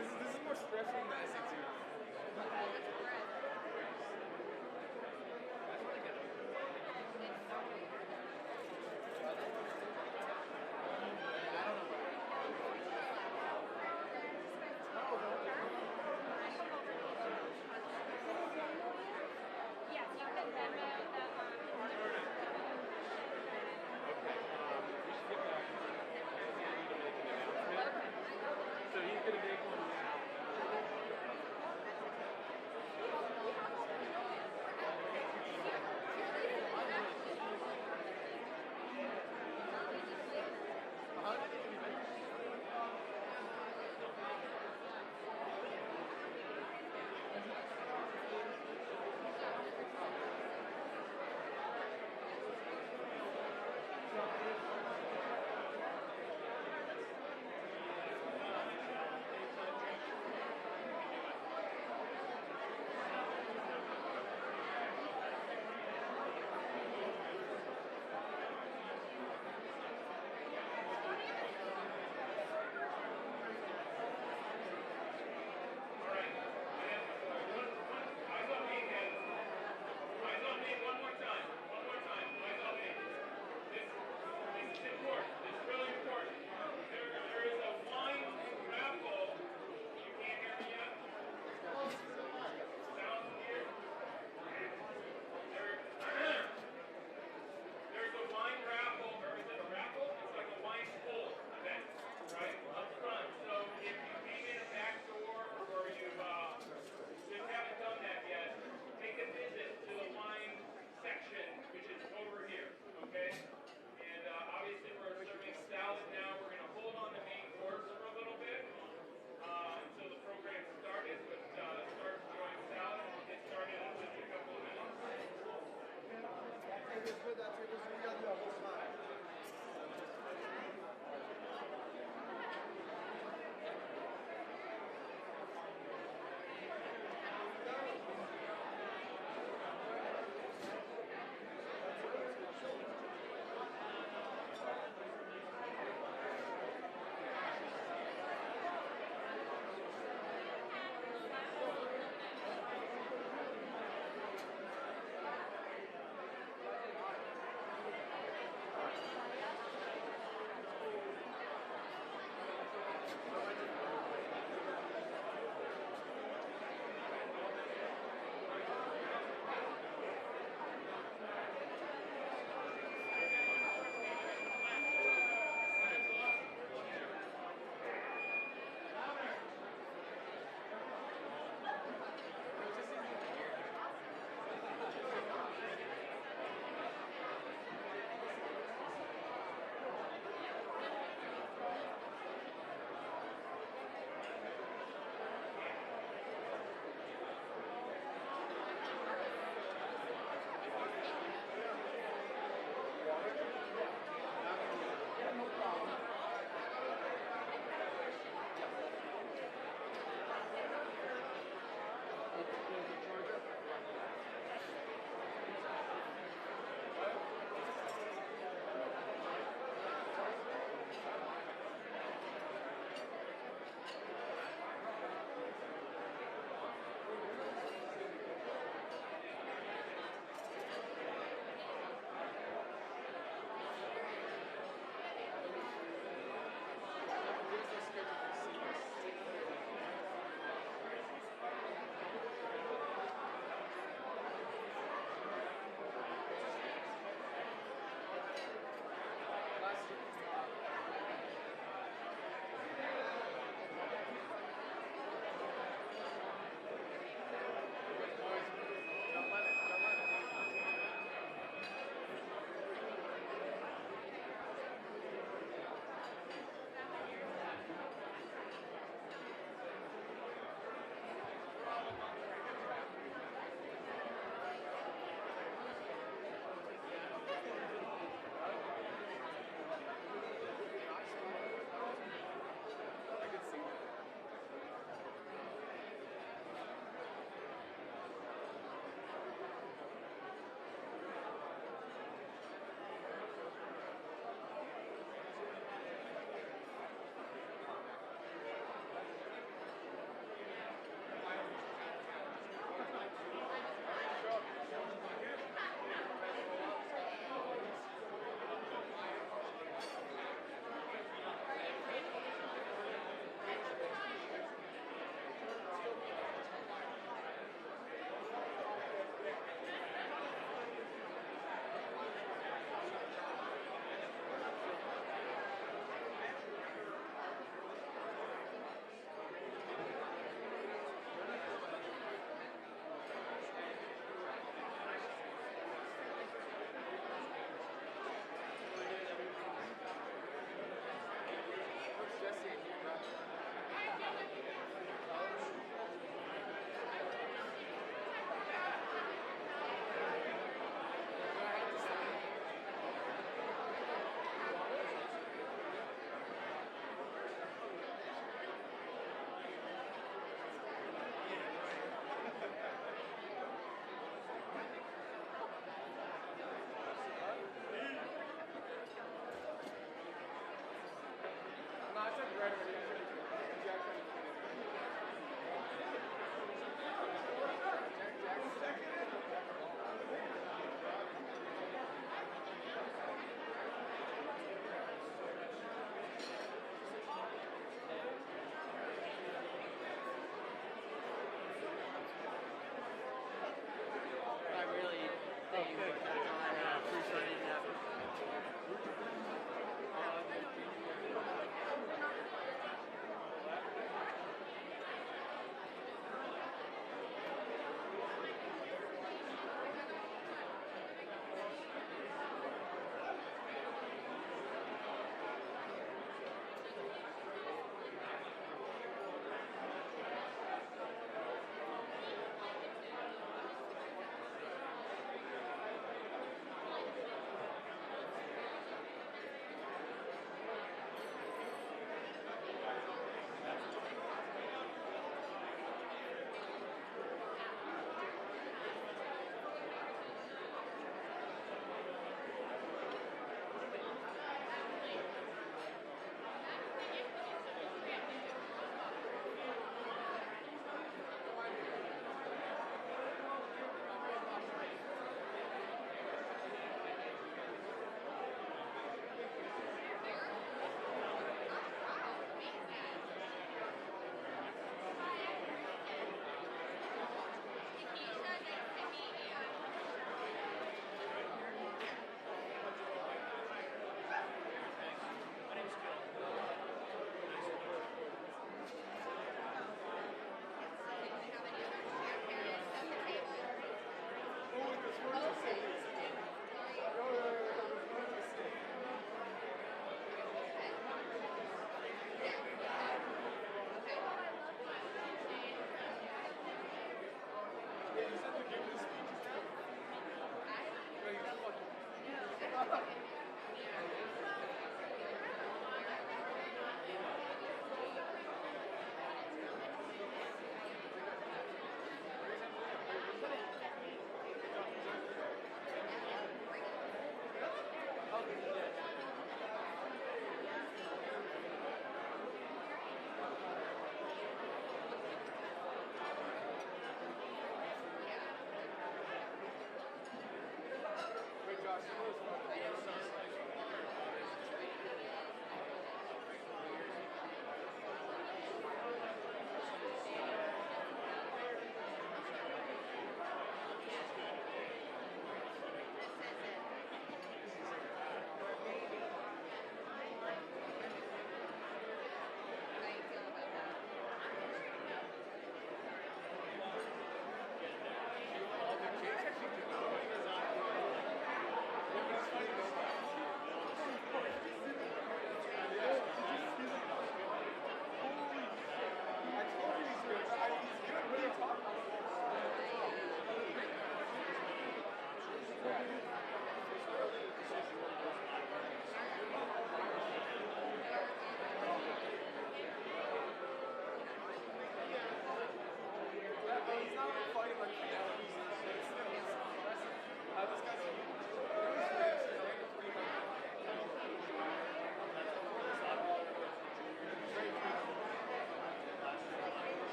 This is more stressful than SAT.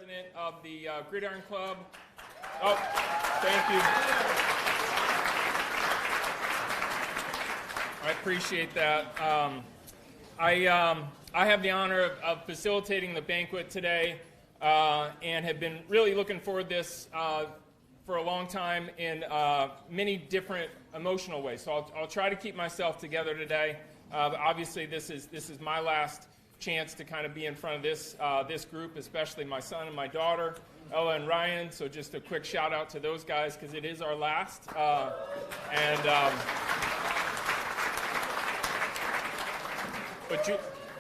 president of the Gridiron Club. Oh, thank you. I appreciate that. I have the honor of facilitating the banquet today and have been really looking forward to this for a long time in many different emotional ways. So I'll try to keep myself together today. But obviously, this is my last chance to kind of be in front of this group, especially my son and my daughter, Ella and Ryan. So just a quick shout out to those guys because it is our last.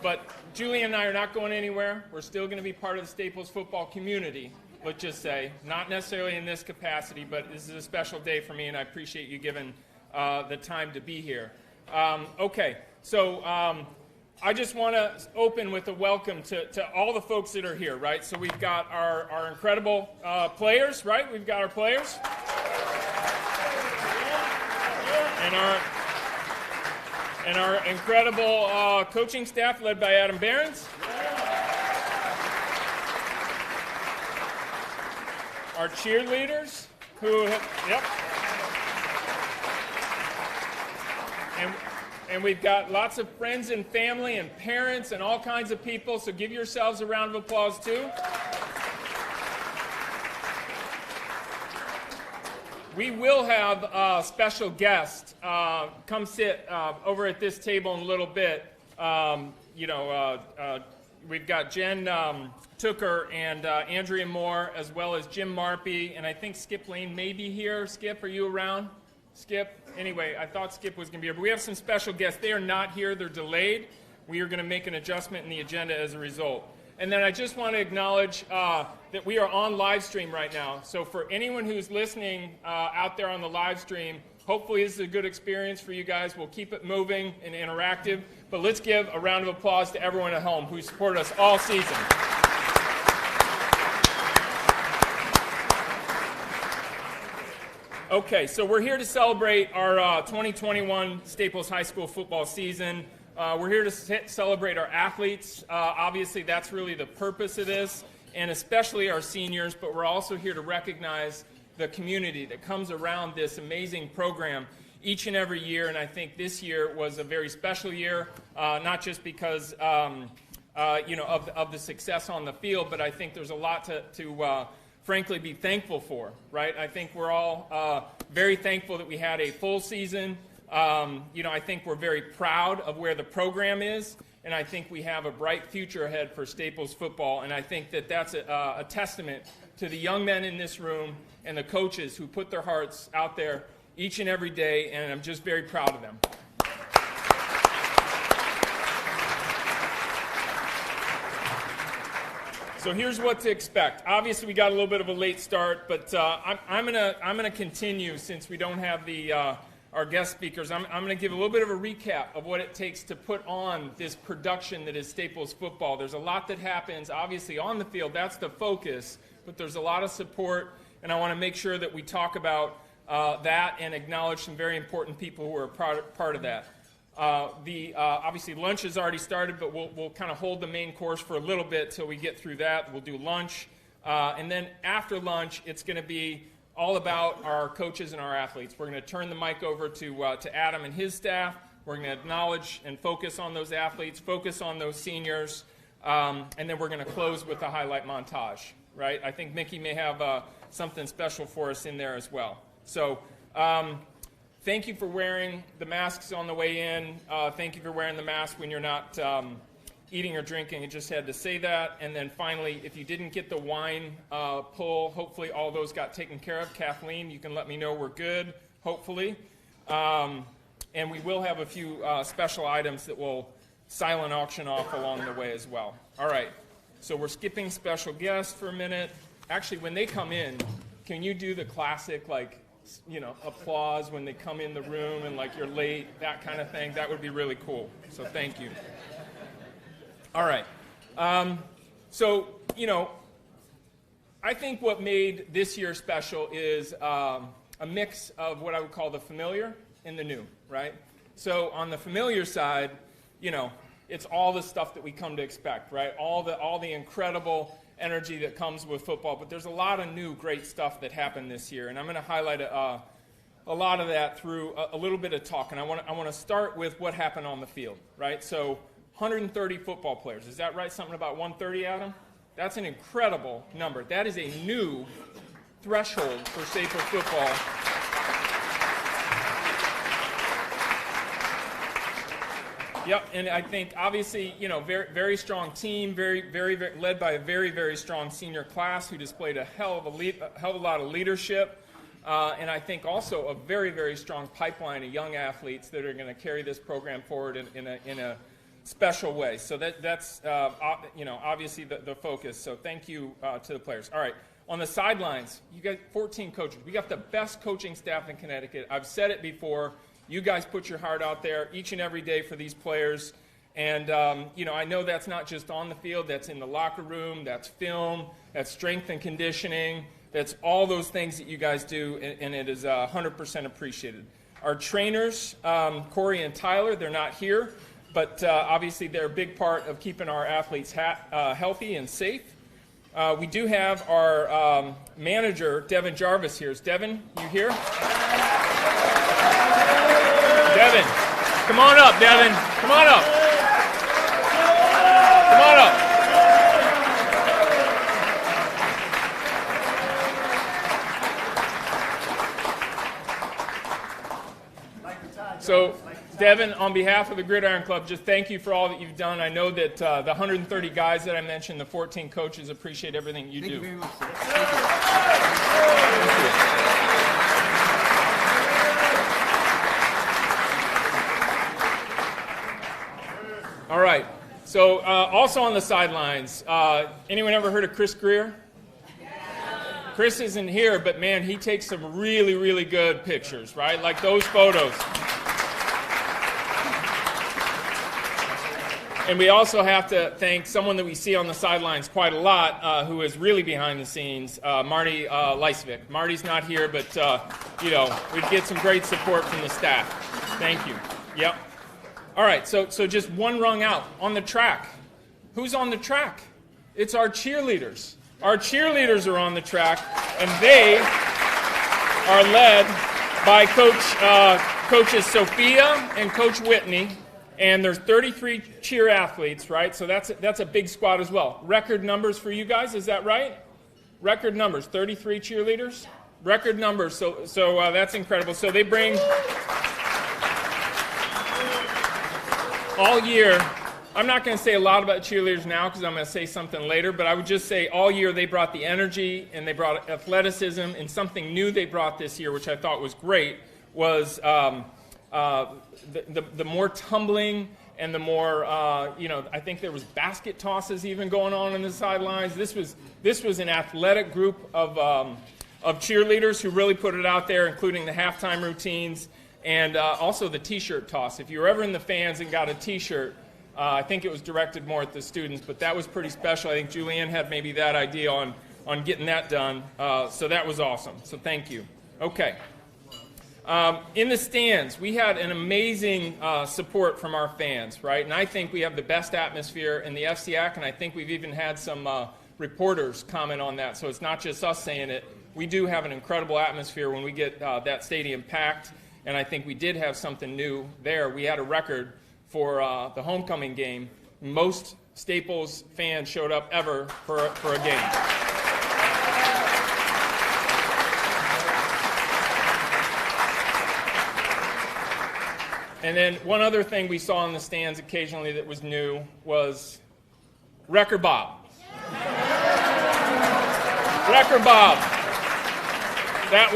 But Julie and I are not going anywhere. We're still going to be part of the Staples football community, let's just say. Not necessarily in this capacity, but this is a special day for me, and I appreciate you giving the time to be here. Okay, so I just want to open with a welcome to all the folks that are here, right? So we've got our incredible players, right? We've got our players. And our incredible coaching staff led by Adam Behrens. Our cheerleaders who have, yep. And we've got lots of friends and family and parents and all kinds of people, so give yourselves a round of applause too. We will have a special guest come sit over at this table in a little bit. We've got Jen Tooker and Andrea Moore, as well as Jim Marpy, and I think Skip Lane may be here. Skip, are you around? Skip? Anyway, I thought Skip was going to be here, but we have some special guests. They are not here. They're delayed. We are going to make an adjustment in the agenda as a result. And then I just want to acknowledge that we are on live stream right now. So for anyone who's listening out there on the live stream, hopefully this is a good experience for you guys. We'll keep it moving and interactive. But let's give a round of applause to everyone at home who supported us all season. Okay, so we're here to celebrate our 2021 Staples High School football season. We're here to celebrate our athletes. Obviously, that's really the purpose of this, and especially our seniors, but we're also here to recognize the community that comes around this amazing program each and every year, and I think this year was a very special year, not just because of the success on the field, but I think there's a lot to frankly be thankful for, right? I think we're all very thankful that we had a full season. I think we're very proud of where the program is, and I think we have a bright future ahead for Staples football, and I think that that's a testament to the young men in this room and the coaches who put their hearts out there each and every day, and I'm just very proud of them. So here's what to expect. Obviously, we got a little bit of a late start, but I'm gonna continue since we don't have our guest speakers. I'm going to give a little bit of a recap of what it takes to put on this production that is Staples football. There's a lot that happens, obviously, on the field. That's the focus, but there's a lot of support, and I want to make sure that we talk about that and acknowledge some very important people who are part of that. Obviously, lunch has already started, but we'll kind of hold the main course for a little bit till we get through that. We'll do lunch, and then after lunch, it's going to be all about our coaches and our athletes. We're going to turn the mic over to Adam and his staff. We're going to acknowledge and focus on those athletes, focus on those seniors, and then we're going to close with a highlight montage, right? I think Mickey may have something special for us in there as well. So thank you for wearing the masks on the way in. Thank you for wearing the mask when you're not eating or drinking. I just had to say that. And then finally, if you didn't get the wine pull, hopefully all those got taken care of. Kathleen, you can let me know we're good, hopefully. And we will have a few special items that will silent auction off along the way as well. All right, so we're skipping special guests for a minute. Actually, when they come in, can you do the classic, applause when they come in the room and you're late, that kind of thing? That would be really cool. So thank you. All right. I think what made this year special is a mix of what I would call the familiar and the new, right? So on the familiar side, it's all the stuff that we come to expect, right? All the incredible energy that comes with football, but there's a lot of new great stuff that happened this year, and I'm going to highlight a lot of that through a little bit of talk, and I want to start with what happened on the field, right? So 130 football players. Is that right? Something about 130, Adam? That's an incredible number. That is a new threshold for Safer football. Yep, and I think obviously, very, very strong team, very, very, very led by a very, very strong senior class who displayed a hell of a lot of leadership, and I think also a very, very strong pipeline of young athletes that are going to carry this program forward in a special way. So that's obviously the focus. So thank you to the players. All right, on the sidelines, you got 14 coaches. We got the best coaching staff in Connecticut. I've said it before. You guys put your heart out there each and every day for these players. And, I know that's not just on the field. That's in the locker room. That's film. That's strength and conditioning. That's all those things that you guys do, and it is 100% appreciated. Our trainers, Corey and Tyler, they're not here, but obviously they're a big part of keeping our athletes healthy and safe. We do have our manager, Devin Jarvis, here. Is Devin, you here? Devin, come on up, Devin. Come on up. Come on up. So, Devin, on behalf of the Gridiron Club, just thank you for all that you've done. I know that the 130 guys that I mentioned, the 14 coaches, appreciate everything you do. Thank you very much, sir. Thank you. All right. So also on the sidelines, anyone ever heard of Chris Greer? Yeah. Chris isn't here, but man, he takes some really, really good pictures, right? Like those photos. And we also have to thank someone that we see on the sidelines quite a lot, who is really behind the scenes, Marty Leisvik. Marty's not here, but we get some great support from the staff. Thank you. Yep. All right, so just one rung out. On the track. Who's on the track? It's our cheerleaders. Our cheerleaders are on the track, and they are led by Coaches Sophia and Coach Whitney, and there's 33 cheer athletes, right? So that's a big squad as well. Record numbers for you guys, is that right? Record numbers, 33 cheerleaders? Record numbers, so that's incredible. So they bring... All year, I'm not going to say a lot about cheerleaders now because I'm going to say something later, but I would just say all year they brought the energy and they brought athleticism, and something new they brought this year, which I thought was great, was the more tumbling and the more, I think there was basket tosses even going on the sidelines. This was an athletic group of cheerleaders who really put it out there, including the halftime routines. And also the T-shirt toss. If you were ever in the fans and got a T-shirt, I think it was directed more at the students, but that was pretty special. I think Julianne had maybe that idea on getting that done. So that was awesome. So thank you. Okay. In the stands, we had an amazing support from our fans, right? And I think we have the best atmosphere in the FCAC, and I think we've even had some reporters comment on that. So it's not just us saying it. We do have an incredible atmosphere when we get that stadium packed. And I think we did have something new there. We had a record for the homecoming game. Most Staples fans showed up ever for a game. And then one other thing we saw in the stands occasionally that was new was Wrecker Bob. Wrecker Bob. That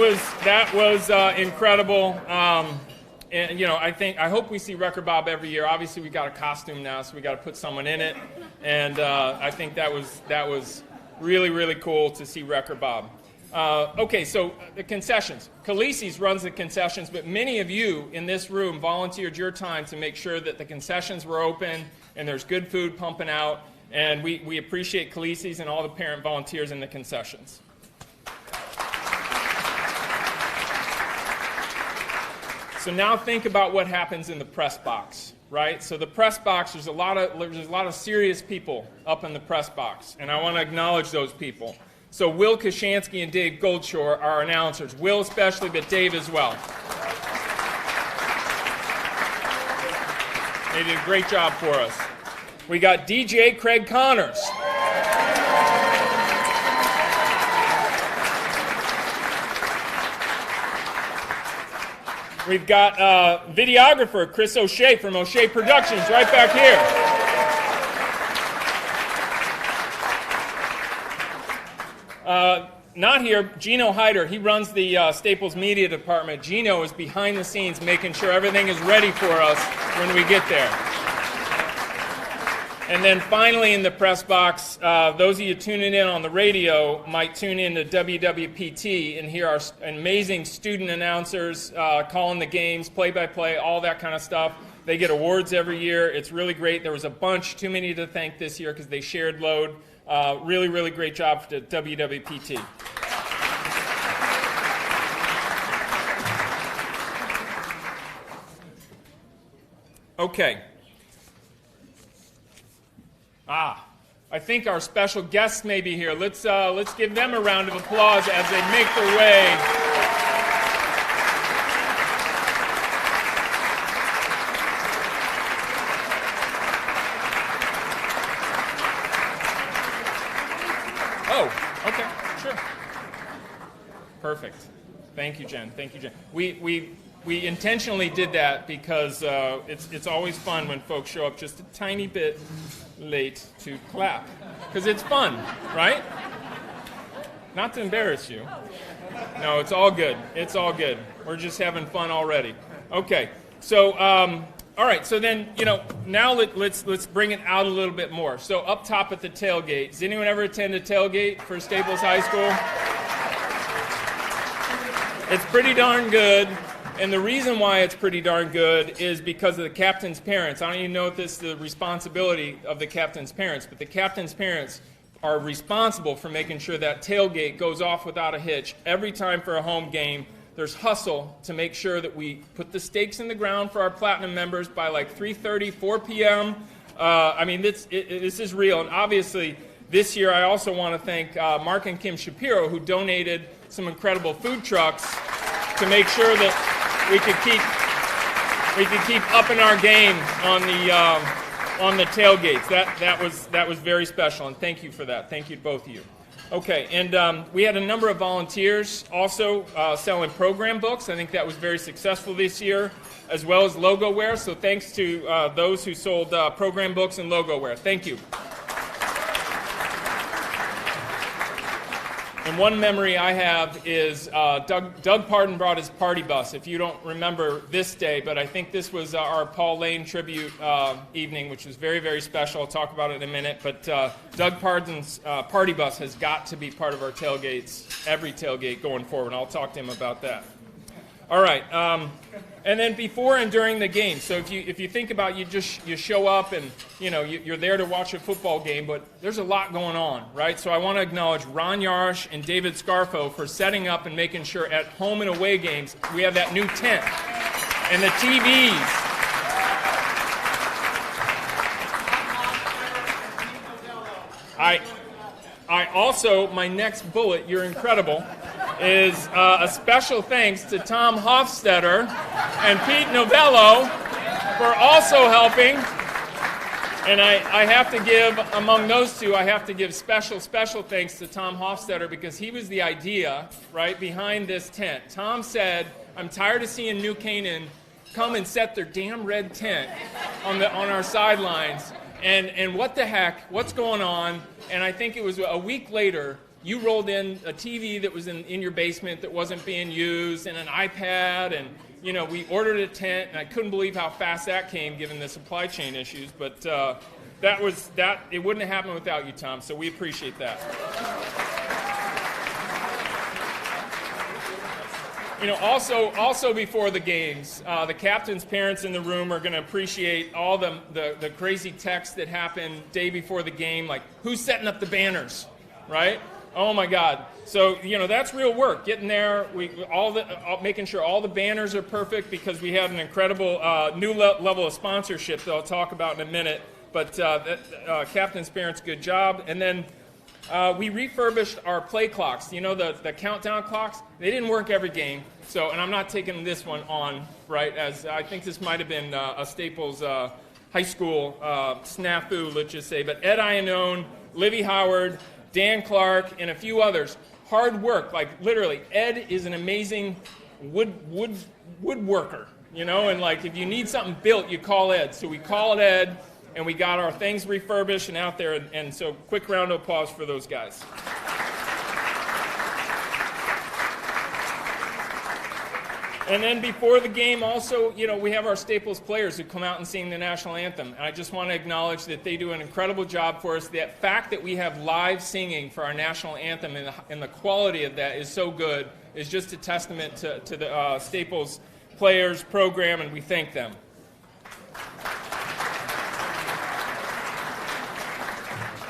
was incredible, and I hope we see Wrecker Bob every year. Obviously, we got a costume now, so we got to put someone in it, and I think that was really, really cool to see Wrecker Bob. Okay, so the concessions. Khaleesi's runs the concessions, but many of you in this room volunteered your time to make sure that the concessions were open and there's good food pumping out, and we appreciate Khaleesi's and all the parent volunteers in the concessions. So now think about what happens in the press box, right? So the press box, there's a lot of serious people up in the press box, and I want to acknowledge those people. So Will Kashansky and Dave Goldshore are our announcers. Will especially, but Dave as well. They did a great job for us. We got DJ Craig Connors. We've got videographer Chris O'Shea from O'Shea Productions right back here. Not here, Gino Hyder. He runs the Staples Media Department. Gino is behind the scenes making sure everything is ready for us when we get there. And then finally in the press box, those of you tuning in on the radio might tune in to WWPT and hear our amazing student announcers calling the games, play-by-play, all that kind of stuff. They get awards every year. It's really great. There was a bunch, too many to thank this year because they shared load. Really, really great job to WWPT. Okay. I think our special guests may be here. Let's give them a round of applause as they make their way. Oh, okay, sure. Perfect. Thank you, Jen. Thank you, Jen. We intentionally did that because it's always fun when folks show up just a tiny bit late to clap, because it's fun, right? Not to embarrass you. No, it's all good. It's all good. We're just having fun already. Okay, so all right. So then, now let's bring it out a little bit more. So up top at the tailgate, does anyone ever attend a tailgate for Staples High School? It's pretty darn good. And the reason why it's pretty darn good is because of the captain's parents. I don't even know if this is the responsibility of the captain's parents, but the captain's parents are responsible for making sure that tailgate goes off without a hitch. Every time for a home game, there's hustle to make sure that we put the stakes in the ground for our Platinum members by like 3:30, 4 p.m. I mean, this is real. And obviously, this year I also want to thank Mark and Kim Shapiro, who donated some incredible food trucks to make sure that we could keep upping our game on the tailgates. That was very special, and thank you for that. Thank you to both of you. Okay, and we had a number of volunteers also selling program books. I think that was very successful this year, as well as logo wear. So thanks to those who sold program books and logo wear. Thank you. And one memory I have is Doug Pardon brought his party bus. If you don't remember this day, but I think this was our Paul Lane tribute evening, which was very, very special. I'll talk about it in a minute. But Doug Pardon's party bus has got to be part of our tailgates, every tailgate going forward. I'll talk to him about that. All right. And then before and during the game. So if you think about you show up and you're there to watch a football game, but there's a lot going on, right? So I want to acknowledge Ron Yarsh and David Scarfo for setting up and making sure at home and away games we have that new tent and the TVs. I also, my next bullet, you're incredible, is a special thanks to Tom Hofstetter and Pete Novello for also helping. And I have to give, among those two, I have to give special thanks to Tom Hofstetter because he was the idea, right, behind this tent. Tom said, I'm tired of seeing New Canaan come and set their damn red tent on our sidelines. And what the heck, what's going on? And I think it was a week later, you rolled in a TV that was in your basement that wasn't being used and an iPad, and we ordered a tent, and I couldn't believe how fast that came given the supply chain issues. But it wouldn't have happened without you, Tom, so we appreciate that. Also before the games, the captain's parents in the room are going to appreciate all the crazy texts that happen day before the game, like who's setting up the banners, right? Oh my God! So that's real work. Getting there, making sure all the banners are perfect because we had an incredible new level of sponsorship that I'll talk about in a minute. But Captain's parents, good job. And then we refurbished our play clocks. The countdown clocks. They didn't work every game. So, and I'm not taking this one on, right? As I think this might have been a Staples high school snafu, let's just say. But Ed Iannone, Livy Howard, Dan Clark, and a few others. Hard work, like literally. Ed is an amazing woodworker, and like if you need something built, you call Ed. So we called Ed, and we got our things refurbished and out there. And so quick round of applause for those guys. And then before the game also, we have our Staples players who come out and sing the national anthem. And I just want to acknowledge that they do an incredible job for us. The fact that we have live singing for our national anthem and the quality of that is so good is just a testament to the Staples players program, and we thank them.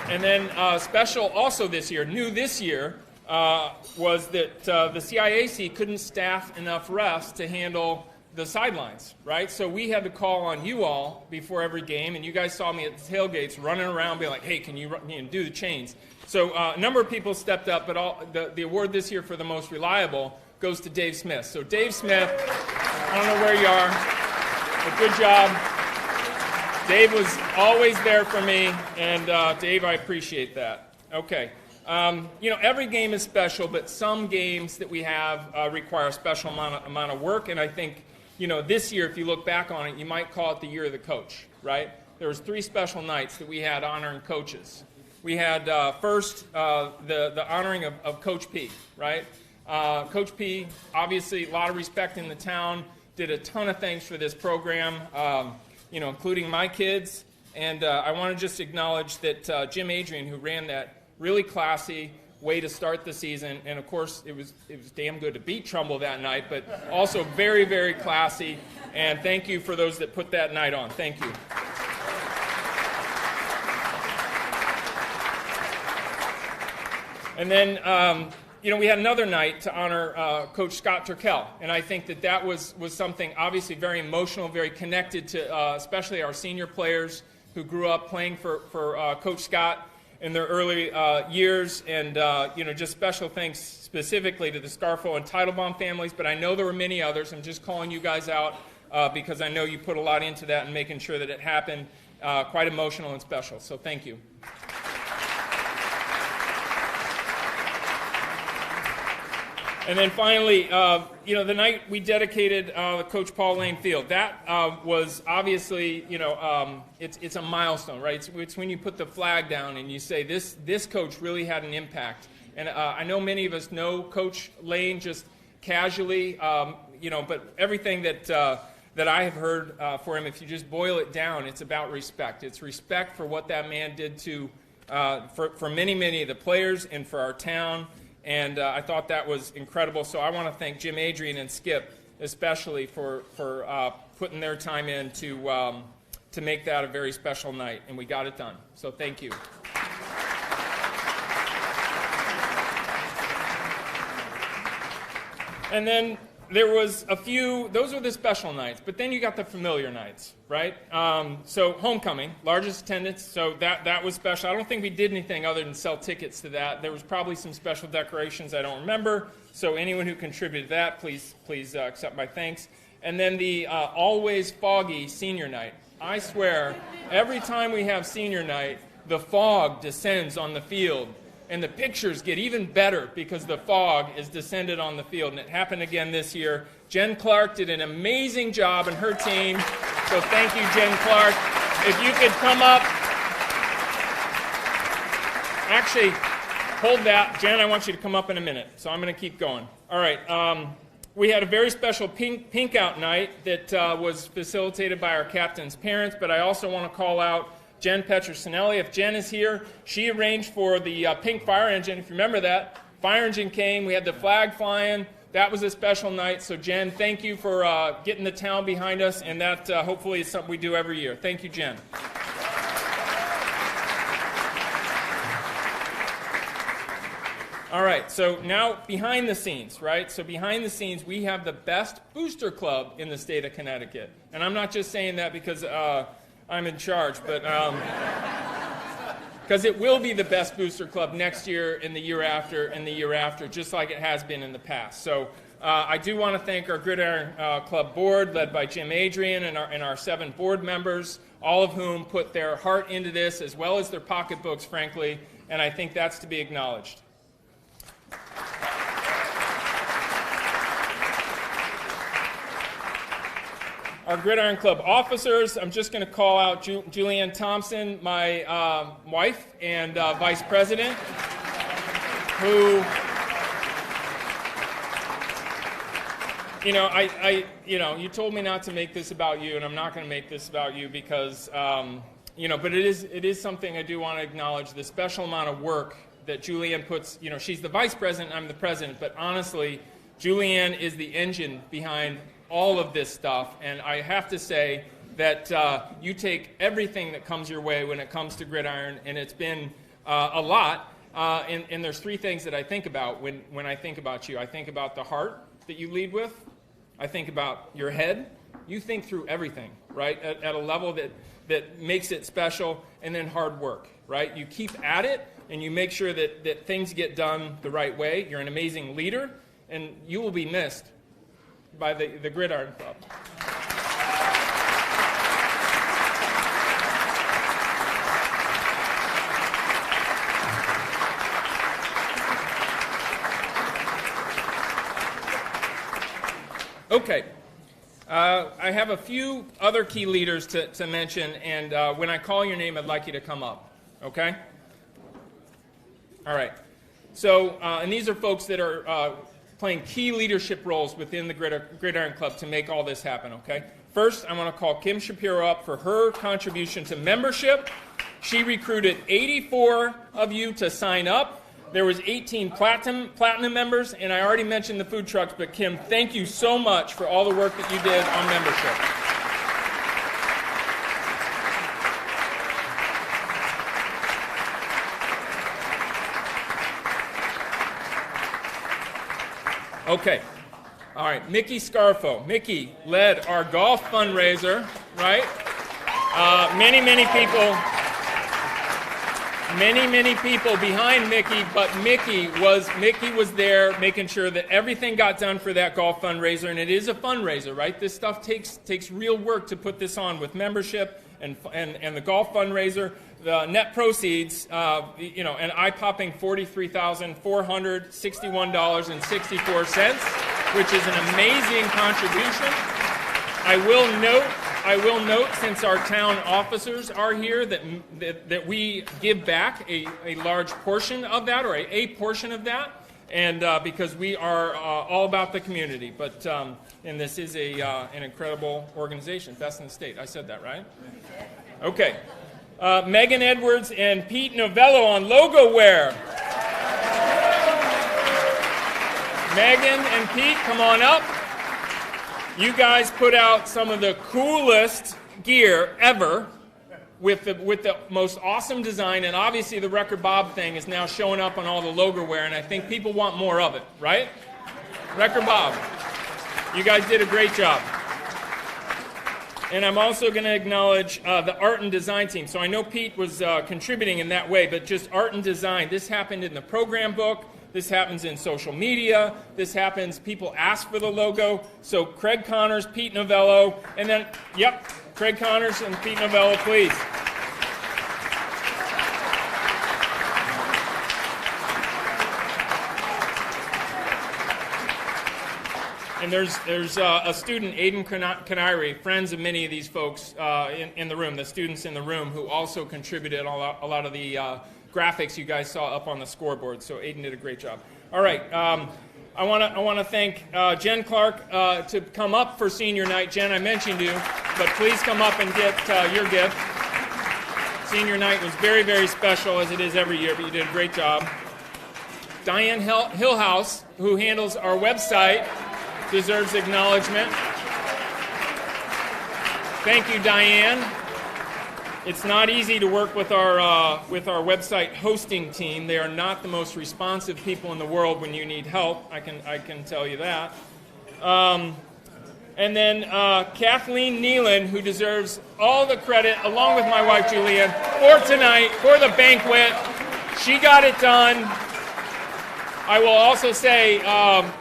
And then special also this year, new this year, was that the CIAC couldn't staff enough refs to handle the sidelines, right? So we had to call on you all before every game, and you guys saw me at the tailgates running around being like, hey, can you do the chains? So a number of people stepped up, but the award this year for the most reliable goes to Dave Smith. So Dave Smith, I don't know where you are, but good job. Dave was always there for me, and Dave, I appreciate that. Okay. Every game is special, but some games that we have require a special amount of work, and I think, this year, if you look back on it, you might call it the year of the coach, right? There was 3 special nights that we had honoring coaches. We had first the honoring of Coach P, right? Coach P, obviously a lot of respect in the town, did a ton of things for this program, including my kids, and I want to just acknowledge that Jim Adrian, who ran that really classy way to start the season, and of course it was damn good to beat Trumbull that night, but also very, very classy, and thank you for those that put that night on. Thank you. And then we had another night to honor Coach Scott Turkel, and I think that was something obviously very emotional, very connected to especially our senior players who grew up playing for Coach Scott in their early years, and just special thanks specifically to the Scarfo and Teitelbaum families, but I know there were many others. I'm just calling you guys out because I know you put a lot into that and making sure that it happened. Quite emotional and special, so thank you. And then finally, the night we dedicated the Coach Paul Lane Field. That was obviously, it's a milestone, right? It's when you put the flag down and you say this coach really had an impact. And I know many of us know Coach Lane just casually, but everything that I have heard for him, if you just boil it down, it's about respect. It's respect for what that man did for many, many of the players and for our town. And I thought that was incredible. So I want to thank Jim Adrian and Skip especially for putting their time in to make that a very special night. And we got it done. So thank you. And then there was a few, those were the special nights, but then you got the familiar nights, right? So homecoming, largest attendance, so that was special. I don't think we did anything other than sell tickets to that. There was probably some special decorations I don't remember, so anyone who contributed to that, please accept my thanks. And then the always foggy senior night. I swear, every time we have senior night, the fog descends on the field. And the pictures get even better because the fog is descended on the field. And it happened again this year. Jen Clark did an amazing job and her team. So thank you, Jen Clark. If you could come up. Actually, hold that. Jen, I want you to come up in a minute. So I'm going to keep going. All right. We had a very special pink out night that was facilitated by our captain's parents. But I also want to call out Jen Petrosinelli. If Jen is here, she arranged for the pink fire engine. If you remember that, fire engine came. We had the flag flying. That was a special night. So Jen, thank you for getting the town behind us, and that hopefully is something we do every year. Thank you, Jen. All right, so now behind the scenes, right? So behind the scenes, we have the best booster club in the state of Connecticut. And I'm not just saying that because I'm in charge, but because it will be the best booster club next year and the year after and the year after, just like it has been in the past. So I do want to thank our Gridiron Club board, led by Jim Adrian, and our 7 board members, all of whom put their heart into this, as well as their pocketbooks, frankly, and I think that's to be acknowledged. Our Gridiron Club officers, I'm just going to call out Julianne Thompson, my wife and vice president, who, you told me not to make this about you, and I'm not going to make this about you because, but it is something I do want to acknowledge, the special amount of work that Julianne puts. She's the vice president, I'm the president, but honestly, Julianne is the engine behind all of this stuff, and I have to say that you take everything that comes your way when it comes to Gridiron, and it's been a lot, and there's 3 things that I think about when I think about you. I think about the heart that you lead with. I think about your head. You think through everything, right, at a level that makes it special, and then hard work, right? You keep at it, and you make sure that things get done the right way. You're an amazing leader, and you will be missed by the Gridiron Club. Okay. I have a few other key leaders to mention, and when I call your name, I'd like you to come up. Okay? All right. So, and these are folks that are playing key leadership roles within the Gridiron Club to make all this happen, okay? First, I want to call Kim Shapiro up for her contribution to membership. She recruited 84 of you to sign up. There was 18 platinum members, and I already mentioned the food trucks, but Kim, thank you so much for all the work that you did on membership. Okay. All right. Mickey Scarfo. Mickey led our golf fundraiser, right? Many people behind Mickey, but Mickey was there making sure that everything got done for that golf fundraiser, and it is a fundraiser, right? This stuff takes real work to put this on with membership and the golf fundraiser. The net proceeds, an eye-popping $43,461.64, which is an amazing contribution. I will note, since our town officers are here, that we give back a large portion of that, or a portion of that, and because we are all about the community. But and this is an incredible organization, best in the state. I said that right? Okay. Megan Edwards and Pete Novello on logo wear. Megan and Pete, come on up. You guys put out some of the coolest gear ever with the most awesome design, and obviously the Record Bob thing is now showing up on all the logo wear, and I think people want more of it, right? Record Bob. You guys did a great job. And I'm also going to acknowledge the art and design team. So I know Pete was contributing in that way, but just art and design. This happened in the program book. This happens in social media. This happens, people ask for the logo. So Craig Connors, Pete Novello, and then, yep, Craig Connors and Pete Novello, please. And there's a student, Aiden Canary, friends of many of these folks in the room, the students in the room, who also contributed a lot of the graphics you guys saw up on the scoreboard. So Aiden did a great job. All right, I want to thank Jen Clark to come up for senior night. Jen, I mentioned you, but please come up and get your gift. Senior night was very, very special, as it is every year, but you did a great job. Diane Hillhouse, who handles our website, deserves acknowledgement. Thank you, Diane. It's not easy to work with our website hosting team. They are not the most responsive people in the world when you need help. I can tell you that. And then Kathleen Nealon, who deserves all the credit, along with my wife Julianne, for tonight, for the banquet. She got it done. I will also say,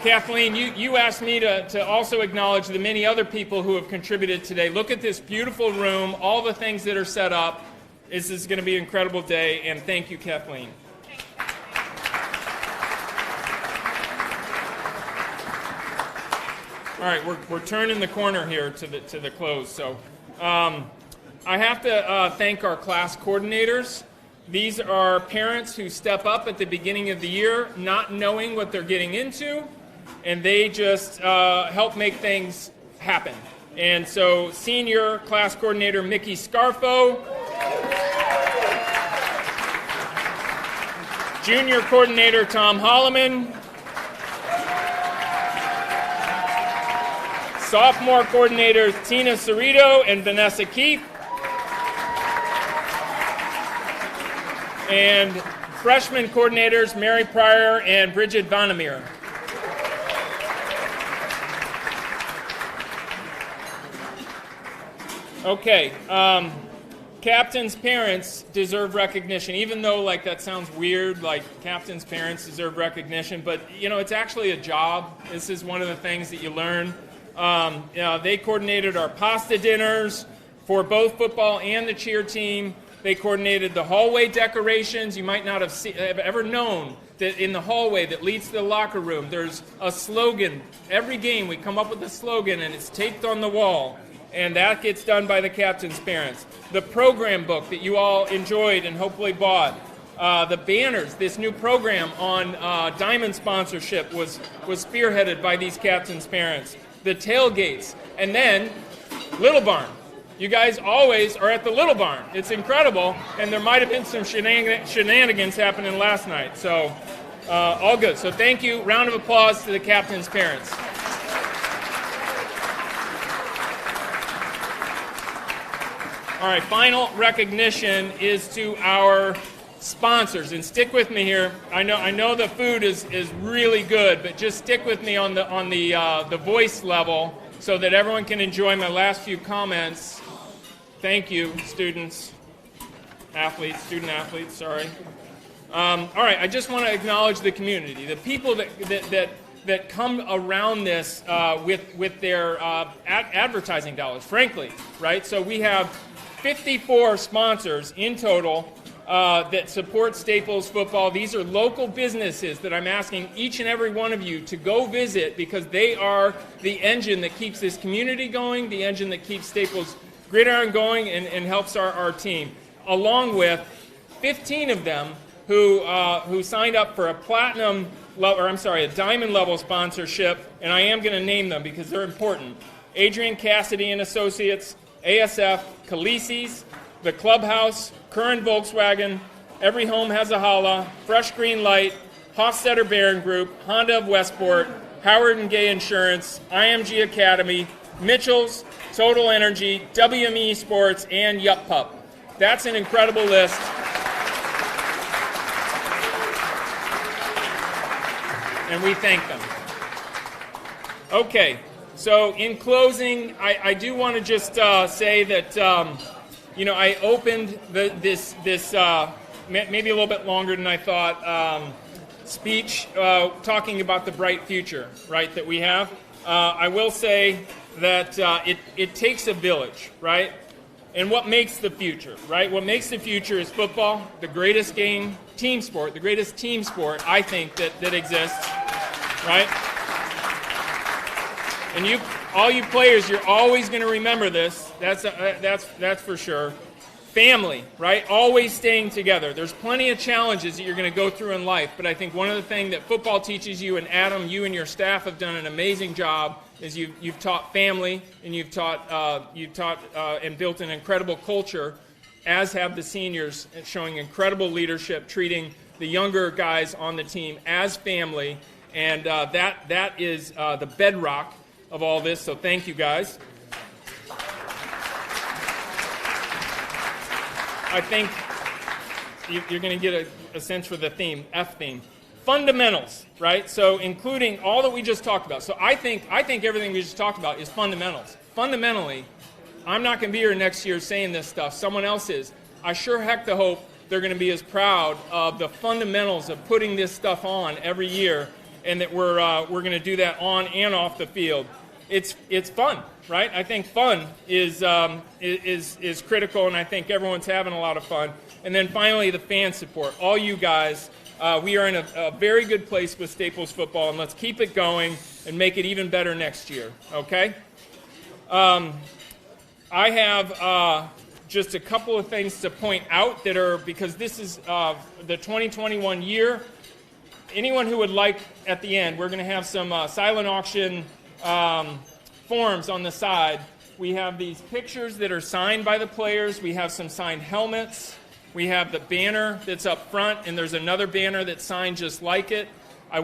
Kathleen, you asked me to also acknowledge the many other people who have contributed today. Look at this beautiful room, all the things that are set up. This is going to be an incredible day, and thank you, Kathleen. All right, we're turning the corner here to the close. So I have to thank our class coordinators. These are parents who step up at the beginning of the year not knowing what they're getting into, and they just help make things happen. And so senior class coordinator Mickey Scarfo, junior coordinator Tom Holloman, sophomore coordinators Tina Cerrito and Vanessa Keefe, and freshman coordinators Mary Pryor and Bridget Vandermeer. Okay, captains' parents deserve recognition, even though like that sounds weird, like captains' parents deserve recognition, but you know, it's actually a job. This is one of the things that you learn. They coordinated our pasta dinners for both football and the cheer team. They coordinated the hallway decorations. You might not have ever known that in the hallway that leads to the locker room, there's a slogan. Every game we come up with a slogan, and it's taped on the wall. And that gets done by the captain's parents. The program book that you all enjoyed and hopefully bought. The banners, this new program on diamond sponsorship was spearheaded by these captains' parents. The tailgates, and then Little Barn. You guys always are at the Little Barn. It's incredible, and there might have been some shenanigans happening last night. So, all good. So thank you. Round of applause to the captain's parents. All right, final recognition is to our sponsors, and stick with me here. I know the food is really good, but just stick with me on the voice level so that everyone can enjoy my last few comments. Thank you, student athletes. Sorry. All right, I just want to acknowledge the community, the people that come around this with their advertising dollars. Frankly, right? So we have 54 sponsors in total. That support Staples football. These are local businesses that I'm asking each and every one of you to go visit because they are the engine that keeps this community going, the engine that keeps Staples Gridiron going and helps our team, along with 15 of them who signed up for a diamond level sponsorship, and I am going to name them because they're important. Adrian Cassidy and Associates, ASF, Khaleesi's, the Clubhouse, Curran Volkswagen, Every Home Has a Holla, Fresh Green Light, Hofstetter Barron Group, Honda of Westport, Howard and Gay Insurance, IMG Academy, Mitchell's, Total Energy, WME Sports, and Yup Pup. That's an incredible list. And we thank them. Okay, so in closing, I do want to just say that I opened this maybe a little bit longer than I thought speech talking about the bright future, right, that we have. I will say that it takes a village, right? And what makes the future, right? What makes the future is football, the greatest game, team sport, the greatest team sport, I think, that exists, right? And all you players, you're always going to remember this. That's for sure. Family, right? Always staying together. There's plenty of challenges that you're going to go through in life, but I think one of the things that football teaches you, and Adam, you and your staff have done an amazing job, is you've taught family, and you've taught and built an incredible culture, as have the seniors, showing incredible leadership, treating the younger guys on the team as family, and that is the bedrock of all this. So thank you, guys. I think you're going to get a sense for the theme, F theme. Fundamentals, right? So including all that we just talked about. So I think everything we just talked about is fundamentals. Fundamentally, I'm not going to be here next year saying this stuff. Someone else is. I sure heck to hope they're going to be as proud of the fundamentals of putting this stuff on every year, and that we're going to do that on and off the field. It's fun, right? I think fun is critical, and I think everyone's having a lot of fun. And then finally, the fan support. All you guys, we are in a very good place with Staples football, and let's keep it going and make it even better next year, okay? I have just a couple of things to point out that are, because this is the 2021 year. Anyone who would like, at the end, we're going to have some silent auction forms on the side. We have these pictures that are signed by the players. We have some signed helmets. We have the banner that's up front, and there's another banner that's signed just like it. I'm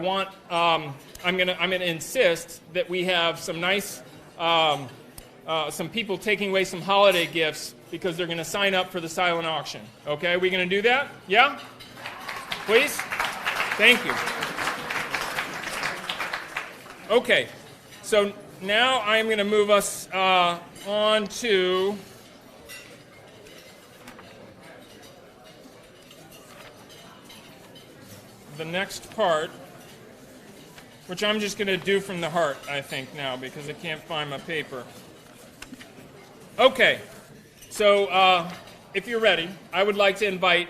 gonna insist that we have some nice some people taking away some holiday gifts because they're going to sign up for the silent auction. Okay, are we going to do that? Yeah? Please? Thank you. Okay, so now I'm going to move us on to the next part, which I'm just going to do from the heart, I think, now, because I can't find my paper. Okay, so if you're ready, I would like to invite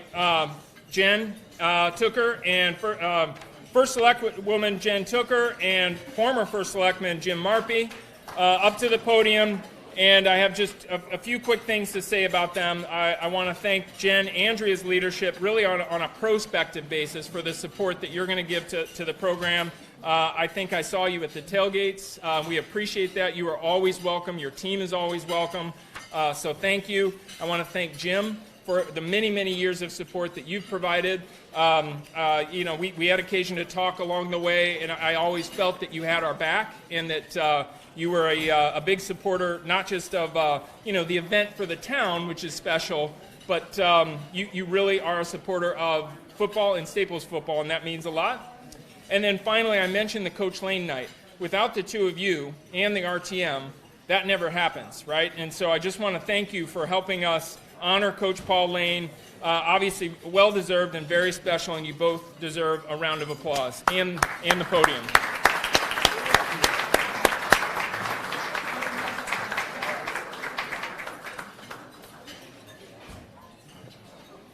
Jen Tooker and First Selectwoman Jen Tooker and former First Selectman Jim Marpy up to the podium. And I have just a few quick things to say about them. I want to thank Jen, Andrea's leadership, really on a prospective basis for the support that you're going to give to the program. I think I saw you at the tailgates. We appreciate that. You are always welcome. Your team is always welcome. So thank you. I want to thank Jim for the many, many years of support that you've provided. We had occasion to talk along the way, and I always felt that you had our back and that you were a big supporter, not just of the event for the town, which is special, but you really are a supporter of football and Staples football, and that means a lot. And then finally, I mentioned the Coach Lane night. Without the two of you and the RTM, that never happens, right? And so I just want to thank you for helping us honor Coach Paul Lane. Obviously, well-deserved and very special, and you both deserve a round of applause and the podium.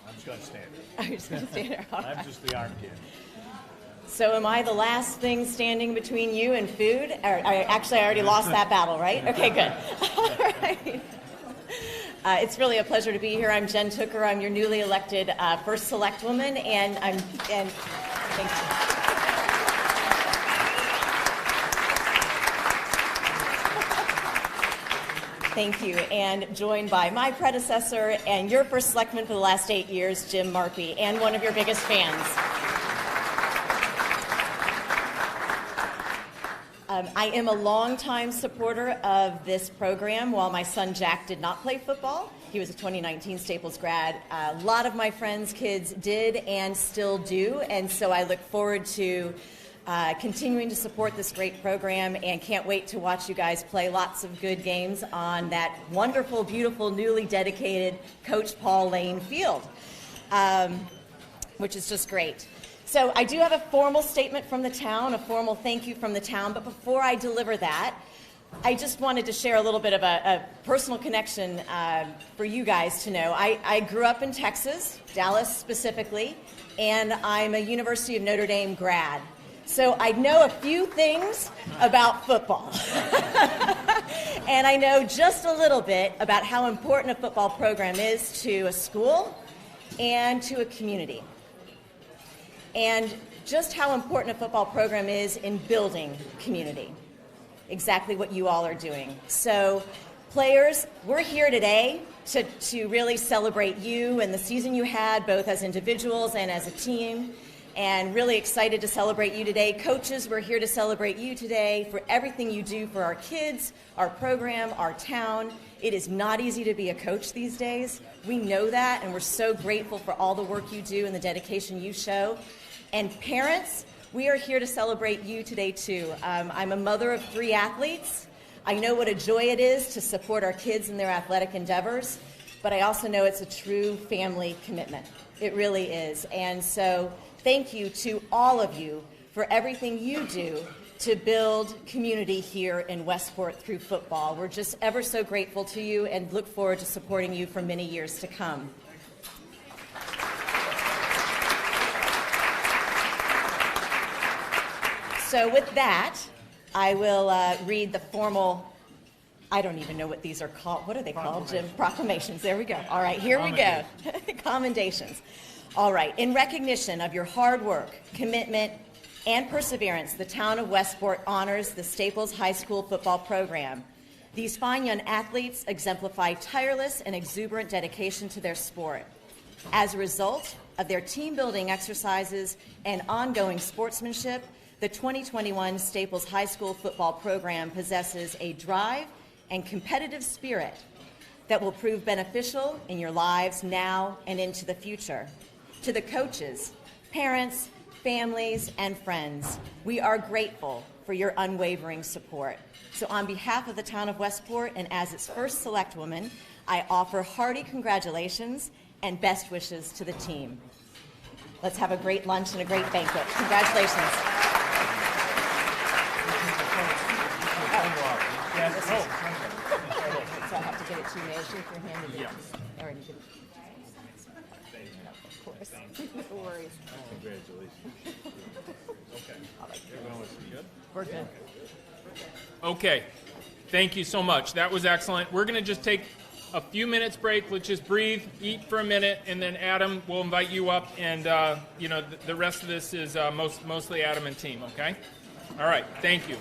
I'm just going to stand. I'm just going to stand there. All I'm right. just the arm kid. So am I the last thing standing between you and food? I already lost that battle, right? Okay, good. All right. It's really a pleasure to be here. I'm Jen Tooker. I'm your newly elected First Select Woman, and thank you. Thank you, and joined by my predecessor and your First Selectman for the last 8 years, Jim Marpy, and one of your biggest fans. I am a longtime supporter of this program. While my son Jack did not play football, he was a 2019 Staples grad. A lot of my friends' kids did and still do, and so I look forward to continuing to support this great program and can't wait to watch you guys play lots of good games on that wonderful, beautiful, newly dedicated Coach Paul Lane field, which is just great. So I do have a formal statement from the town, a formal thank you from the town, but before I deliver that, I just wanted to share a little bit of a personal connection for you guys to know. I grew up in Texas, Dallas specifically, and I'm a University of Notre Dame grad. So I know a few things about football. And I know just a little bit about how important a football program is to a school and to a community. And just how important a football program is in building community. Exactly what you all are doing. So, players, we're here today to really celebrate you and the season you had, both as individuals and as a team. and really excited to celebrate you today. Coaches, we're here to celebrate you today for everything you do for our kids, our program, our town. It is not easy to be a coach these days. We know that, and we're so grateful for all the work you do and the dedication you show. And parents, we are here to celebrate you today too. I'm a mother of 3 athletes. I know what a joy it is to support our kids in their athletic endeavors, but I also know it's a true family commitment. It really is. And so thank you to all of you for everything you do to build community here in Westport through football. We're just ever so grateful to you and look forward to supporting you for many years to come. So with that, I will read the formal, I don't even know what these are called. What are they called, Jim? Proclamations. There we go. All right, here we go. Commendations. All right, in recognition of your hard work, commitment, and perseverance, the town of Westport honors the Staples High School football program. These fine young athletes exemplify tireless and exuberant dedication to their sport. As a result of their team-building exercises and ongoing sportsmanship, the 2021 Staples High School football program possesses a drive and competitive spirit that will prove beneficial in your lives now and into the future. To the coaches, parents, families, and friends, we are grateful for your unwavering support. So on behalf of the town of Westport and as its first select woman, I offer hearty congratulations and best wishes to the team. Let's have a great lunch and a great banquet. Congratulations. So I have to get it to you. May I shake your hand? Yes. I already did. Of course. No worries. Congratulations. Okay. Everyone was good? We're good. Okay, thank you so much. That was excellent. We're going to just take a few minutes break. Let's just breathe, eat for a minute, and then Adam will invite you up. And the rest of this is mostly Adam and team. Okay. All right. Thank you.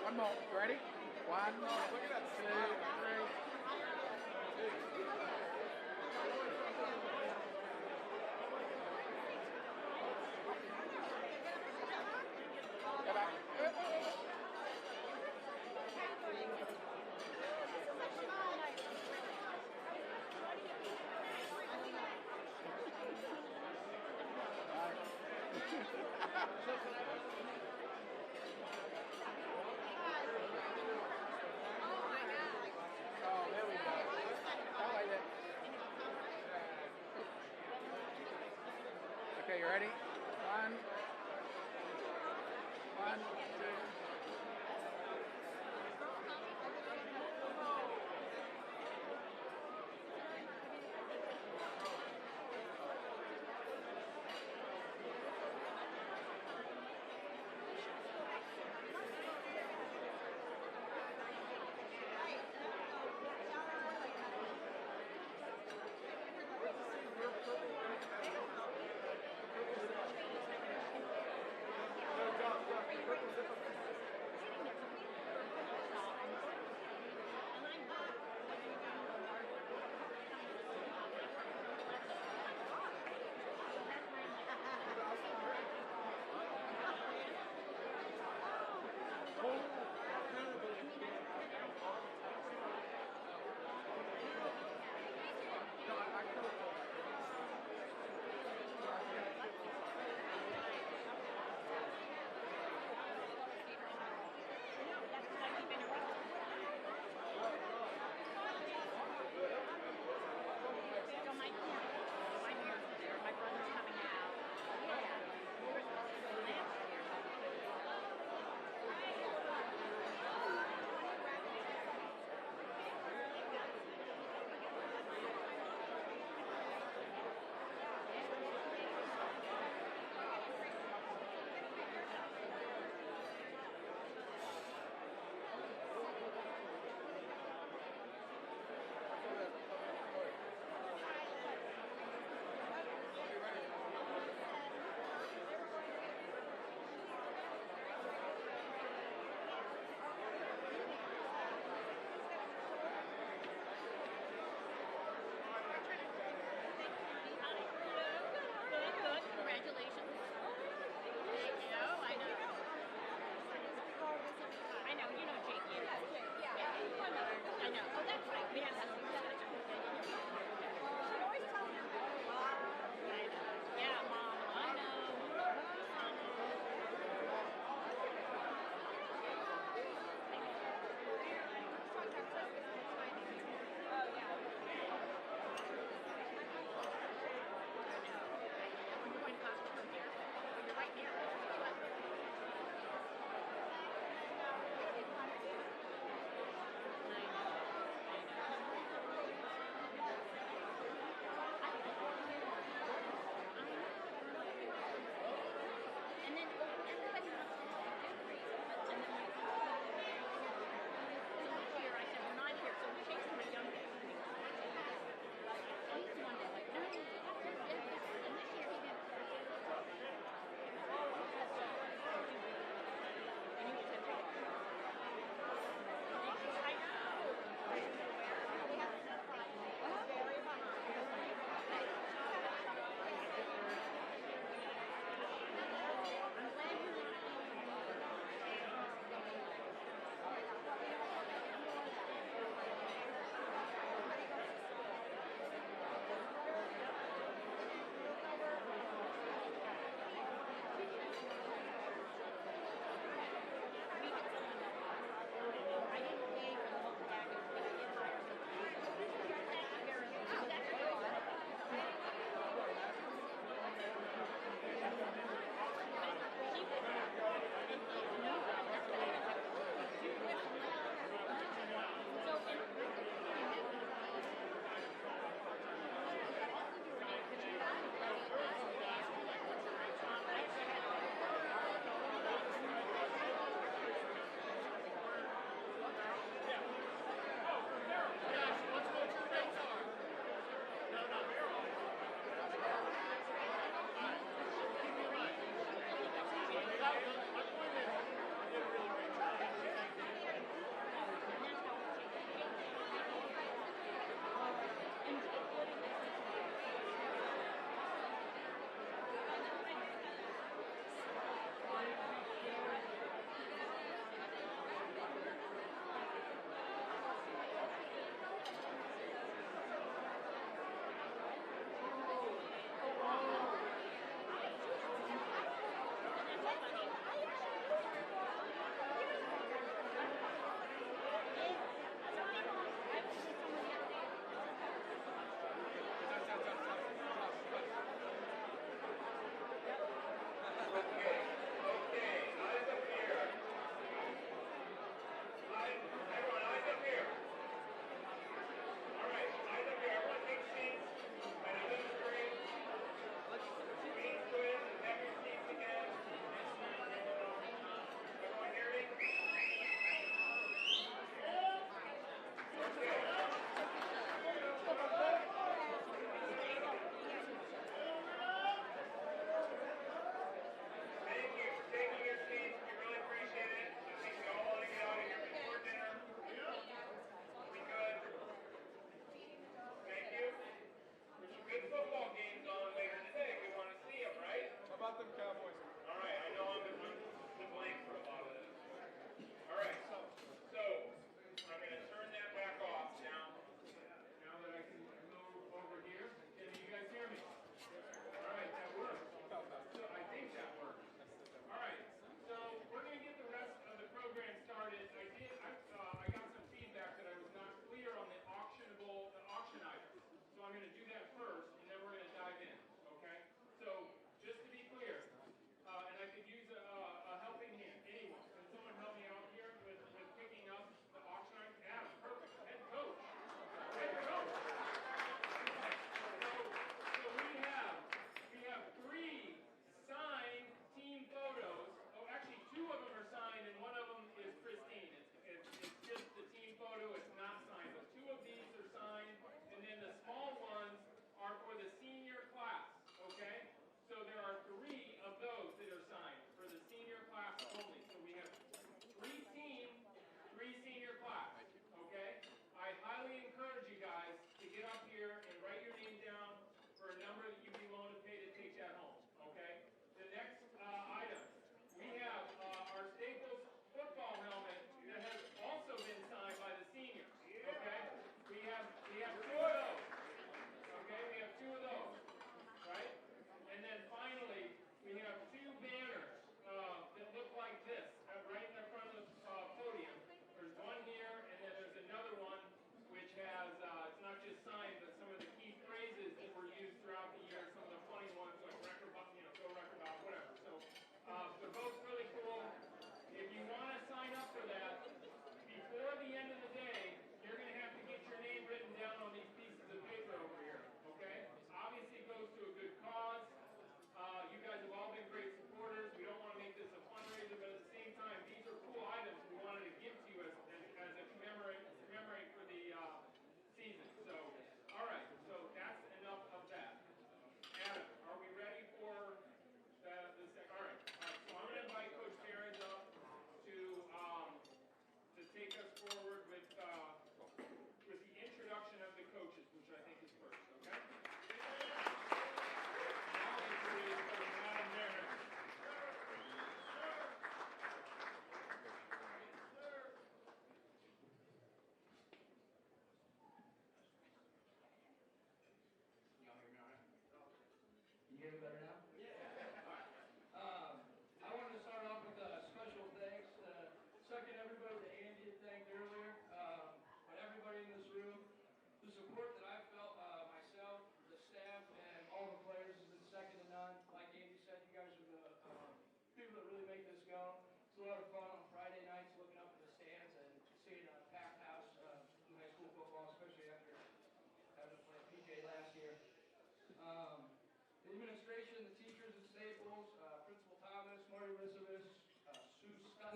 One more. You ready? One, two, three. Go back. Oh, there we go. That way then. Okay, you ready? One, two. Purple zipper.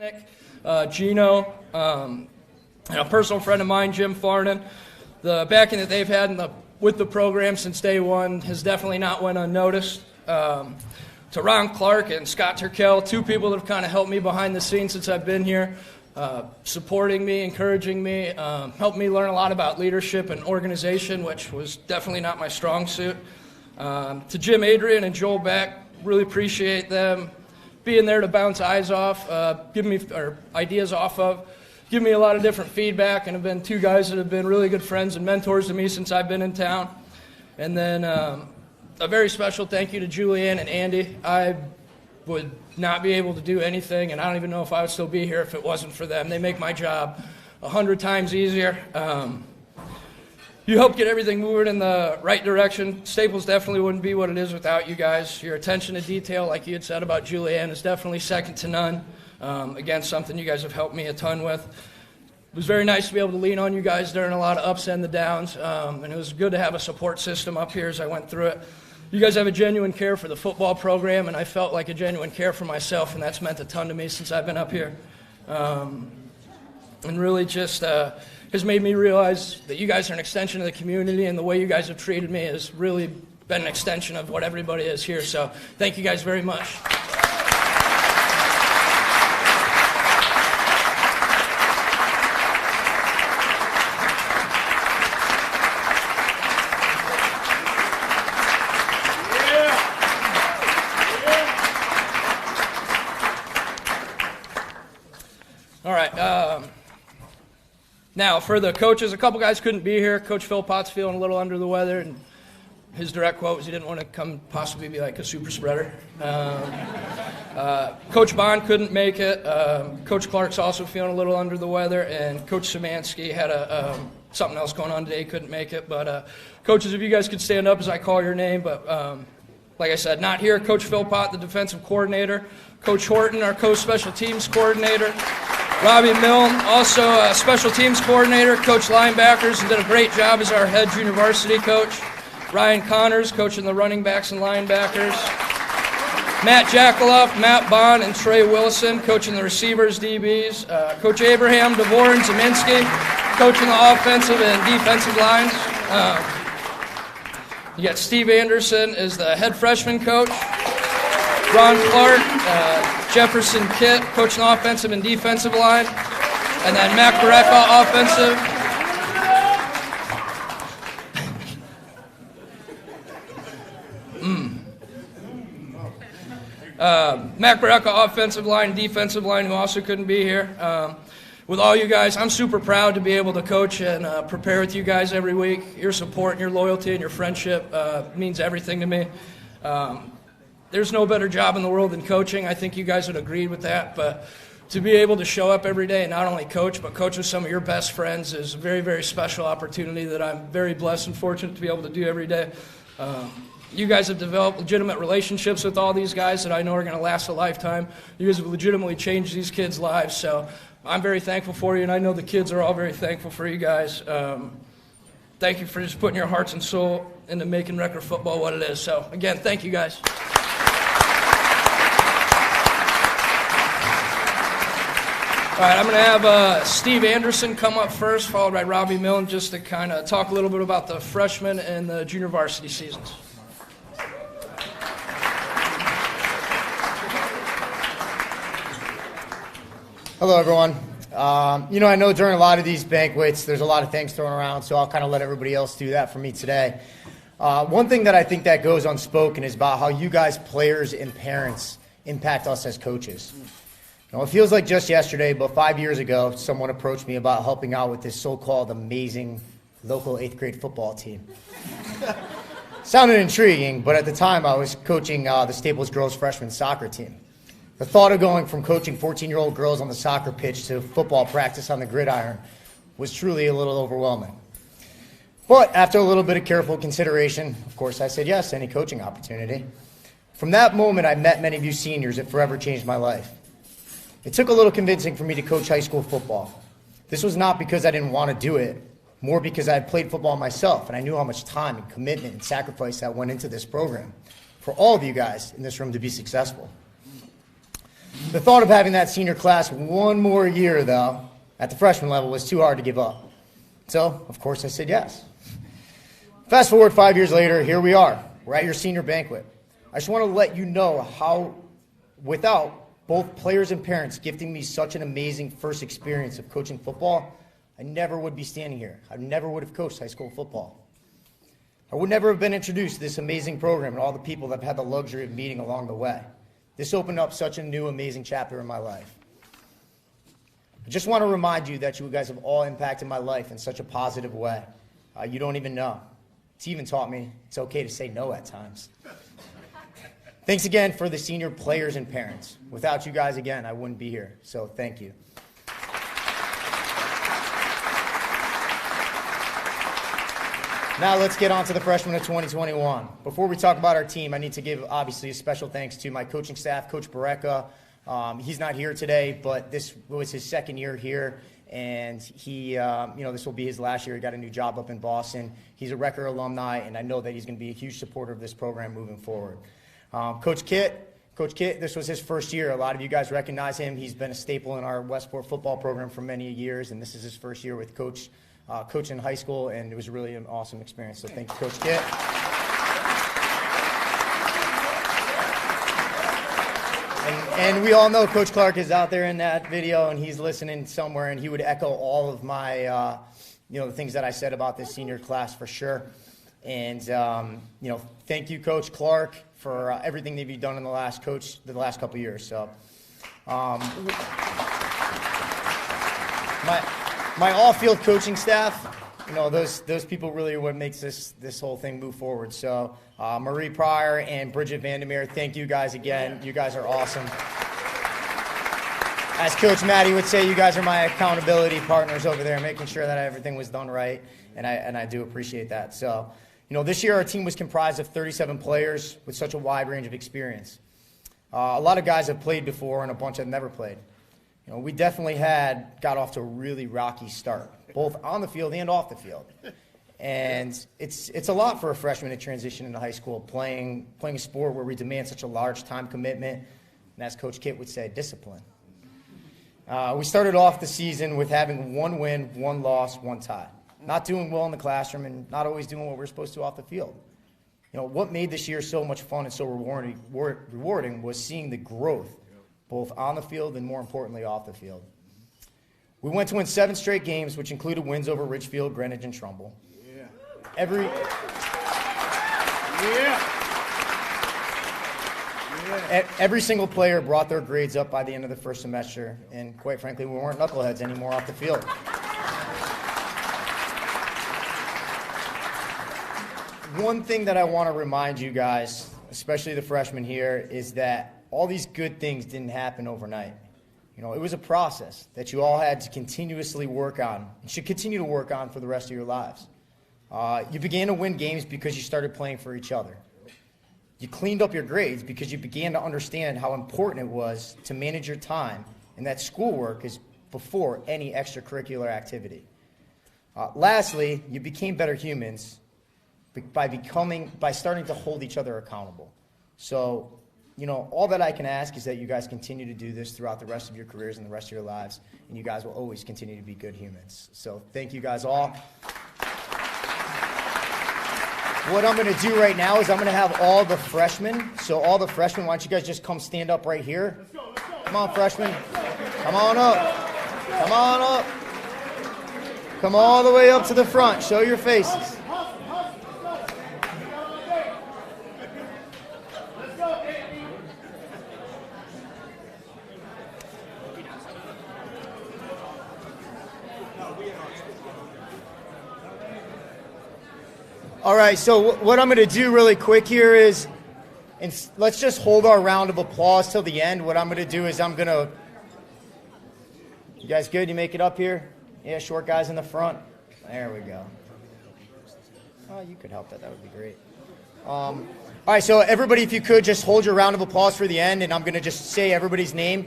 Nick, Gino, and a personal friend of mine, Jim Farnan. The backing that they've had with the program since day one has definitely not went unnoticed. To Ron Clark and Scott Turkel, two people that have kind of helped me behind the scenes since I've been here, supporting me, encouraging me, helped me learn a lot about leadership and organization, which was definitely not my strong suit. To Jim Adrian and Joel Beck, really appreciate them being there to bounce ideas off of, give me a lot of different feedback, and have been two guys that have been really good friends and mentors to me since I've been in town. And then a very special thank you to Julianne and Andy. I would not be able to do anything, and I don't even know if I would still be here if it wasn't for them. They make my job 100 times easier. You help get everything moving in the right direction. Staples definitely wouldn't be what it is without you guys. Your attention to detail, like you had said about Julianne, is definitely second to none. Again, something you guys have helped me a ton with. It was very nice to be able to lean on you guys during a lot of ups and the downs, and it was good to have a support system up here as I went through it. You guys have a genuine care for the football program, and I felt like a genuine care for myself, and that's meant a ton to me since I've been up here. And really just has made me realize that you guys are an extension of the community, and the way you guys have treated me has really been an extension of what everybody is here. So thank you guys very much. All right. Now, for the coaches, a couple guys couldn't be here. Coach Philpott's feeling a little under the weather, and his direct quote was he didn't want to come possibly be like a super spreader. Coach Bond couldn't make it. Coach Clark's also feeling a little under the weather, and Coach Szymanski had something else going on today, couldn't make it. But coaches, if you guys could stand up as I call your name. But like I said, not here. Coach Philpott, the defensive coordinator. Coach Horton, our co-special teams coordinator. Robbie Milne, also a special teams coordinator, coach linebackers, and did a great job as our head junior varsity coach. Ryan Connors, coaching the running backs and linebackers. Matt Jackaloff, Matt Bond, and Trey Wilson, coaching the receivers, DBs. Coach Abraham, DeVore, and Zeminski, coaching the offensive and defensive lines. You got Steve Anderson as the head freshman coach. Ron Clark, Jefferson Kitt, coaching the offensive and defensive line. And then Mac Barreca, offensive. Mac Barreca, offensive line, defensive line, who also couldn't be here. With all you guys, I'm super proud to be able to coach and prepare with you guys every week. Your support and your loyalty and your friendship means everything to me. There's no better job in the world than coaching. I think you guys would agree with that. But to be able to show up every day and not only coach, but coach with some of your best friends is a very, very special opportunity that I'm very blessed and fortunate to be able to do every day. You guys have developed legitimate relationships with all these guys that I know are going to last a lifetime. You guys have legitimately changed these kids' lives. So I'm very thankful for you, and I know the kids are all very thankful for you guys. Thank you for just putting your hearts and soul into making record football what it is. So, again, thank you guys. All right, I'm going to have Steve Anderson come up first, followed by Robbie Milne, just to kind of talk a little bit about the freshman and the junior varsity seasons. Hello, everyone. I know during a lot of these banquets, there's a lot of things thrown around, so I'll kind of let everybody else do that for me today. One thing that I think that goes unspoken is about how you guys, players and parents, impact us as coaches. It feels like just yesterday, but 5 years ago, someone approached me about helping out with this so-called amazing local 8th grade football team. Sounded intriguing, but at the time I was coaching the Staples girls freshman soccer team. The thought of going from coaching 14-year-old girls on the soccer pitch to football practice on the gridiron was truly a little overwhelming. But after a little bit of careful consideration, of course, I said yes to any coaching opportunity. From that moment, I met many of you seniors. It forever changed my life. It took a little convincing for me to coach high school football. This was not because I didn't want to do it, more because I had played football myself, and I knew how much time and commitment and sacrifice that went into this program for all of you guys in this room to be successful. The thought of having that senior class one more year, though, at the freshman level was too hard to give up. So, of course, I said yes. Fast forward 5 years later, here we are. We're at your senior banquet. I just want to let you know how, without both players and parents gifting me such an amazing first experience of coaching football, I never would be standing here. I never would have coached high school football. I would never have been introduced to this amazing program and all the people that I've had the luxury of meeting along the way. This opened up such a new, amazing chapter in my life. I just want to remind you that you guys have all impacted my life in such a positive way. You don't even know. It's even taught me it's okay to say no at times. Thanks again for the senior players and parents. Without you guys, again, I wouldn't be here. So thank you. Now let's get on to the freshmen of 2021. Before we talk about our team, I need to give, obviously, a special thanks to my coaching staff, Coach Bareka. He's not here today, but this was his second year here, and he, this will be his last year. He got a new job up in Boston. He's a Recker alumni, and I know that he's going to be a huge supporter of this program moving forward. Coach Kit, this was his first year. A lot of you guys recognize him. He's been a staple in our Westport football program for many years, and this is his first year with Coach in high school, and it was really an awesome experience. So thank you, Coach Kit. And we all know Coach Clark is out there in that video, and he's listening somewhere, and he would echo all of my, the things that I said about this senior class for sure. And thank you, Coach Clark, for everything that you've done in the last couple of years. So, my all-field coaching staff, those people really are what makes this whole thing move forward. So Marie Pryor and Bridget Vandermeer, thank you guys again. You guys are awesome. As Coach Maddie would say, you guys are my accountability partners over there, making sure that everything was done right, and I do appreciate that. So, this year our team was comprised of 37 players with such a wide range of experience. A lot of guys have played before, and a bunch have never played. We definitely got off to a really rocky start, both on the field and off the field. And it's a lot for a freshman to transition into high school, playing a sport where we demand such a large time commitment, and as Coach Kit would say, discipline. We started off the season with having 1 win, 1 loss, 1 tie. Not doing well in the classroom and not always doing what we're supposed to off the field. What made this year so much fun and so rewarding was seeing the growth, both on the field and, more importantly, off the field. We went to win 7 straight games, which included wins over Richfield, Greenwich, and Trumbull. Yeah. Every single player brought their grades up by the end of the first semester, and quite frankly, we weren't knuckleheads anymore off the field. One thing that I want to remind you guys, especially the freshmen here, is that all these good things didn't happen overnight. It was a process that you all had to continuously work on and should continue to work on for the rest of your lives. You began to win games because you started playing for each other. You cleaned up your grades because you began to understand how important it was to manage your time and that schoolwork is before any extracurricular activity. Lastly, you became better humans by starting to hold each other accountable. So, all that I can ask is that you guys continue to do this throughout the rest of your careers and the rest of your lives, and you guys will always continue to be good humans. So thank you guys all. What I'm going to do right now is I'm going to have all the freshmen, why don't you guys just come stand up right here? Let's go. Come on, freshmen. Come on up. Come on up. Come all the way up to the front. Show your faces. All right, so what I'm going to do really quick here is, and let's just hold our round of applause till the end. What I'm going to do is you guys good? You make it up here? Yeah, short guys in the front. There we go. Oh, you could help that. That would be great. All right, so everybody, if you could, just hold your round of applause for the end, and I'm going to just say everybody's name.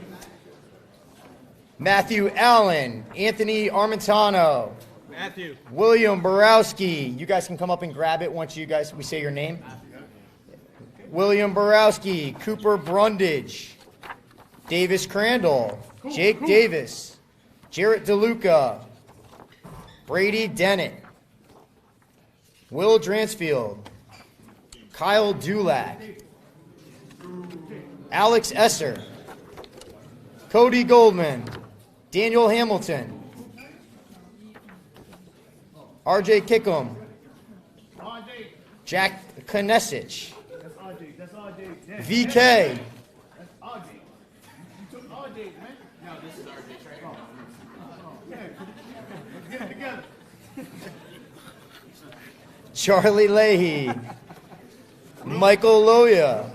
Matthew Allen, Anthony Armentano, Matthew. William Borowski. You guys can come up and grab it once we say your name. William Borowski, Cooper Brundage, Davis Crandall, Jake Davis, Jarrett DeLuca, Brady Dennett, Will Dransfield, Kyle Dulac, Alex Esser, Cody Goldman, Daniel Hamilton, RJ Kickham, Jack Konesic, VK, Charlie Leahy, Michael Loya,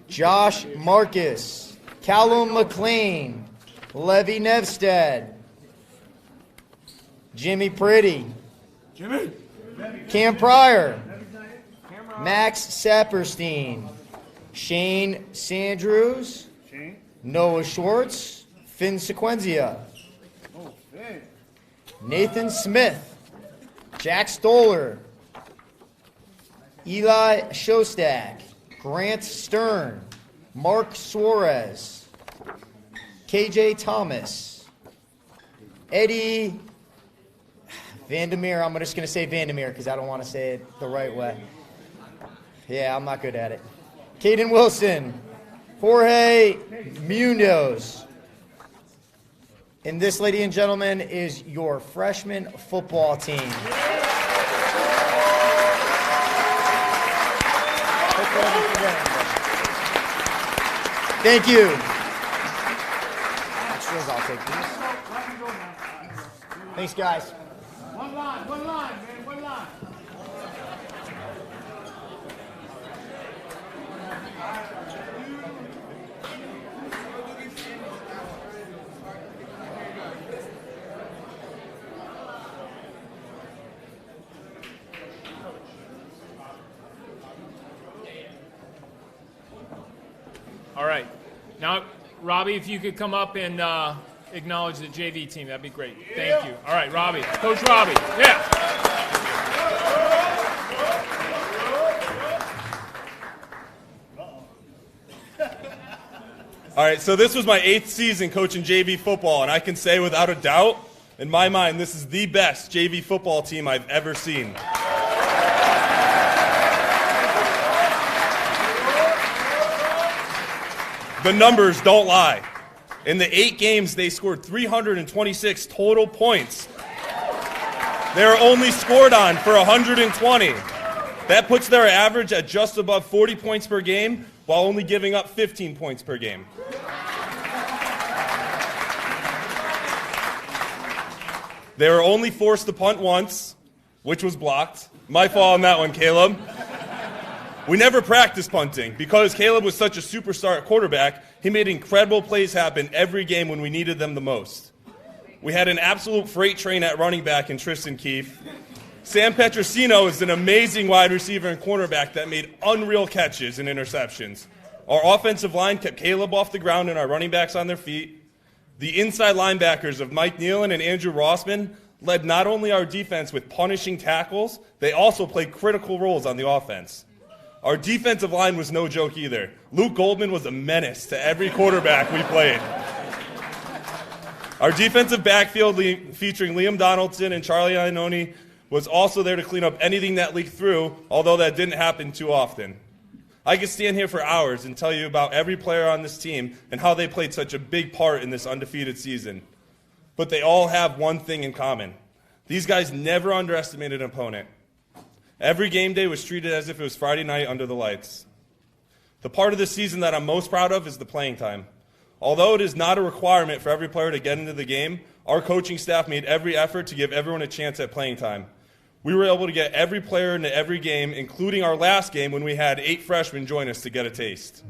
Josh Marcus, Callum McLean, Levy Nevstead, Jimmy Pretty, Cam Pryor, Max Saperstein, Shane Sandrews, Noah Schwartz, Finn Sequenzia, Nathan Smith, Jack Stoller, Eli Shostak, Grant Stern, Mark Suarez, KJ Thomas, Eddie Vandermeer. I'm just going to say Vandermeer because I don't want to say it the right way. Yeah, I'm not good at it. Caden Wilson, Jorge Munoz. And this, ladies and gentlemen, is your freshman football team. Thank you. Extras, I'll take these. Thanks, guys. One line, man, one line. All right. Now, Robbie, if you could come up and acknowledge the JV team, that'd be great. Thank you. All right, Robbie. Coach Robbie. Yeah. All right, so this was my 8th season coaching JV football, and I can say without a doubt, in my mind, this is the best JV football team I've ever seen. The numbers don't lie. In the 8 games, they scored 326 total points. They were only scored on for 120. That puts their average at just above 40 points per game, while only giving up 15 points per game. They were only forced to punt once, which was blocked. My fault on that one, Caleb. We never practiced punting. Because Caleb was such a superstar at quarterback, he made incredible plays happen every game when we needed them the most. We had an absolute freight train at running back in Tristan Keefe. Sam Petrosino is an amazing wide receiver and cornerback that made unreal catches and interceptions. Our offensive line kept Caleb off the ground and our running backs on their feet. The inside linebackers of Mike Nealon and Andrew Rossman led not only our defense with punishing tackles, they also played critical roles on the offense. Our defensive line was no joke either. Luke Goldman was a menace to every quarterback we played. Our defensive backfield featuring Liam Donaldson and Charlie Iannone was also there to clean up anything that leaked through, although that didn't happen too often. I could stand here for hours and tell you about every player on this team and how they played such a big part in this undefeated season. But they all have one thing in common. These guys never underestimated an opponent. Every game day was treated as if it was Friday night under the lights. The part of the season that I'm most proud of is the playing time. Although it is not a requirement for every player to get into the game, our coaching staff made every effort to give everyone a chance at playing time. We were able to get every player into every game, including our last game when we had 8 freshmen join us to get a taste.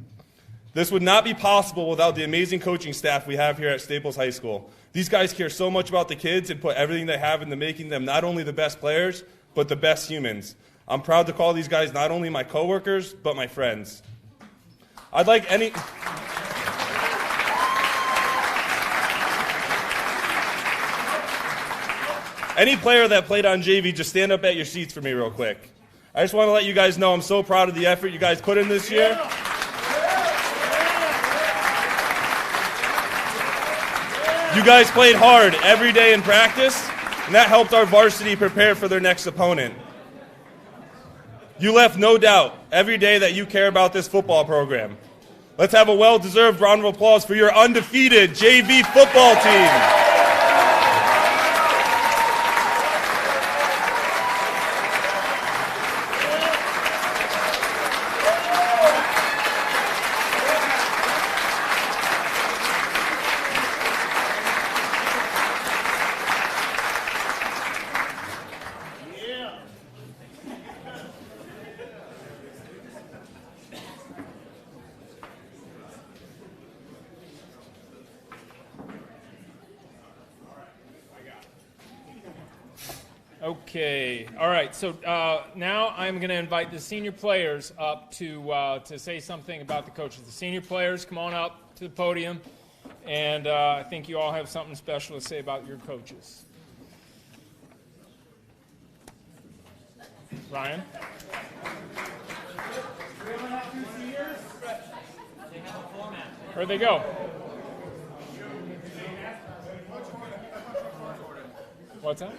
This would not be possible without the amazing coaching staff we have here at Staples High School. These guys care so much about the kids and put everything they have into making them not only the best players, but the best humans. I'm proud to call these guys not only my coworkers, but my friends. I'd like any player that played on JV, just stand up at your seats for me real quick. I just want to let you guys know I'm so proud of the effort you guys put in this year. You guys played hard every day in practice, and that helped our varsity prepare for their next opponent. You left no doubt every day that you care about this football program. Let's have a well-deserved round of applause for your undefeated JV football team. Okay. All right. So now I'm going to invite the senior players up to say something about the coaches. The senior players, come on up to the podium, and I think you all have something special to say about your coaches. Ryan. Where'd they go? What's that?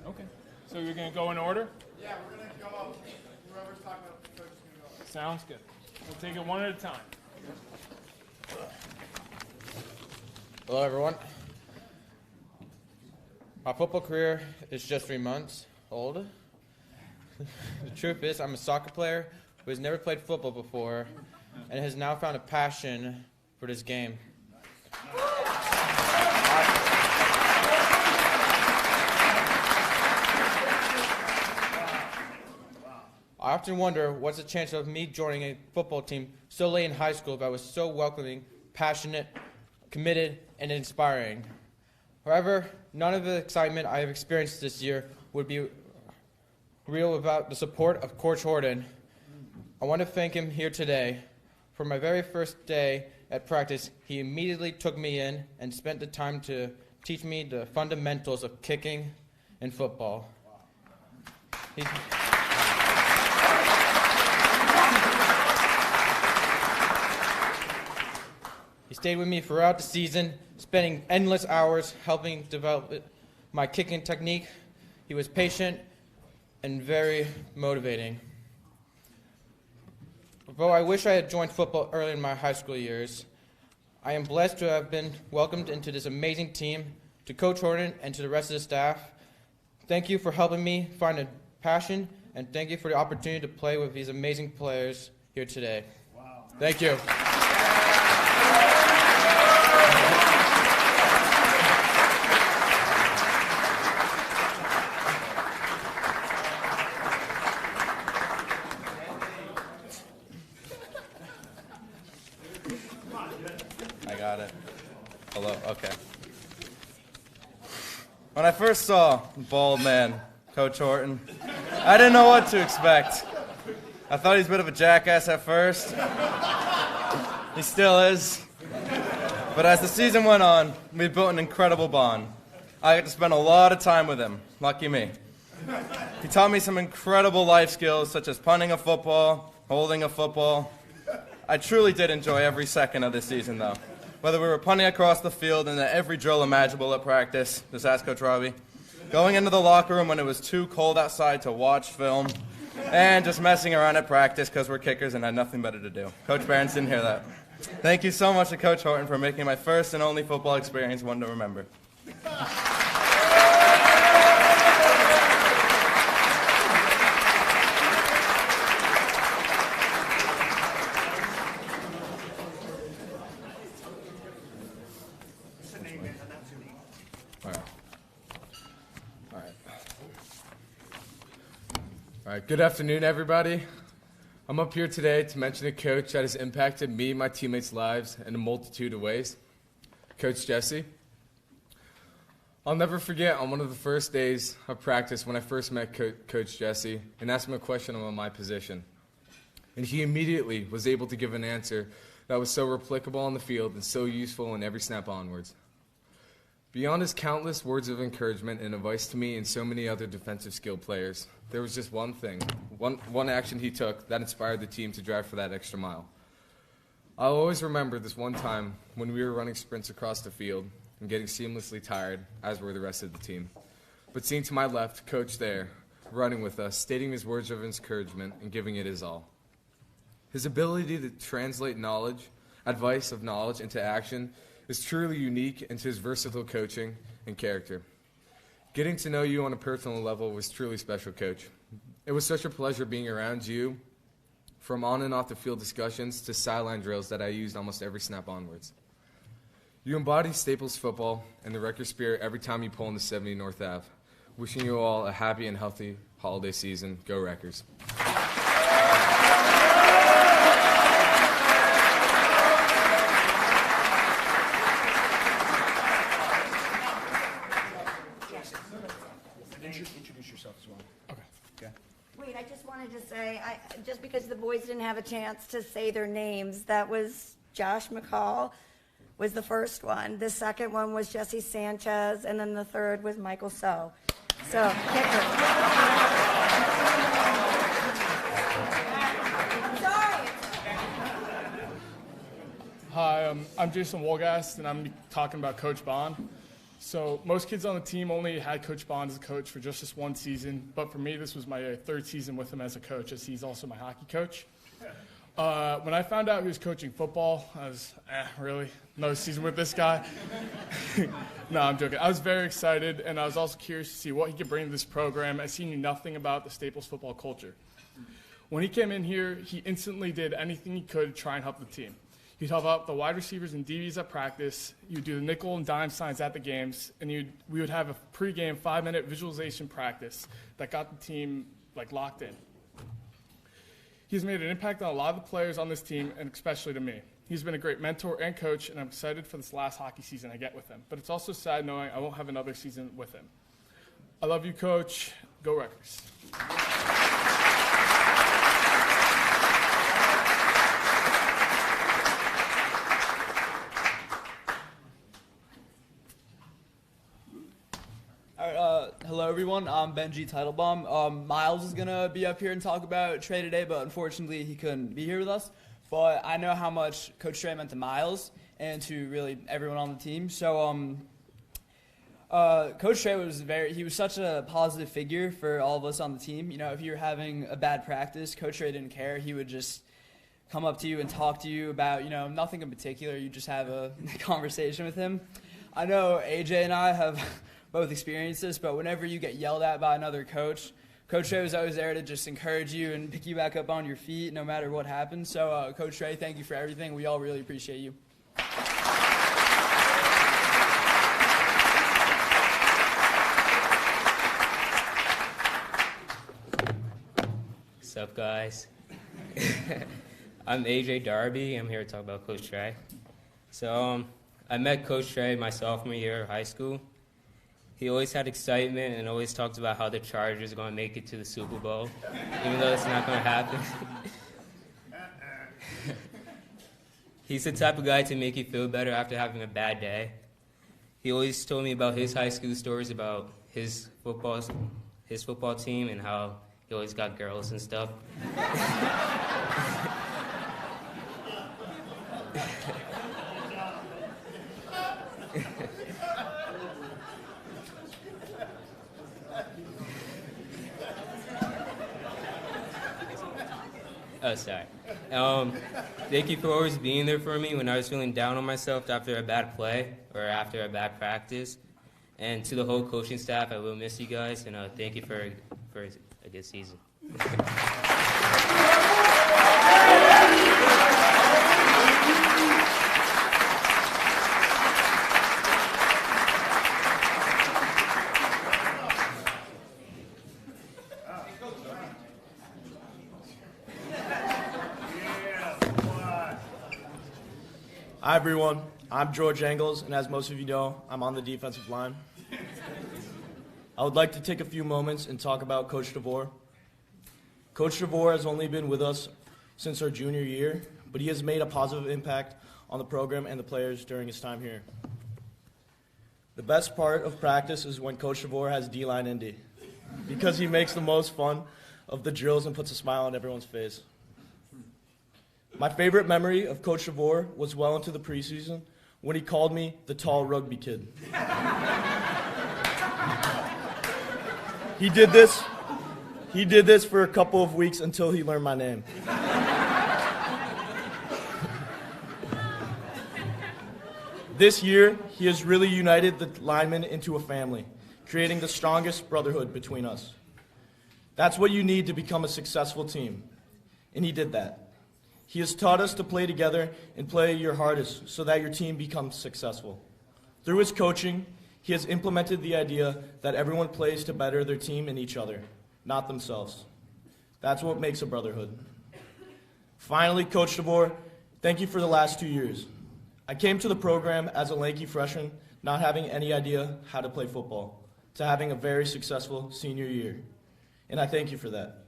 Okay. So you're going to go in order? Yeah, we're going to go up. Whoever's talking about the coach is going to go up. Sounds good. We'll take it one at a time. Hello, everyone. My football career is just 3 months old. The truth is, I'm a soccer player who has never played football before and has now found a passion for this game. I often wonder what's the chance of me joining a football team so late in high school if I was so welcoming, passionate, committed, and inspiring. However, none of the excitement I have experienced this year would be real without the support of Coach Horton. I want to thank him here today. For my very first day at practice, he immediately took me in and spent the time to teach me the fundamentals of kicking and football. He stayed with me throughout the season, spending endless hours helping develop my kicking technique. He was patient and very motivating. Although I wish I had joined football early in my high school years, I am blessed to have been welcomed into this amazing team. To Coach Horton and to the rest of the staff, thank you for helping me find a passion, and thank you for the opportunity to play with these amazing players here today. Wow. Thank you. I got it. Hello, okay. When I first saw bald man, Coach Horton, I didn't know what to expect. I thought he was a bit of a jackass at first. He still is. But as the season went on, we built an incredible bond. I got to spend a lot of time with him. Lucky me. He taught me some incredible life skills, such as punting a football, holding a football. I truly did enjoy every second of this season, though. Whether we were punting across the field and at every drill imaginable at practice, just ask Coach Robbie, going into the locker room when it was too cold outside to watch film, and just messing around at practice because we're kickers and had nothing better to do. Coach Barons didn't hear that. Thank you so much to Coach Horton for making my first and only football experience one to remember. All right, good afternoon, everybody. I'm up here today to mention a coach that has impacted me and my teammates' lives in a multitude of ways. Coach Jesse. I'll never forget on one of the first days of practice when I first met Coach Jesse and asked him a question on my position. And he immediately was able to give an answer that was so replicable on the field and so useful in every snap onwards. Beyond his countless words of encouragement and advice to me and so many other defensive skill players, there was just one thing, one action he took that inspired the team to drive for that extra mile. I'll always remember this one time when we were running sprints across the field and getting seamlessly tired, as were the rest of the team. But seeing to my left, Coach there, running with us, stating his words of encouragement and giving it his all. His ability to translate advice of knowledge into action is truly unique, and to his versatile coaching and character. Getting to know you on a personal level was truly special, Coach. It was such a pleasure being around you, from on and off the field discussions to sideline drills that I used almost every snap onwards. You embody Staples football and the Wrecker spirit every time you pull in the 70 North Ave. Wishing you all a happy and healthy holiday season. Go Wreckers. Introduce yourself as well. Okay. Wait, I just wanted to say, just because the boys didn't have a chance to say their names, that was Josh McCall was the first one. The second one was Jesse Sanchez, and then the third was Michael So. So, kicker. Sorry. Hi, I'm Jason Wolgast, and I'm talking about Coach Bond. So most kids on the team only had Coach Bond as a coach for just this one season, but for me, this was my third season with him as a coach, as he's also my hockey coach. When I found out he was coaching football, I was, really? Another season with this guy? No, I'm joking. I was very excited, and I was also curious to see what he could bring to this program, as he knew nothing about the Staples football culture. When he came in here, he instantly did anything he could to try and help the team. He'd help out the wide receivers and DBs at practice. You'd do the nickel and dime signs at the games, and we would have a pregame 5-minute visualization practice that got the team locked in. He's made an impact on a lot of the players on this team, and especially to me. He's been a great mentor and coach, and I'm excited for this last hockey season I get with him. But it's also sad knowing I won't have another season with him. I love you, Coach. Go Wreckers. Hello, everyone. I'm Benji Teitelbaum. Miles is going to be up here and talk about Trey today, but unfortunately he couldn't be here with us. But I know how much Coach Trey meant to Miles and to really everyone on the team. So Coach Trey was such a positive figure for all of us on the team. You know, if you were having a bad practice, Coach Trey didn't care. He would just come up to you and talk to you about, nothing in particular. You just have a conversation with him. I know AJ and I have both experienced this, but whenever you get yelled at by another coach, Coach Trey was always there to just encourage you and pick you back up on your feet no matter what happens. So, Coach Trey, thank you for everything. We all really appreciate you. What's up, guys? I'm AJ Darby. I'm here to talk about Coach Trey. So, I met Coach Trey my sophomore year of high school. He always had excitement and always talked about how the Chargers are going to make it to the Super Bowl, even though it's not going to happen. He's the type of guy to make you feel better after having a bad day. He always told me about his high school stories about his football team and how he always got girls and stuff. Oh, sorry. Thank you for always being there for me when I was feeling down on myself after a bad play or after a bad practice. And to the whole coaching staff, I will miss you guys, and thank you for a good season. Hi, everyone. I'm George Engels, and as most of you know, I'm on the defensive line. I would like to take a few moments and talk about Coach DeVore. Coach DeVore has only been with us since our junior year, but he has made a positive impact on the program and the players during his time here. The best part of practice is when Coach DeVore has D-line Indy, because he makes the most fun of the drills and puts a smile on everyone's face. My favorite memory of Coach DeVore was well into the preseason when he called me the tall rugby kid. He did this for a couple of weeks until he learned my name. This year, he has really united the linemen into a family, creating the strongest brotherhood between us. That's what you need to become a successful team, and he did that. He has taught us to play together and play your hardest so that your team becomes successful. Through his coaching, he has implemented the idea that everyone plays to better their team and each other, not themselves. That's what makes a brotherhood. Finally, Coach DeVore, thank you for the last 2 years. I came to the program as a lanky freshman, not having any idea how to play football, to having a very successful senior year. And I thank you for that.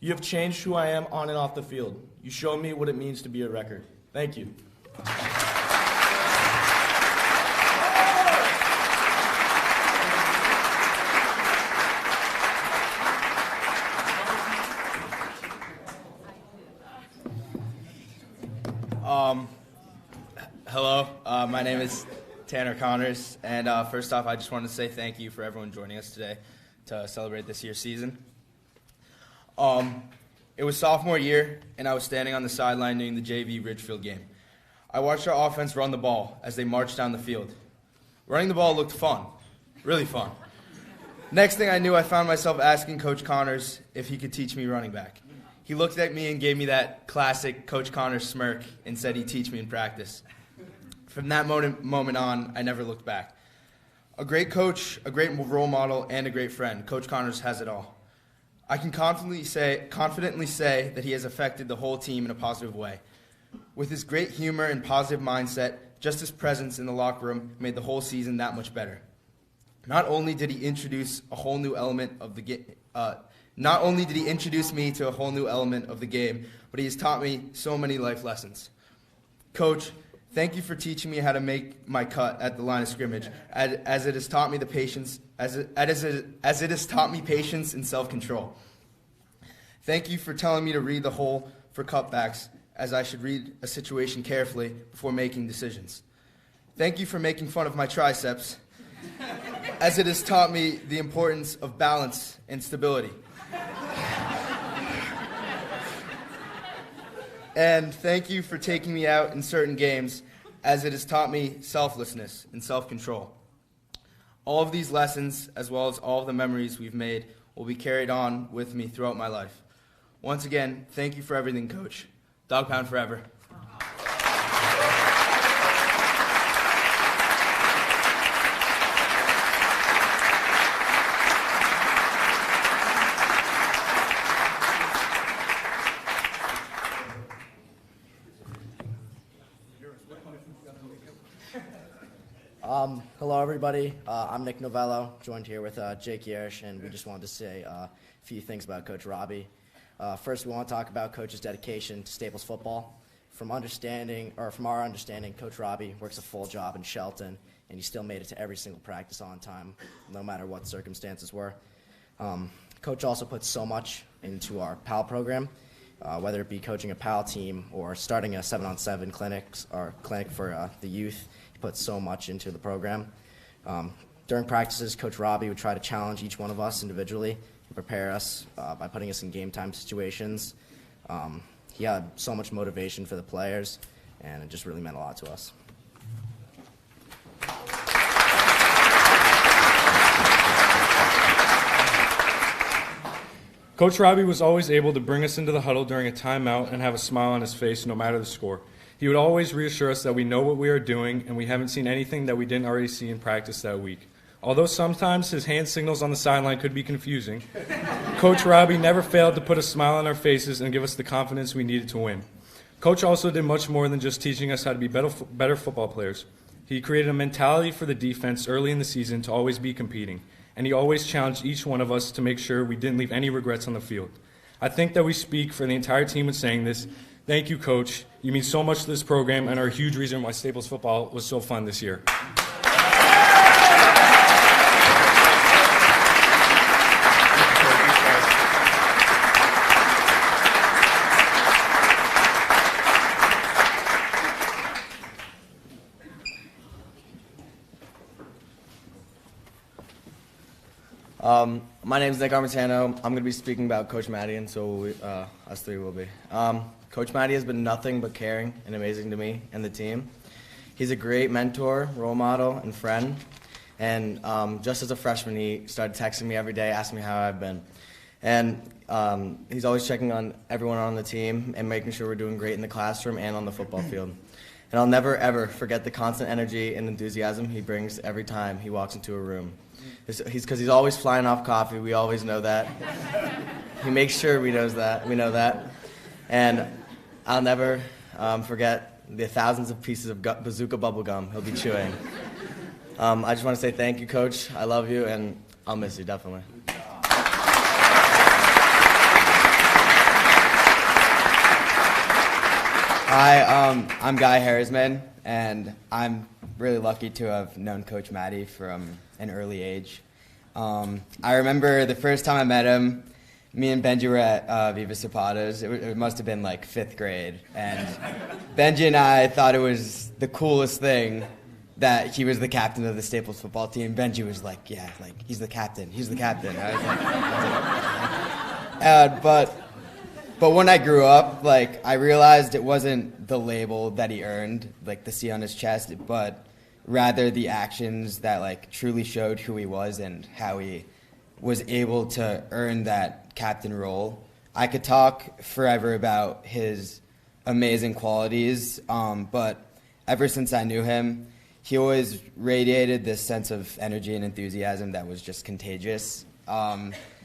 You have changed who I am on and off the field. You showed me what it means to be a record. Thank you. Hello, my name is Tanner Connors, and first off, I just wanted to say thank you for everyone joining us today to celebrate this year's season. It was sophomore year, and I was standing on the sideline during the JV Ridgefield game. I watched our offense run the ball as they marched down the field. Running the ball looked fun, really fun. Next thing I knew, I found myself asking Coach Connors if he could teach me running back. He looked at me and gave me that classic Coach Connors smirk and said he'd teach me in practice. From that moment on, I never looked back. A great coach, a great role model, and a great friend. Coach Connors has it all. I can confidently say that he has affected the whole team in a positive way. With his great humor and positive mindset, just his presence in the locker room made the whole season that much better. Not only did he introduce a whole new element of the game, not only did he introduce me to a whole new element of the game, but he has taught me so many life lessons. Coach, thank you for teaching me how to make my cut at the line of scrimmage, as it has taught me the patience, as it has taught me patience and self-control. Thank you for telling me to read the hole for cutbacks, as I should read a situation carefully before making decisions. Thank you for making fun of my triceps, as it has taught me the importance of balance and stability. And thank you for taking me out in certain games, as it has taught me selflessness and self-control. All of these lessons, as well as all of the memories we've made, will be carried on with me throughout my life. Once again, thank you for everything, Coach. Dog Pound forever. Hello, everybody. I'm Nick Novello, joined here with Jake Yerish, and we just wanted to say a few things about Coach Robbie. First, we want to talk about Coach's dedication to Staples football. From our understanding, Coach Robbie works a full job in Shelton, and he still made it to every single practice on time, no matter what the circumstances were. Coach also puts so much into our PAL program, whether it be coaching a PAL team or starting a 7-on-7 clinic for the youth. He puts so much into the program. During practices, Coach Robbie would try to challenge each one of us individually and prepare us by putting us in game time situations. He had so much motivation for the players, and it just really meant a lot to us. Coach Robbie was always able to bring us into the huddle during a timeout and have a smile on his face no matter the score. He would always reassure us that we know what we are doing and we haven't seen anything that we didn't already see in practice that week. Although sometimes his hand signals on the sideline could be confusing, Coach Robbie never failed to put a smile on our faces and give us the confidence we needed to win. Coach also did much more than just teaching us how to be better football players. He created a mentality for the defense early in the season to always be competing, and he always challenged each one of us to make sure we didn't leave any regrets on the field. I think that we speak for the entire team in saying this. Thank you, Coach. You mean so much to this program and are a huge reason why Staples football was so fun this year. My name is Nick Armentano. I'm going to be speaking about Coach Matty, and so us three will be. Coach Matty has been nothing but caring and amazing to me and the team. He's a great mentor, role model, and friend. And just as a freshman, he started texting me every day, asking me how I've been. And he's always checking on everyone on the team and making sure we're doing great in the classroom and on the football field. And I'll never, ever forget the constant energy and enthusiasm he brings every time he walks into a room. Because he's always flying off coffee. We always know that. He makes sure we know that. And I'll never forget the thousands of pieces of bazooka bubble gum he'll be chewing. I just want to say thank you, Coach. I love you, and I'll miss you, definitely. Hi, I'm Guy Harrisman, and I'm really lucky to have known Coach Matty from an early age. I remember the first time I met him, me and Benji were at Viva Zapata's. It must have been like 5th grade, and Benji and I thought it was the coolest thing that he was the captain of the Staples football team. Benji was like, yeah, like, he's the captain. I was like, but when I grew up, like, I realized it wasn't the label that he earned, like the C on his chest, but rather the actions that, like, truly showed who he was and how he was able to earn that captain role. I could talk forever about his amazing qualities, but ever since I knew him, he always radiated this sense of energy and enthusiasm that was just contagious.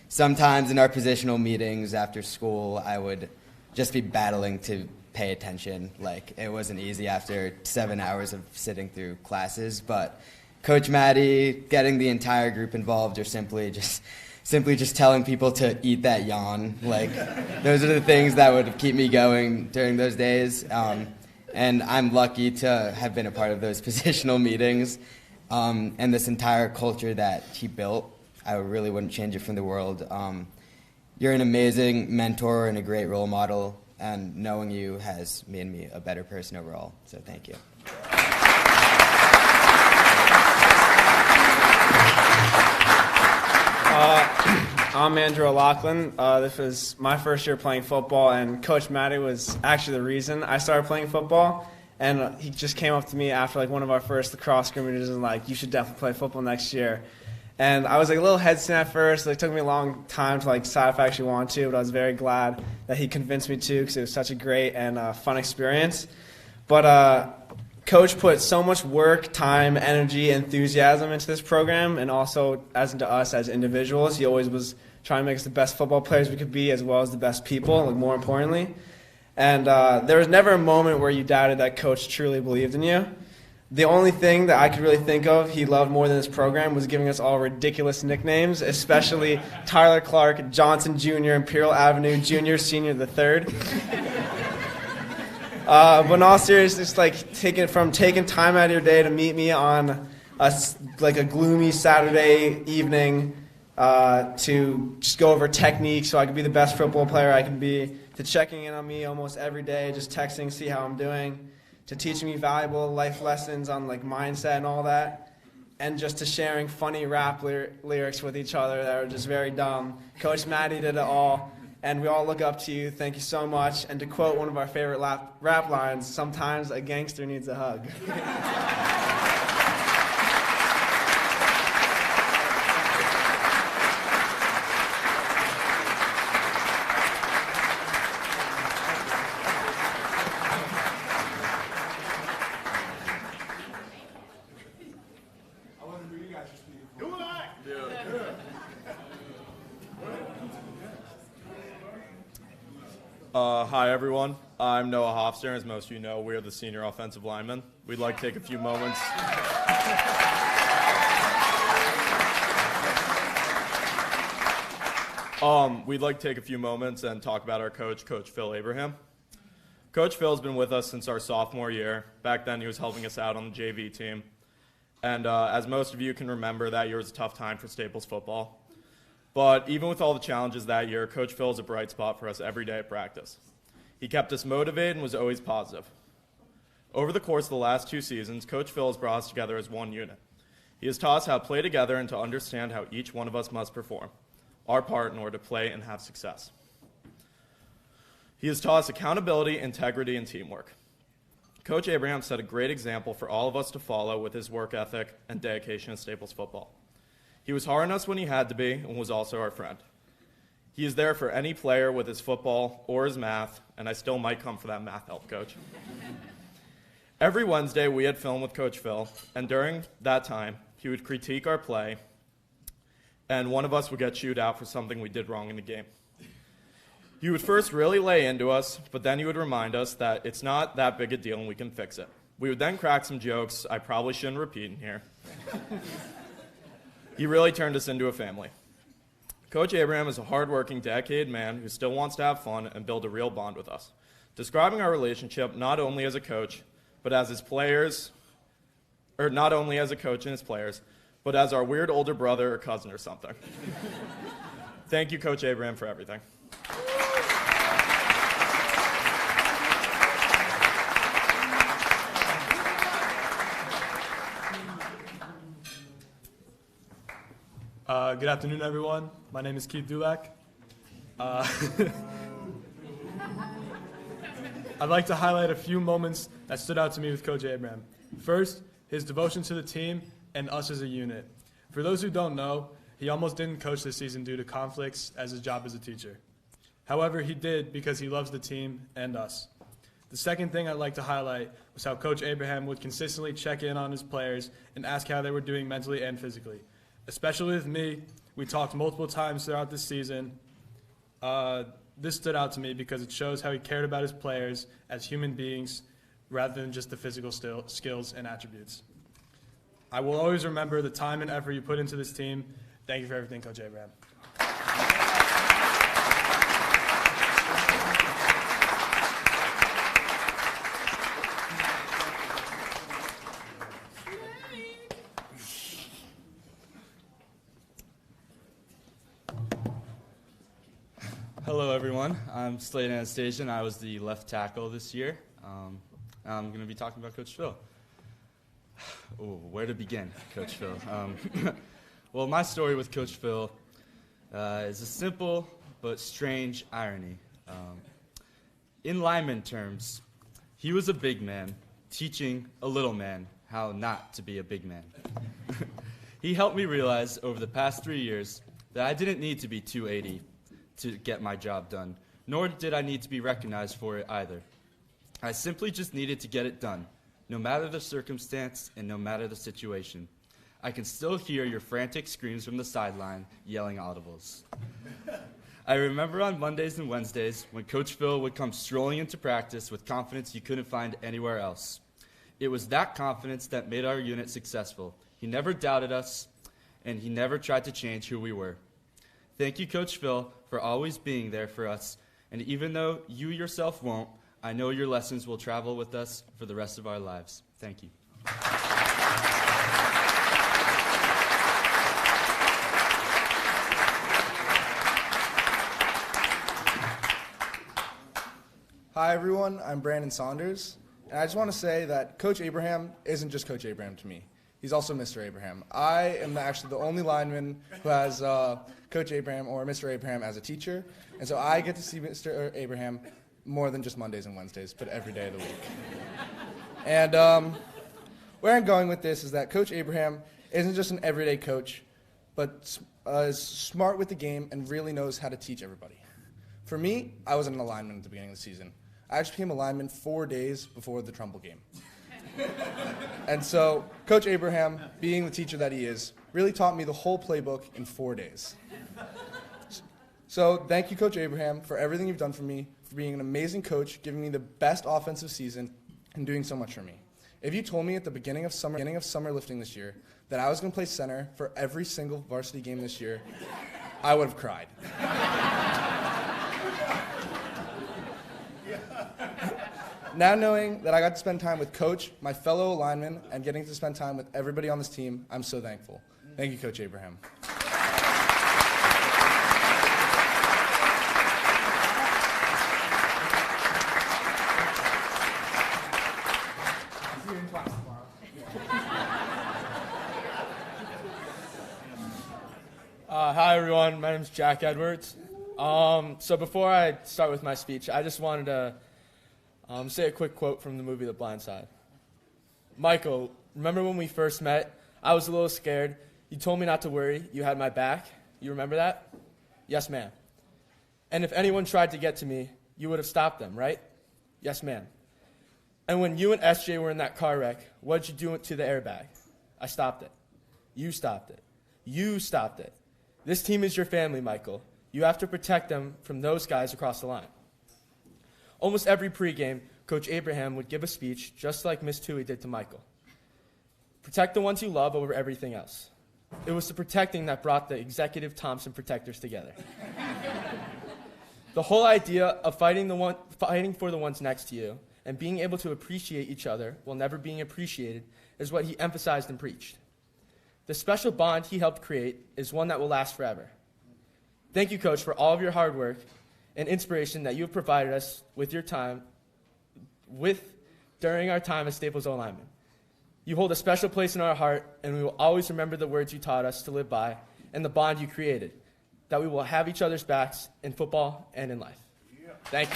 Sometimes in our positional meetings after school, I would just be battling to pay attention. Like, it wasn't easy after 7 hours of sitting through classes, but Coach Matty getting the entire group involved, or simply just telling people to eat that yawn, like, those are the things that would keep me going during those days. And I'm lucky to have been a part of those positional meetings, and this entire culture that he built. I really wouldn't change it for the world. You're an amazing mentor and a great role model, and knowing you has made me a better person overall, so thank you. I'm Andrew O'Loughlin. This was my first year playing football, and Coach Matty was actually the reason I started playing football. And he just came up to me after like one of our first lacrosse scrimmages and like, you should definitely play football next year. And I was like a little hesitant at first. It took me a long time to like decide if I actually wanted to, but I was very glad that he convinced me to, because it was such a great and fun experience. But Coach put so much work, time, energy, enthusiasm into this program, and also as into us as individuals. He always was trying to make us the best football players we could be, as well as the best people, like, more importantly. And there was never a moment where you doubted that Coach truly believed in you. The only thing that I could really think of he loved more than this program was giving us all ridiculous nicknames, especially Tyler Clark, Johnson Jr., Imperial Avenue, Junior, Senior, the Third. But in all seriousness, like, taking time out of your day to meet me on a gloomy Saturday evening to just go over technique so I could be the best football player I can be, to checking in on me almost every day, just texting, see how I'm doing, to teaching me valuable life lessons on like mindset and all that, and just to sharing funny rap lyrics with each other that are just very dumb. Coach Matty did it all, and we all look up to you. Thank you so much. And to quote one of our favorite rap lines, sometimes a gangster needs a hug. Hi, everyone. I'm Noah Hofstern. As most of you know, we're the senior offensive linemen. We'd like to take a few moments. We'd like to take a few moments and talk about our coach, Coach Phil Abraham. Coach Phil's been with us since our sophomore year. Back then, he was helping us out on the JV team. And as most of you can remember, that year was a tough time for Staples football. But even with all the challenges that year, Coach Phil is a bright spot for us every day at practice. He kept us motivated and was always positive. Over the course of the last 2 seasons, Coach Phil has brought us together as one unit. He has taught us how to play together and to understand how each one of us must perform our part in order to play and have success. He has taught us accountability, integrity, and teamwork. Coach Abraham set a great example for all of us to follow with his work ethic and dedication to Staples football. He was hard on us when he had to be and was also our friend. He is there for any player with his football or his math, and I still might come for that math help, Coach. Every Wednesday, we had film with Coach Phil, and during that time, he would critique our play, and one of us would get chewed out for something we did wrong in the game. He would first really lay into us, but then he would remind us that it's not that big a deal and we can fix it. We would then crack some jokes I probably shouldn't repeat in here. He really turned us into a family. Coach Abraham is a hardworking, dedicated man who still wants to have fun and build a real bond with us. Describing our relationship not only as a coach, but as his players, or not only as a coach and his players, but as our weird older brother or cousin or something. Thank you, Coach Abraham, for everything. Good afternoon, everyone. My name is Keith Dulac. I'd like to highlight a few moments that stood out to me with Coach Abraham. First, his devotion to the team and us as a unit. For those who don't know, he almost didn't coach this season due to conflicts as his job as a teacher. However, he did because he loves the team and us. The second thing I'd like to highlight was how Coach Abraham would consistently check in on his players and ask how they were doing mentally and physically. Especially with me, we talked multiple times throughout this season. This stood out to me because it shows how he cared about his players as human beings rather than just the physical skills and attributes. I will always remember the time and effort you put into this team. Thank you for everything, Coach Abraham. Hello, everyone. I'm Slade Anastasia, and I was the left tackle this year. I'm going to be talking about Coach Phil. Oh, where to begin, Coach Phil? Well, my story with Coach Phil is a simple but strange irony. In lineman terms, he was a big man teaching a little man how not to be a big man. He helped me realize over the past 3 years that I didn't need to be 280 to get my job done, nor did I need to be recognized for it either. I simply just needed to get it done, no matter the circumstance and no matter the situation. I can still hear your frantic screams from the sideline, yelling audibles. I remember on Mondays and Wednesdays when Coach Phil would come strolling into practice with confidence you couldn't find anywhere else. It was that confidence that made our unit successful. He never doubted us, and he never tried to change who we were. Thank you, Coach Phil, for always being there for us, and even though you yourself won't, I know your lessons will travel with us for the rest of our lives. Thank you. Hi, everyone. I'm Brandon Saunders, and I just want to say that Coach Abraham isn't just Coach Abraham to me. He's also Mr. Abraham. I am actually the only lineman who has Coach Abraham or Mr. Abraham as a teacher, and so I get to see Mr. Abraham more than just Mondays and Wednesdays, but every day of the week. And where I'm going with this is that Coach Abraham isn't just an everyday coach, but is smart with the game and really knows how to teach everybody. For me, I wasn't an lineman at the beginning of the season. I actually became a lineman 4 days before the Trumbull game. And so Coach Abraham, being the teacher that he is, really taught me the whole playbook in 4 days. So thank you, Coach Abraham, for everything you've done for me, for being an amazing coach, giving me the best offensive season, and doing so much for me. If you told me at the beginning of summer lifting this year that I was going to play center for every single varsity game this year, I would have cried. Now knowing that I got to spend time with Coach, my fellow linemen, and getting to spend time with everybody on this team, I'm so thankful. Thank you, Coach Abraham. Hi, everyone. My name is Jack Edwards. So before I start with my speech, I just wanted to say a quick quote from the movie The Blind Side. Michael, remember when we first met? I was a little scared. You told me not to worry. You had my back. You remember that? Yes, ma'am. And if anyone tried to get to me, you would have stopped them, right? Yes, ma'am. And when you and SJ were in that car wreck, what did you do to the airbag? I stopped it. You stopped it. You stopped it. This team is your family, Michael. You have to protect them from those guys across the line. Almost every pregame, Coach Abraham would give a speech just like Miss Tui did to Michael. Protect the ones you love over everything else. It was the protecting that brought the executive Thompson protectors together. The whole idea of fighting for the ones next to you and being able to appreciate each other while never being appreciated is what he emphasized and preached. The special bond he helped create is one that will last forever. Thank you, Coach, for all of your hard work and inspiration that you have provided us with your time during our time as Staples O-linemen. You hold a special place in our heart, and we will always remember the words you taught us to live by and the bond you created, that we will have each other's backs in football and in life. Thank you.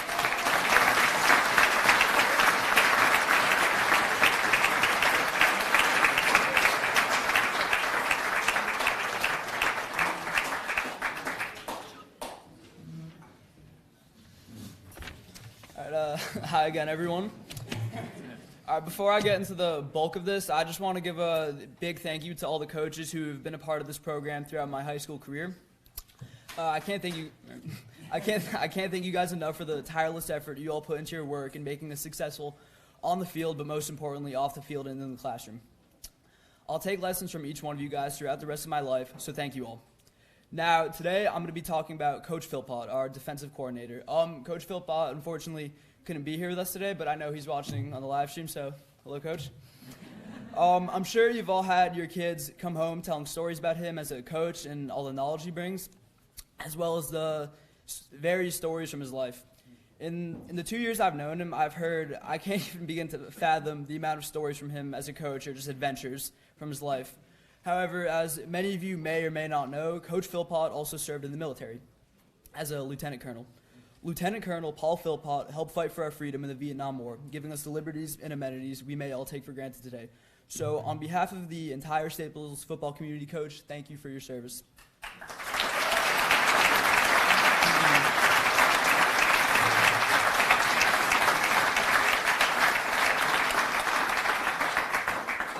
Hi again, everyone. All right, before I get into the bulk of this, I just want to give a big thank you to all the coaches who have been a part of this program throughout my high school career. I can't thank you guys enough for the tireless effort you all put into your work in making us successful on the field, but most importantly, off the field and in the classroom. I'll take lessons from each one of you guys throughout the rest of my life, so thank you all. Now, today I'm going to be talking about Coach Philpott, our defensive coordinator. Coach Philpott, unfortunately, couldn't be here with us today, but I know he's watching on the live stream, so hello, Coach. I'm sure you've all had your kids come home telling stories about him as a coach and all the knowledge he brings, as well as the various stories from his life. In the 2 years I've known him, I can't even begin to fathom the amount of stories from him as a coach or just adventures from his life. However, as many of you may or may not know, Coach Philpott also served in the military as a lieutenant colonel. Lieutenant Colonel Paul Philpott helped fight for our freedom in the Vietnam War, giving us the liberties and amenities we may all take for granted today. So on behalf of the entire Staples football community, Coach, thank you for your service.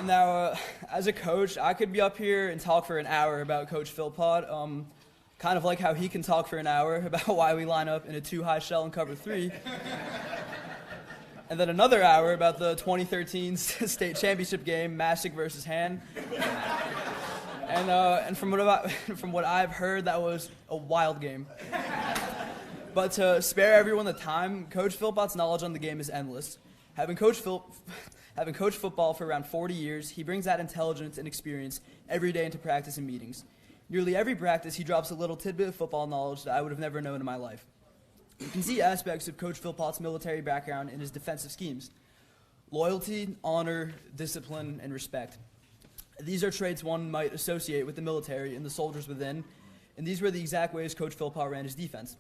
Now, as a coach, I could be up here and talk for an hour about Coach Philpott, kind of like how he can talk for an hour about why we line up in a 2-high shell and cover 3. And then another hour about the 2013 state championship game, Mastic versus Han. And from what I've heard, that was a wild game. But to spare everyone the time, Coach Philpott's knowledge on the game is endless. Having coached football for around 40 years, he brings that intelligence and experience every day into practice and meetings. Nearly every practice, he drops a little tidbit of football knowledge that I would have never known in my life. You can see aspects of Coach Philpott's military background in his defensive schemes: loyalty, honor, discipline, and respect. These are traits one might associate with the military and the soldiers within, and these were the exact ways Coach Philpott ran his defense.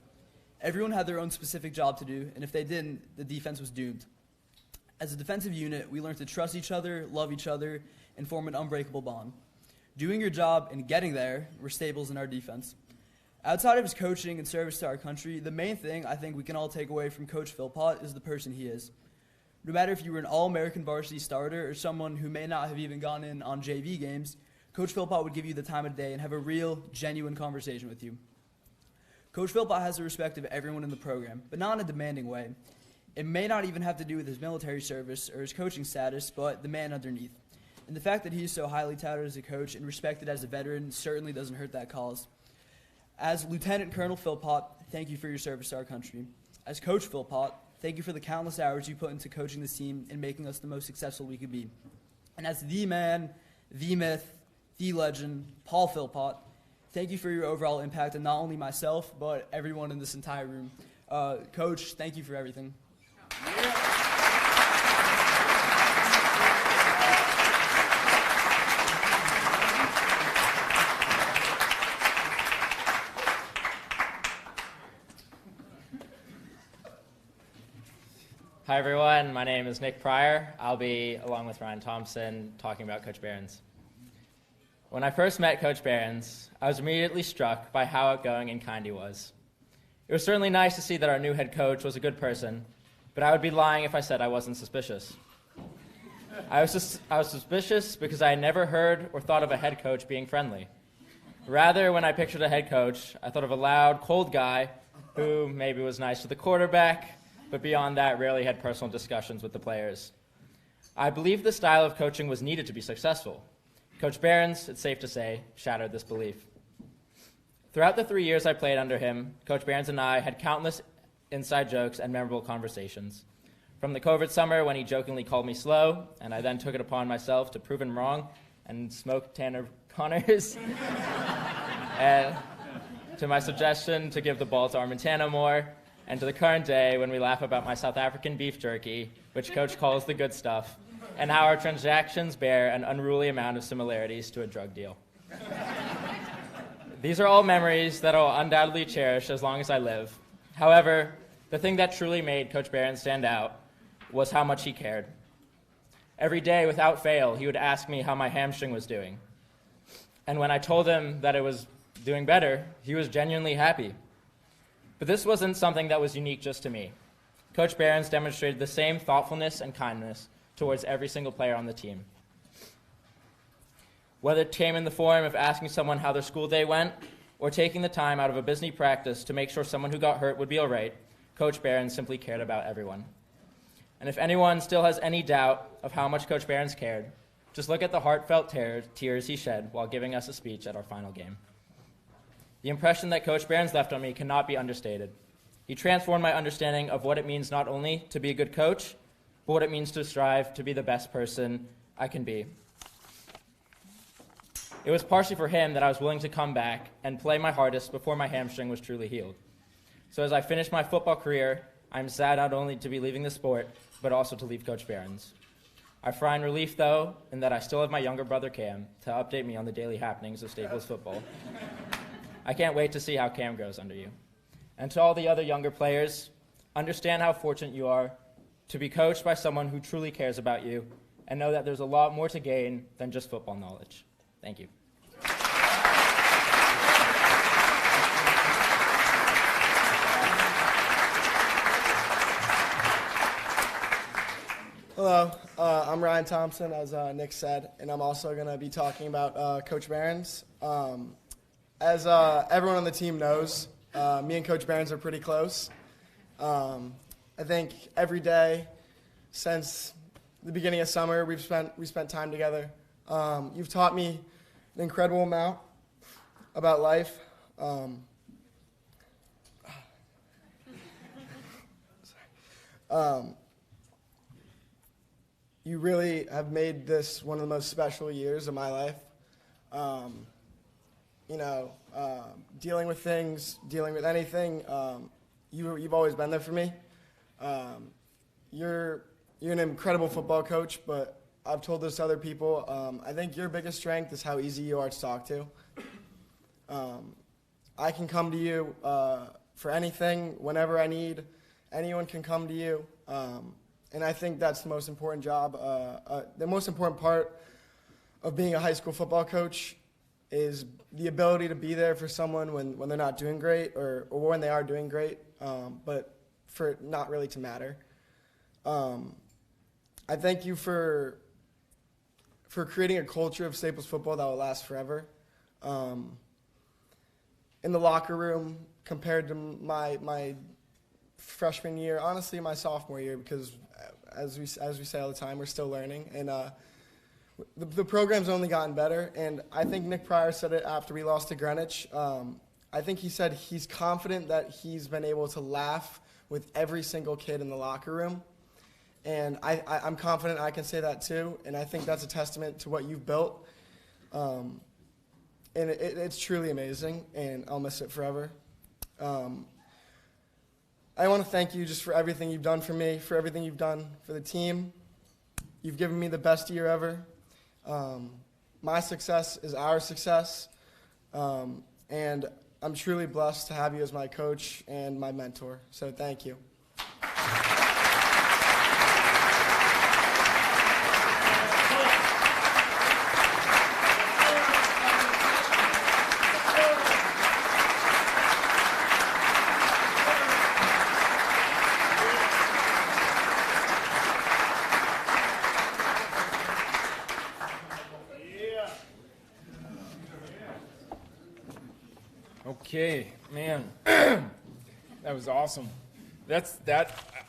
Everyone had their own specific job to do, and if they didn't, the defense was doomed. As a defensive unit, we learned to trust each other, love each other, and form an unbreakable bond. Doing your job and getting there were staples in our defense. Outside of his coaching and service to our country, the main thing I think we can all take away from Coach Philpott is the person he is. No matter if you were an All-American varsity starter or someone who may not have even gone in on JV games, Coach Philpott would give you the time of day and have a real, genuine conversation with you. Coach Philpott has the respect of everyone in the program, but not in a demanding way. It may not even have to do with his military service or his coaching status, but the man underneath. And the fact that he is so highly touted as a coach and respected as a veteran certainly doesn't hurt that cause. As Lieutenant Colonel Philpott, thank you for your service to our country. As Coach Philpott, thank you for the countless hours you put into coaching this team and making us the most successful we could be. And as the man, the myth, the legend, Paul Philpott, thank you for your overall impact on not only myself, but everyone in this entire room. Coach, thank you for everything. Hi, everyone. My name is Nick Pryor. I'll be, along with Ryan Thompson, talking about Coach Behrens. When I first met Coach Behrens, I was immediately struck by how outgoing and kind he was. It was certainly nice to see that our new head coach was a good person, but I would be lying if I said I wasn't suspicious. I was suspicious because I had never heard or thought of a head coach being friendly. Rather, when I pictured a head coach, I thought of a loud, cold guy who maybe was nice to the quarterback, but beyond that, rarely had personal discussions with the players. I believe the style of coaching was needed to be successful. Coach Behrens, it's safe to say, shattered this belief. Throughout the 3 years I played under him, Coach Behrens and I had countless inside jokes and memorable conversations. From the COVID summer when he jokingly called me slow, and I then took it upon myself to prove him wrong and smoke Tanner Connors, and to my suggestion to give the ball to Armentano more, and to the current day when we laugh about my South African beef jerky, which Coach calls the good stuff, and how our transactions bear an unruly amount of similarities to a drug deal. These are all memories that I'll undoubtedly cherish as long as I live. However, the thing that truly made Coach Behrens stand out was how much he cared. Every day, without fail, he would ask me how my hamstring was doing. And when I told him that it was doing better, he was genuinely happy. But this wasn't something that was unique just to me. Coach Behrens demonstrated the same thoughtfulness and kindness towards every single player on the team. Whether it came in the form of asking someone how their school day went, or taking the time out of a busy practice to make sure someone who got hurt would be all right, Coach Behrens simply cared about everyone. And if anyone still has any doubt of how much Coach Behrens cared, just look at the heartfelt tears he shed while giving us a speech at our final game. The impression that Coach Behrens left on me cannot be understated. He transformed my understanding of what it means not only to be a good coach, but what it means to strive to be the best person I can be. It was partially for him that I was willing to come back and play my hardest before my hamstring was truly healed. So as I finish my football career, I'm sad not only to be leaving the sport, but also to leave Coach Behrens. I find relief, though, in that I still have my younger brother, Cam, to update me on the daily happenings of Staples football. I can't wait to see how Cam grows under you. And to all the other younger players, understand how fortunate you are to be coached by someone who truly cares about you, and know that there's a lot more to gain than just football knowledge. Thank you. Hello, I'm Ryan Thompson, as Nick said, and I'm also going to be talking about Coach Behrens. As everyone on the team knows, me and Coach Behrens are pretty close. I think every day since the beginning of summer, we spent time together. You've taught me an incredible amount about life. You really have made this one of the most special years of my life. Dealing with things, dealing with anything, you've always been there for me. You're an incredible football coach, but I've told this to other people. I think your biggest strength is how easy you are to talk to. I can come to you for anything, whenever I need. Anyone can come to you. And I think that's the most important job. The most important part of being a high school football coach is the ability to be there for someone when they're not doing great or when they are doing great, but for it not really to matter. I thank you for creating a culture of Staples football that will last forever. In the locker room, compared to my freshman year, honestly my sophomore year, because as we say all the time, we're still learning, and the program's only gotten better. And I think Nick Pryor said it after we lost to Greenwich. I think he said he's confident that he's been able to laugh with every single kid in the locker room, and I'm confident I can say that too. And I think that's a testament to what you've built, and it's truly amazing, and I'll miss it forever. I want to thank you just for everything you've done for me, for everything you've done for the team. You've given me the best year ever. My success is our success, and I'm truly blessed to have you as my coach and my mentor. So thank you. Okay, man, that was awesome. That's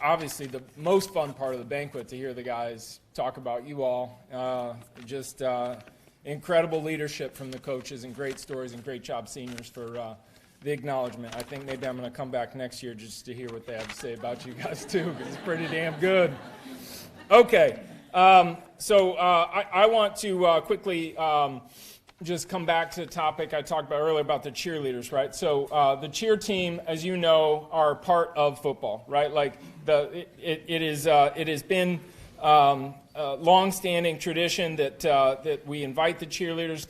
obviously the most fun part of the banquet, to hear the guys talk about you all. Just incredible leadership from the coaches and great stories, and great job, seniors, for the acknowledgement. I think maybe I'm going to come back next year just to hear what they have to say about you guys too, because it's pretty damn good. Okay, so I want to quickly just come back to the topic I talked about earlier about the cheerleaders, right? So the cheer team, as you know, are part of football, right? Like it has been a long-standing tradition that we invite the cheerleaders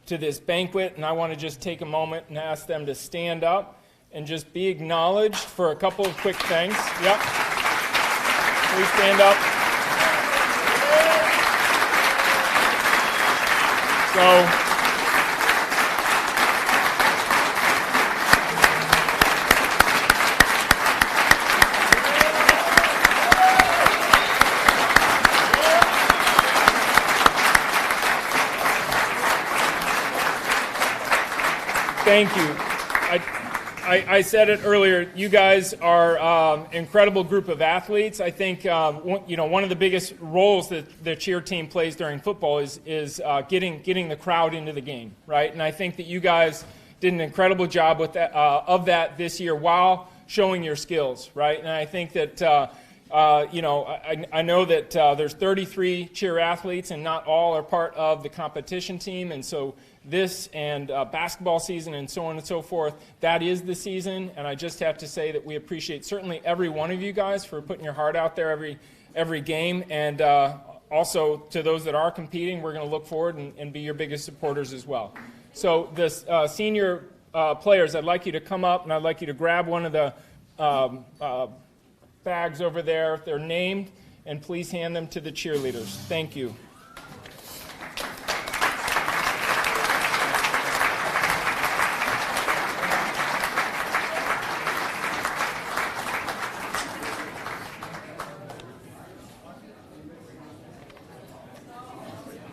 to this banquet, and I want to just take a moment and ask them to stand up and just be acknowledged for a couple of quick things. Yep. Please stand up. So, thank you. I said it earlier. You guys are an incredible group of athletes. I think one of the biggest roles that the cheer team plays during football is getting the crowd into the game, right? And I think that you guys did an incredible job with that, of that this year while showing your skills, right? And I think that I know that there's 33 cheer athletes, and not all are part of the competition team, and so this and basketball season and so on and so forth, that is the season. And I just have to say that we appreciate certainly every one of you guys for putting your heart out there every game, and also to those that are competing, we're going to look forward and be your biggest supporters as well. So the senior players, I'd like you to come up, and I'd like you to grab one of the bags over there if they're named, and please hand them to the cheerleaders. Thank you.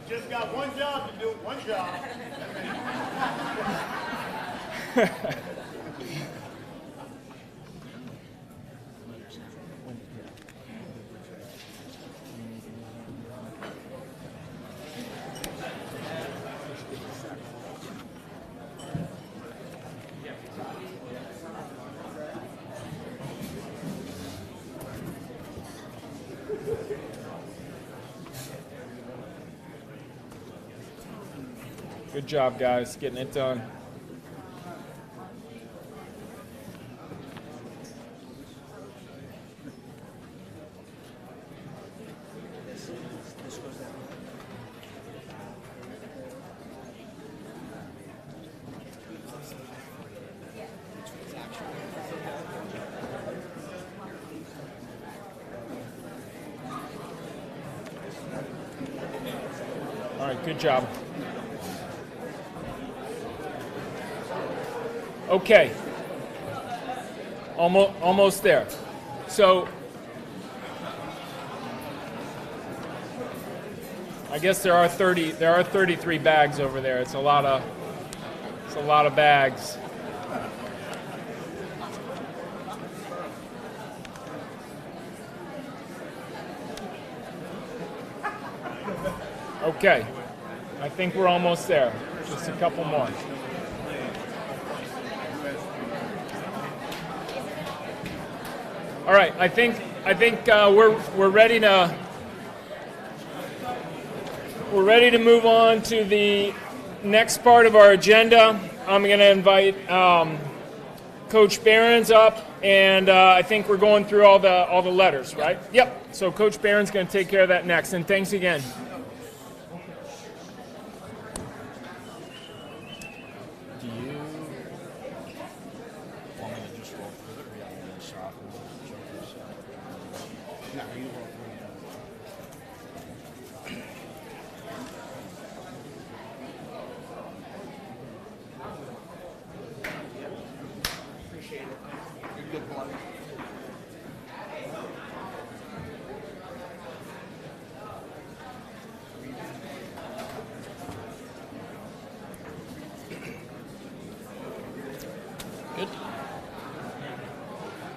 Just got one job to do, one job. Good job, guys, getting it done. All right, good job. Okay, almost there. So I guess there are 33 bags over there. It's a lot of bags. Okay, I think we're almost there. Just a couple more. All right, I think we're ready to move on to the next part of our agenda. I'm going to invite Coach Behrens up, and I think we're going through all the letters, right? Yep. So Coach Behrens is going to take care of that next. And thanks again.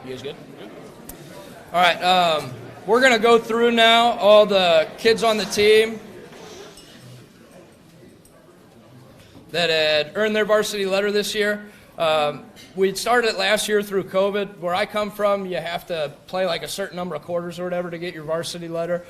You guys good? All right, we're going to go through now all the kids on the team that had earned their varsity letter this year. We started it last year through COVID. Where I come from, you have to play like a certain number of quarters or whatever to get your varsity letter.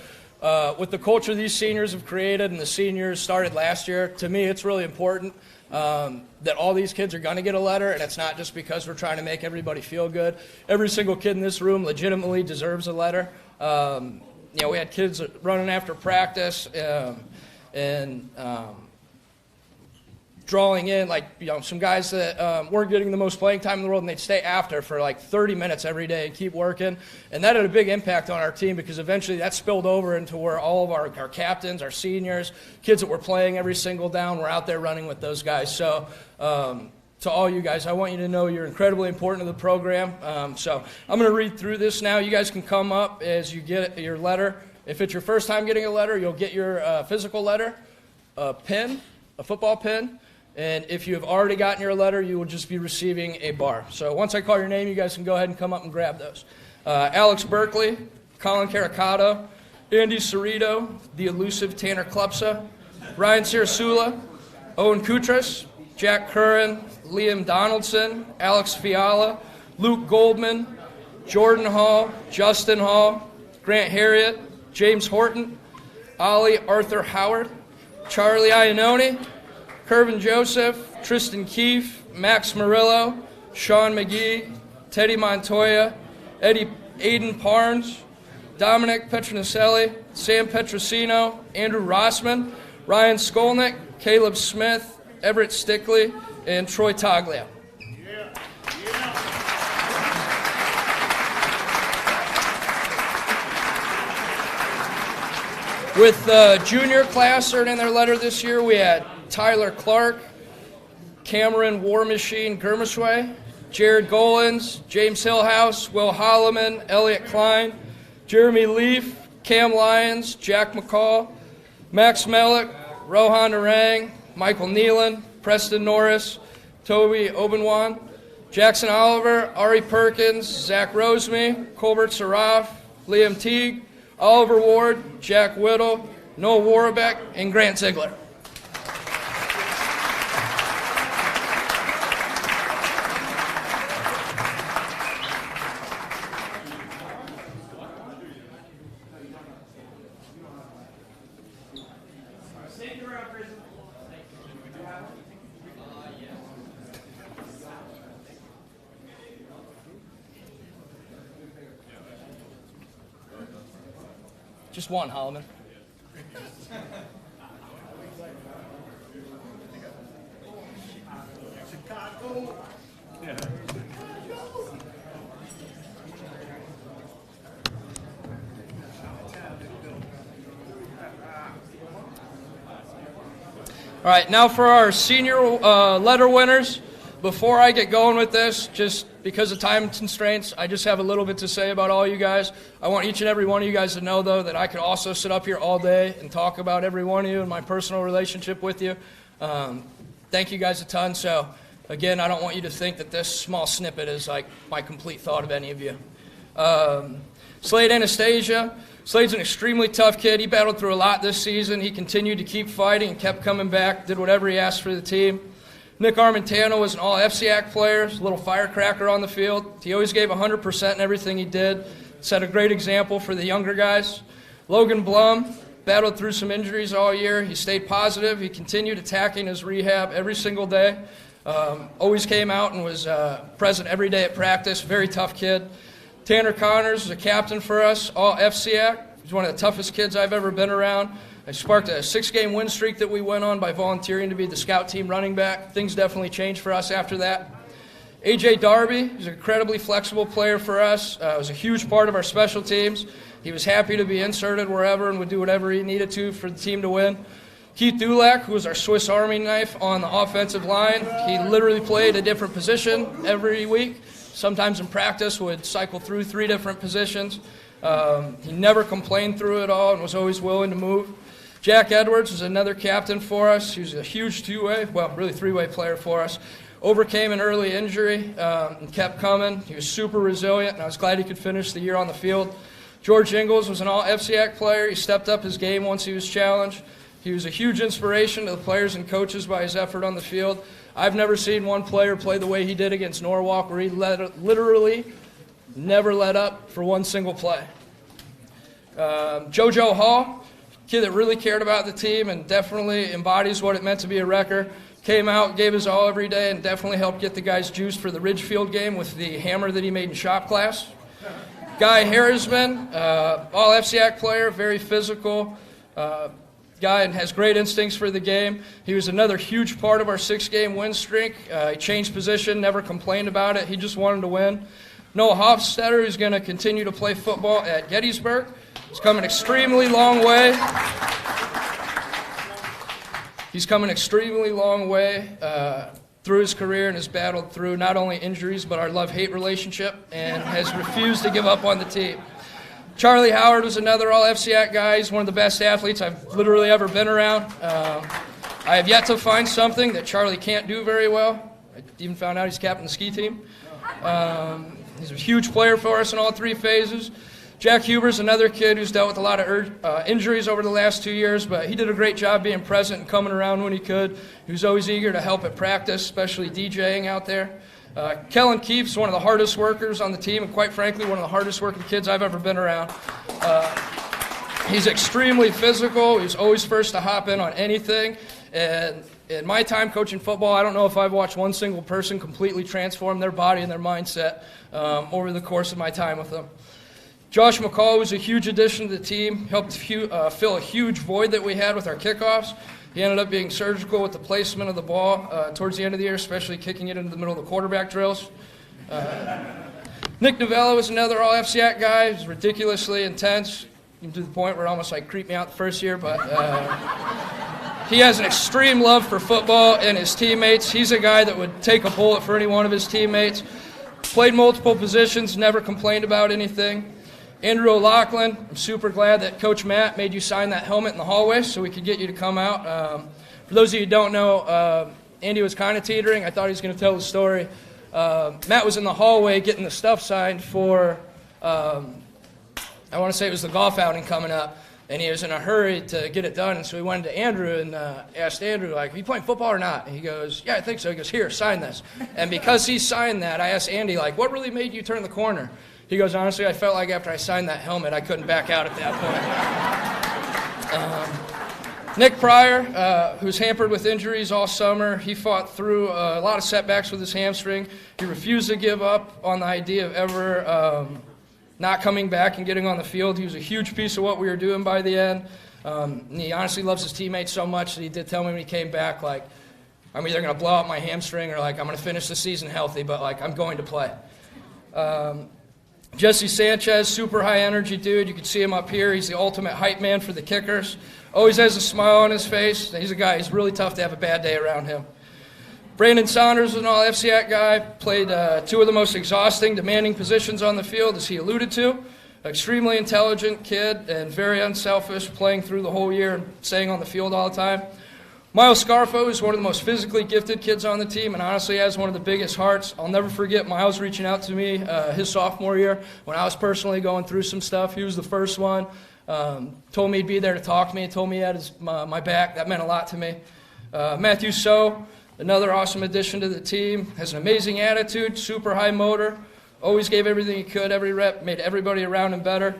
With the culture these seniors have created and the seniors started last year, to me it's really important that all these kids are going to get a letter, and it's not just because we're trying to make everybody feel good. Every single kid in this room legitimately deserves a letter. We had kids running after practice and drawing in, some guys that weren't getting the most playing time in the world, and they'd stay after for 30 minutes every day and keep working. And that had a big impact on our team because eventually that spilled over into where all of our captains, our seniors, kids that were playing every single down were out there running with those guys. So to all you guys, I want you to know you're incredibly important to the program. So I'm going to read through this now. You guys can come up as you get your letter. If it's your first time getting a letter, you'll get your physical letter, a pin, a football pin. And if you have already gotten your letter, you will just be receiving a bar. So once I call your name, you guys can go ahead and come up and grab those. Alex Berkeley, Colin Caricato, Andy Cerrito, the elusive Tanner Klupsa, Ryan Sirasula, Owen Kutras, Jack Curran, Liam Donaldson, Alex Fiala, Luke Goldman, Jordan Hall, Justin Hall, Grant Harriet, James Horton, Ollie Arthur Howard, Charlie Iannone, Kervin Joseph, Tristan Keefe, Max Murillo, Sean McGee, Teddy Montoya, Aiden Parnes, Dominic Petronicelli, Sam Petrosino, Andrew Rossman, Ryan Skolnick, Caleb Smith, Everett Stickley, and Troy Taglia. With the junior class earning their letter this year, we had Tyler Clark, Cameron War Machine Germishway, Jared Golins, James Hillhouse, Will Holloman, Elliot Klein, Jeremy Leaf, Cam Lyons, Jack McCall, Max Mellick, Rohan Narang, Michael Nealon, Preston Norris, Toby Obenwan, Jackson Oliver, Ari Perkins, Zach Roseme, Colbert Saraf, Liam Teague, Oliver Ward, Jack Whittle, Noah Warbeck, and Grant Ziegler. Just one, Holloman. All right, now for our senior letter winners. Before I get going with this, just because of time constraints, I just have a little bit to say about all you guys. I want each and every one of you guys to know, though, that I could also sit up here all day and talk about every one of you and my personal relationship with you. Thank you guys a ton. So, again, I don't want you to think that this small snippet is like my complete thought of any of you. Slade Anastasia. Slade's an extremely tough kid. He battled through a lot this season. He continued to keep fighting and kept coming back, did whatever he asked for the team. Nick Armentano was an all-FCAC player, a little firecracker on the field. He always gave 100% in everything he did. Set a great example for the younger guys. Logan Blum battled through some injuries all year. He stayed positive. He continued attacking his rehab every single day. Always came out and was present every day at practice. Very tough kid. Tanner Connors is a captain for us, all FCAC. He's one of the toughest kids I've ever been around. I sparked a 6-game win streak that we went on by volunteering to be the scout team running back. Things definitely changed for us after that. A.J. Darby is an incredibly flexible player for us. Was a huge part of our special teams. He was happy to be inserted wherever and would do whatever he needed to for the team to win. Keith Dulac, who was our Swiss Army knife on the offensive line. He literally played a different position every week. Sometimes in practice would cycle through 3 different positions. He never complained through it all and was always willing to move. Jack Edwards was another captain for us. He was a huge 2-way, well, really 3-way player for us. overcame an early injury and kept coming. He was super resilient, and I was glad he could finish the year on the field. George Ingles was an all-FCAC player. He stepped up his game once he was challenged. He was a huge inspiration to the players and coaches by his effort on the field. I've never seen one player play the way he did against Norwalk, where he literally never let up for one single play. JoJo Hall, kid that really cared about the team and definitely embodies what it meant to be a wrecker. Came out, gave his all every day, and definitely helped get the guys juiced for the Ridgefield game with the hammer that he made in shop class. Guy Harrisman, all FCAC player, very physical guy and has great instincts for the game. He was another huge part of our 6-game win streak. He changed position, never complained about it. He just wanted to win. Noah Hofstetter, who's going to continue to play football at Gettysburg. He's come an extremely long way. He's come an extremely long way through his career and has battled through not only injuries but our love-hate relationship and has refused to give up on the team. Charlie Howard was another all-FCAC guy. He's one of the best athletes I've literally ever been around. I have yet to find something that Charlie can't do very well. I even found out he's captain of the ski team. He's a huge player for us in all 3 phases. Jack Huber's another kid who's dealt with a lot of injuries over the last 2 years, but he did a great job being present and coming around when he could. He was always eager to help at practice, especially DJing out there. Kellen Keefe's one of the hardest workers on the team, and quite frankly, one of the hardest working kids I've ever been around. He's extremely physical. He's always first to hop in on anything. And in my time coaching football, I don't know if I've watched one single person completely transform their body and their mindset over the course of my time with them. Josh McCall was a huge addition to the team, helped fill a huge void that we had with our kickoffs. He ended up being surgical with the placement of the ball towards the end of the year, especially kicking it into the middle of the quarterback drills. Nick Novello was another all-FCAC guy. He's ridiculously intense, even to the point where it almost creeped me out the first year, but he has an extreme love for football and his teammates. He's a guy that would take a bullet for any one of his teammates. Played multiple positions, never complained about anything. Andrew O'Loughlin, I'm super glad that Coach Matt made you sign that helmet in the hallway so we could get you to come out. For those of you who don't know, Andy was kind of teetering. I thought he was going to tell the story. Matt was in the hallway getting the stuff signed for, I want to say it was the golf outing coming up, and he was in a hurry to get it done. And so he went to Andrew and asked Andrew, are you playing football or not? And he goes, yeah, I think so. He goes, here, sign this. And because he signed that, I asked Andy, what really made you turn the corner? He goes, honestly, I felt like after I signed that helmet, I couldn't back out at that point. Nick Pryor, who's hampered with injuries all summer, he fought through a lot of setbacks with his hamstring. He refused to give up on the idea of ever not coming back and getting on the field. He was a huge piece of what we were doing by the end. And he honestly loves his teammates so much that he did tell me when he came back, I'm either going to blow out my hamstring or I'm going to finish the season healthy, but I'm going to play. Jesse Sanchez, super high energy dude. You can see him up here. He's the ultimate hype man for the kickers. Always has a smile on his face. He's a guy, he's really tough to have a bad day around him. Brandon Saunders was an all-FCAC guy. Played 2 of the most exhausting, demanding positions on the field, as he alluded to. Extremely intelligent kid and very unselfish, playing through the whole year and staying on the field all the time. Miles Scarfo is one of the most physically gifted kids on the team and honestly has one of the biggest hearts. I'll never forget Miles reaching out to me his sophomore year when I was personally going through some stuff. He was the first one. Told me he'd be there to talk to me. Told me he had my back. That meant a lot to me. Matthew So, another awesome addition to the team. Has an amazing attitude, super high motor. Always gave everything he could, every rep, made everybody around him better.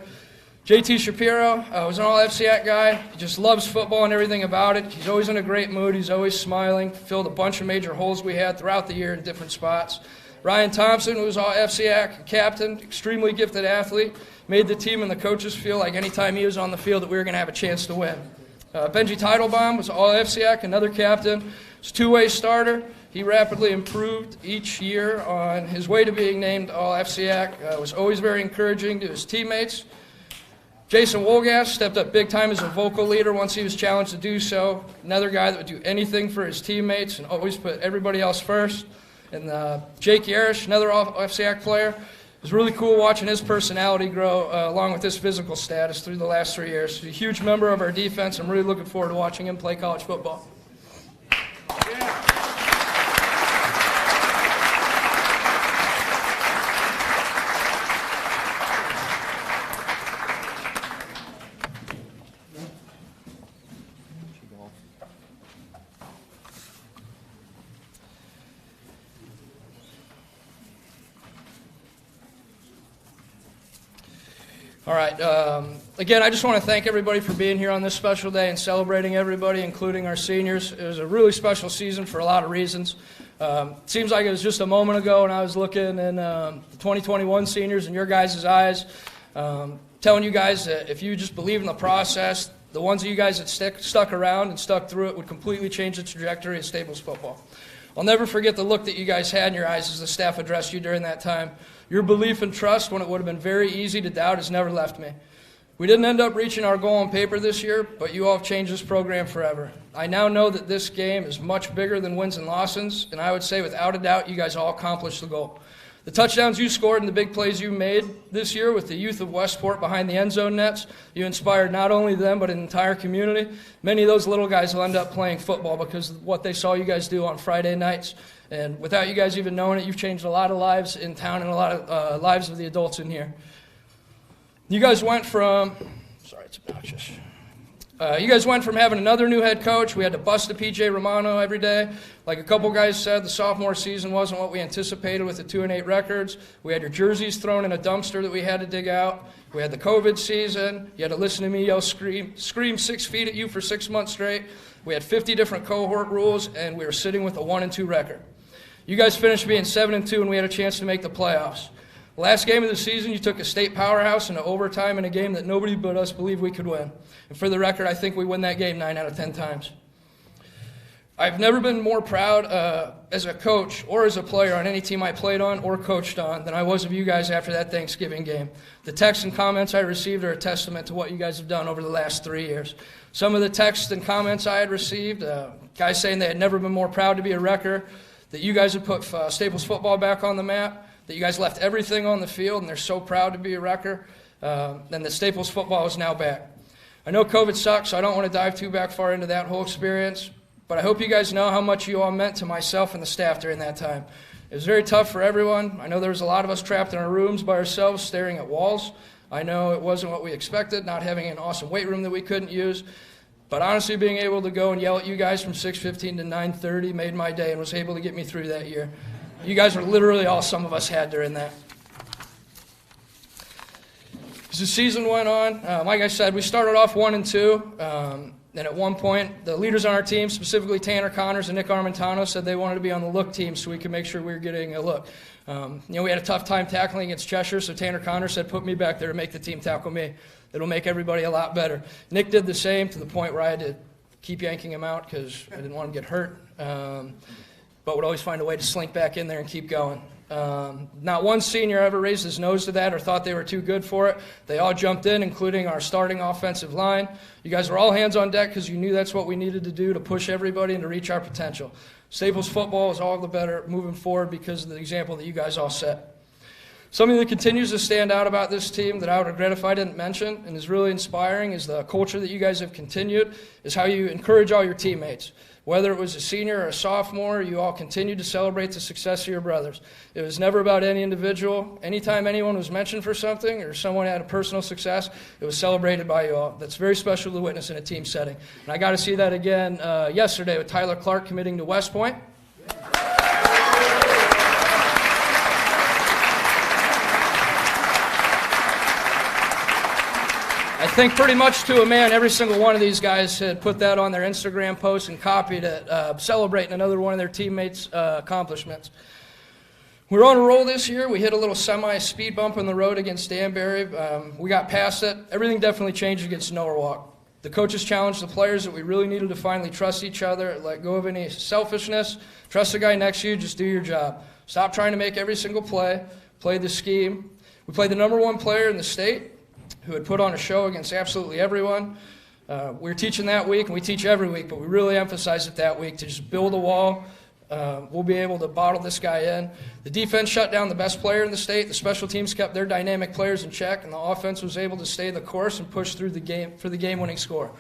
JT Shapiro was an all-FCAC guy. He just loves football and everything about it. He's always in a great mood. He's always smiling. Filled a bunch of major holes we had throughout the year in different spots. Ryan Thompson, who was all-FCAC captain, extremely gifted athlete. Made the team and the coaches feel like any time he was on the field that we were going to have a chance to win. Benji Teitelbaum was all-FCAC, another captain. He's a two-way starter. He rapidly improved each year on his way to being named all-FCAC. Was always very encouraging to his teammates. Jason Wolgass stepped up big time as a vocal leader once he was challenged to do so. Another guy that would do anything for his teammates and always put everybody else first. And Jake Yarish, another FCAC player. It was really cool watching his personality grow along with his physical status through the last 3 years. He's a huge member of our defense. I'm really looking forward to watching him play college football. All right. Again, I just want to thank everybody for being here on this special day and celebrating everybody, including our seniors. It was a really special season for a lot of reasons. Seems like it was just a moment ago, and I was looking in the 2021 seniors in your guys' eyes, telling you guys that if you just believe in the process, the ones of you guys that stuck around and stuck through it would completely change the trajectory of Staples football. I'll never forget the look that you guys had in your eyes as the staff addressed you during that time. Your belief and trust when it would have been very easy to doubt has never left me. We didn't end up reaching our goal on paper this year, but you all have changed this program forever. I now know that this game is much bigger than wins and losses, and I would say without a doubt you guys all accomplished the goal. The touchdowns you scored and the big plays you made this year with the youth of Westport behind the end zone nets, you inspired not only them but an entire community. Many of those little guys will end up playing football because of what they saw you guys do on Friday nights. And without you guys even knowing it, you've changed a lot of lives in town and a lot of lives of the adults in here. You guys went from, sorry, it's obnoxious. You guys went from having another new head coach. We had to bust a PJ Romano every day. Like a couple guys said, the sophomore season wasn't what we anticipated with the 2-8 records. We had your jerseys thrown in a dumpster that we had to dig out. We had the COVID season. You had to listen to me yell, scream 6 feet at you for 6 months straight. We had 50 different cohort rules, and we were sitting with a 1-2 record. You guys finished being 7-2, and we had a chance to make the playoffs. Last game of the season, you took a state powerhouse into overtime in a game that nobody but us believed we could win. And for the record, I think we win that game 9 out of 10 times. I've never been more proud as a coach or as a player on any team I played on or coached on than I was of you guys after that Thanksgiving game. The texts and comments I received are a testament to what you guys have done over the last 3 years. Some of the texts and comments I had received, guys saying they had never been more proud to be a Wrecker, that you guys had put Staples football back on the map, that you guys left everything on the field and they're so proud to be a Wrecker, and that Staples football is now back. I know COVID sucks, so I don't want to dive too back far into that whole experience, but I hope you guys know how much you all meant to myself and the staff during that time. It was very tough for everyone. I know there was a lot of us trapped in our rooms by ourselves staring at walls. I know it wasn't what we expected, not having an awesome weight room that we couldn't use. But honestly, being able to go and yell at you guys from 6:15 to 9:30 made my day and was able to get me through that year. You guys are literally all some of us had during that. As the season went on, like I said, we started off 1-2. And at one point, the leaders on our team, specifically Tanner Connors and Nick Armentano, said they wanted to be on the look team so we could make sure we were getting a look. We had a tough time tackling against Cheshire, so Tanner Connors said, put me back there to make the team tackle me. It'll make everybody a lot better. Nick did the same to the point where I had to keep yanking him out because I didn't want him to get hurt, but would always find a way to slink back in there and keep going. Not one senior ever raised his nose to that or thought they were too good for it. They all jumped in, including our starting offensive line. You guys were all hands on deck because you knew that's what we needed to do to push everybody and to reach our potential. Staples football is all the better moving forward because of the example that you guys all set. Something that continues to stand out about this team that I would regret if I didn't mention and is really inspiring is the culture that you guys have continued, is how you encourage all your teammates. Whether it was a senior or a sophomore, you all continued to celebrate the success of your brothers. It was never about any individual. Anytime anyone was mentioned for something or someone had a personal success, it was celebrated by you all. That's very special to witness in a team setting. And I got to see that again yesterday with Tyler Clark committing to West Point. I think pretty much to a man, every single one of these guys had put that on their Instagram post and copied it, celebrating another one of their teammates' accomplishments. We were on a roll this year. We hit a little semi-speed bump on the road against Danbury. We got past it. Everything definitely changed against Norwalk. The coaches challenged the players that we really needed to finally trust each other, let go of any selfishness, trust the guy next to you, just do your job. Stop trying to make every single play the scheme. We played the #1 player in the state, who had put on a show against absolutely everyone. We were teaching that week, and we teach every week, but we really emphasized it that week to just build a wall. We'll be able to bottle this guy in. The defense shut down the best player in the state. The special teams kept their dynamic players in check, and the offense was able to stay the course and push through the game for the game-winning score.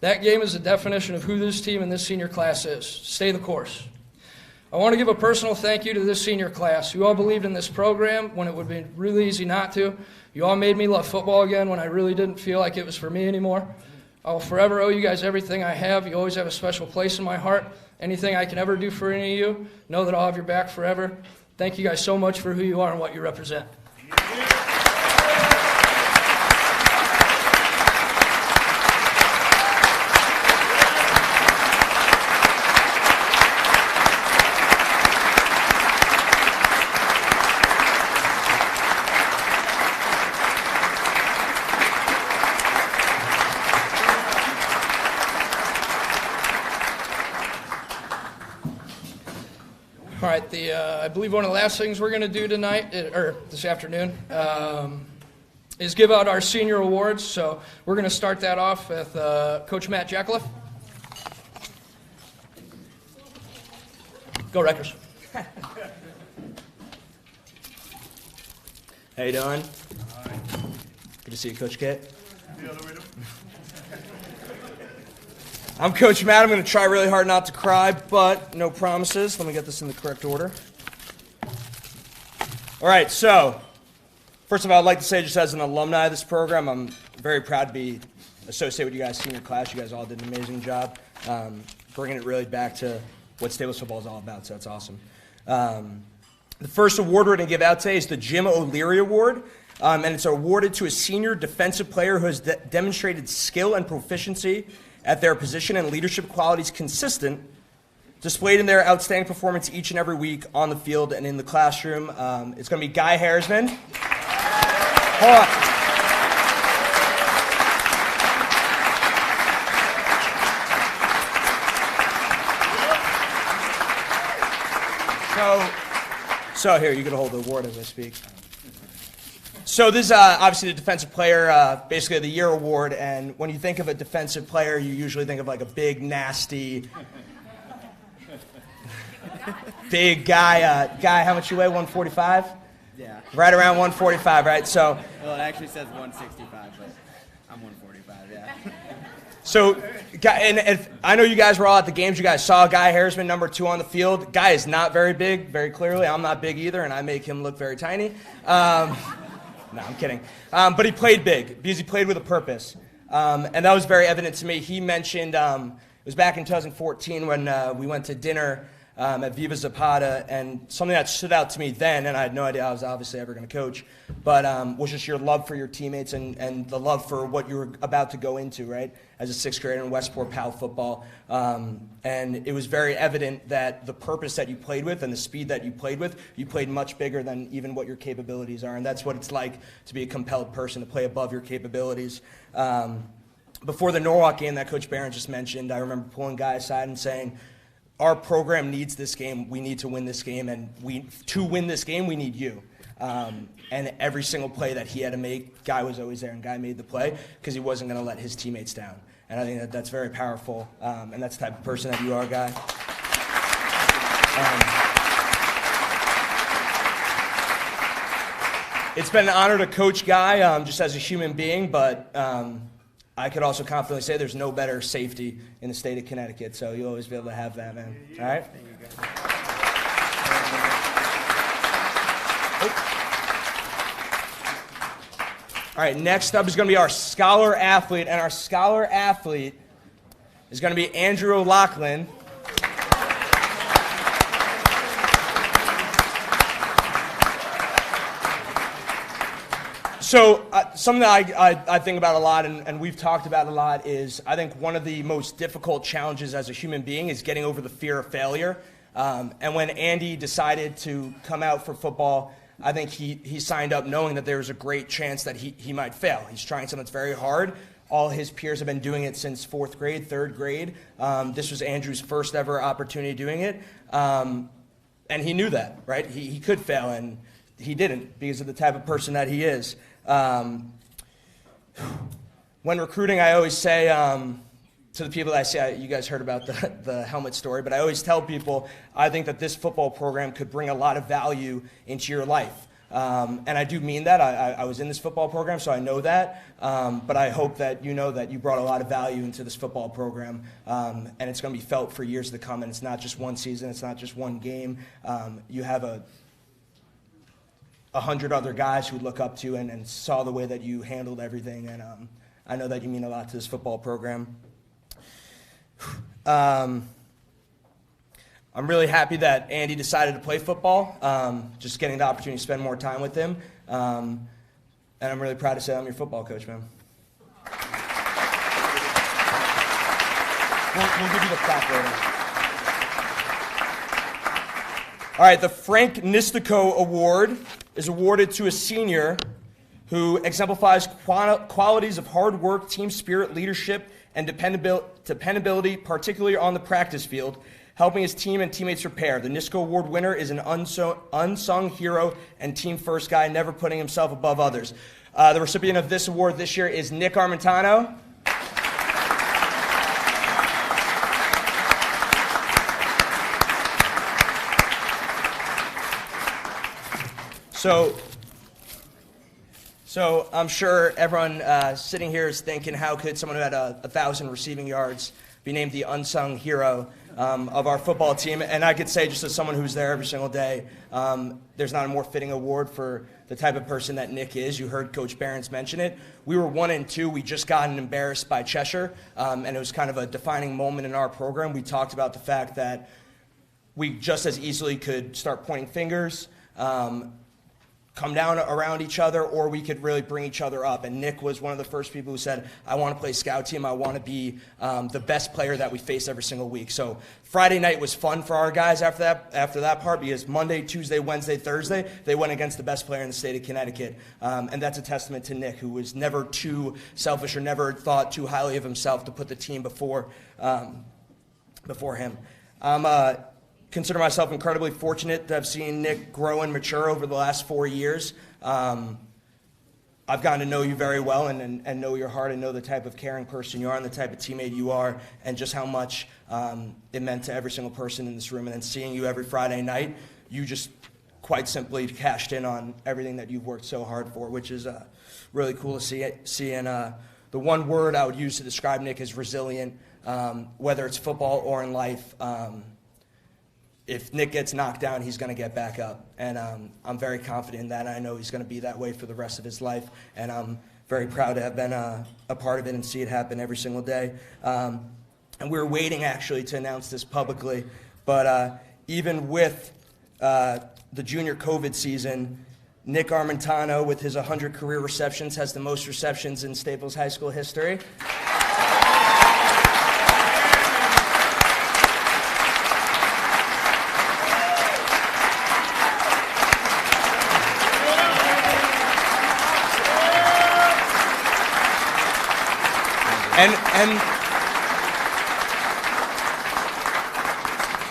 That game is the definition of who this team and this senior class is. Stay the course. I want to give a personal thank you to this senior class. You all believed in this program when it would be really easy not to. You all made me love football again when I really didn't feel like it was for me anymore. I will forever owe you guys everything I have. You always have a special place in my heart. Anything I can ever do for any of you, know that I'll have your back forever. Thank you guys so much for who you are and what you represent. I believe one of the last things we're going to do tonight, or this afternoon, is give out our senior awards. So we're going to start that off with Coach Matt Jeckliff. Go Wreckers. How you doing? Good to see you, Coach Kit. I'm Coach Matt. I'm going to try really hard not to cry, but no promises. Let me get this in the correct order. All right, so first of all, I'd like to say, just as an alumni of this program, I'm very proud to be associated with you guys' senior class. You guys all did an amazing job bringing it really back to what Staples football is all about, so that's awesome. The first award we're going to give out today is the Jim O'Leary Award, and it's awarded to a senior defensive player who has demonstrated skill and proficiency at their position and leadership qualities consistent, displayed in their outstanding performance each and every week on the field and in the classroom. It's going to be Guy Hairsman. Hold on. So here, you can hold the award as I speak. So this is obviously the defensive player, basically the year award. And when you think of a defensive player, you usually think of like a big, nasty, big guy. Guy, how much you weigh? 145? Yeah. Right around 145, right? So. Well, it actually says 165, but I'm 145. Yeah. So, and if, I know you guys were all at the games. You guys saw Guy Hairsman, number 2 on the field. Guy is not very big, very clearly. I'm not big either, and I make him look very tiny. No, I'm kidding. But he played big because he played with a purpose. And that was very evident to me. He mentioned, it was back in 2014 when we went to dinner at Viva Zapata, and something that stood out to me then, and I had no idea I was obviously ever going to coach, but was just your love for your teammates and the love for what you were about to go into, right, as a 6th grader in Westport PAL football. And it was very evident that the purpose that you played with and the speed that you played much bigger than even what your capabilities are, and that's what it's like to be a compelled person, to play above your capabilities. Before the Norwalk game that Coach Barron just mentioned, I remember pulling Guy aside and saying, our program needs this game. We need to win this game, and to win this game, we need you. And every single play that he had to make, Guy was always there, and Guy made the play because he wasn't going to let his teammates down. And I think that that's very powerful, and that's the type of person that you are, Guy. It's been an honor to coach Guy just as a human being, but I could also confidently say there's no better safety in the state of Connecticut, so you'll always be able to have that, man. All right? All right, next up is going to be our scholar athlete, and our scholar athlete is going to be Andrew O'Loughlin. So something that I think about a lot, and we've talked about a lot, is I think one of the most difficult challenges as a human being is getting over the fear of failure. And when Andy decided to come out for football, I think he signed up knowing that there was a great chance that he might fail. He's trying something that's very hard. All his peers have been doing it since 4th grade, 3rd grade. This was Andrew's first ever opportunity doing it. And he knew that, right? He could fail, and he didn't because of the type of person that he is. When recruiting, I always say to the people that I say, you guys heard about the helmet story, but I always tell people I think that this football program could bring a lot of value into your life. And I do mean that. I was in this football program, so I know that. But I hope that you know that you brought a lot of value into this football program, and it's going to be felt for years to come. And it's not just one season. It's not just one game. You have 100 other guys who look up to you and saw the way that you handled everything. And I know that you mean a lot to this football program. I'm really happy that Andy decided to play football, just getting the opportunity to spend more time with him. And I'm really proud to say I'm your football coach, man. We'll give you the plaque later. All right, the Frank Nistico Award is awarded to a senior who exemplifies qualities of hard work, team spirit, leadership, and dependability, particularly on the practice field. helping his team and teammates prepare. The NISCO Award winner is an unsung hero and team first guy, never putting himself above others. The recipient of this award this year is Nick Armentano. So I'm sure everyone sitting here is thinking, how could someone who had 1,000 receiving yards be named the unsung hero of our football team? And I could say, just as someone who's there every single day, there's not a more fitting award for the type of person that Nick is. You heard Coach Behrens mention it. We were 1-2. We just gotten embarrassed by Cheshire, and it was kind of a defining moment in our program. We talked about the fact that we just as easily could start pointing fingers, come down around each other, or we could really bring each other up. And Nick was one of the first people who said, I want to play scout team. I want to be the best player that we face every single week. So Friday night was fun for our guys after that part, because Monday, Tuesday, Wednesday, Thursday, they went against the best player in the state of Connecticut. And that's a testament to Nick, who was never too selfish or never thought too highly of himself to put the team before him. Consider myself incredibly fortunate to have seen Nick grow and mature over the last 4 years. I've gotten to know you very well and know your heart and know the type of caring person you are and the type of teammate you are, and just how much it meant to every single person in this room. And then seeing you every Friday night, you just quite simply cashed in on everything that you've worked so hard for, which is really cool to see. And the one word I would use to describe Nick is resilient, whether it's football or in life. If Nick gets knocked down, he's going to get back up. And I'm very confident in that. I know he's going to be that way for the rest of his life. And I'm very proud to have been a part of it and see it happen every single day. And we're waiting, actually, to announce this publicly. But even with the junior COVID season, Nick Armentano, with his 100 career receptions, has the most receptions in Staples High School history.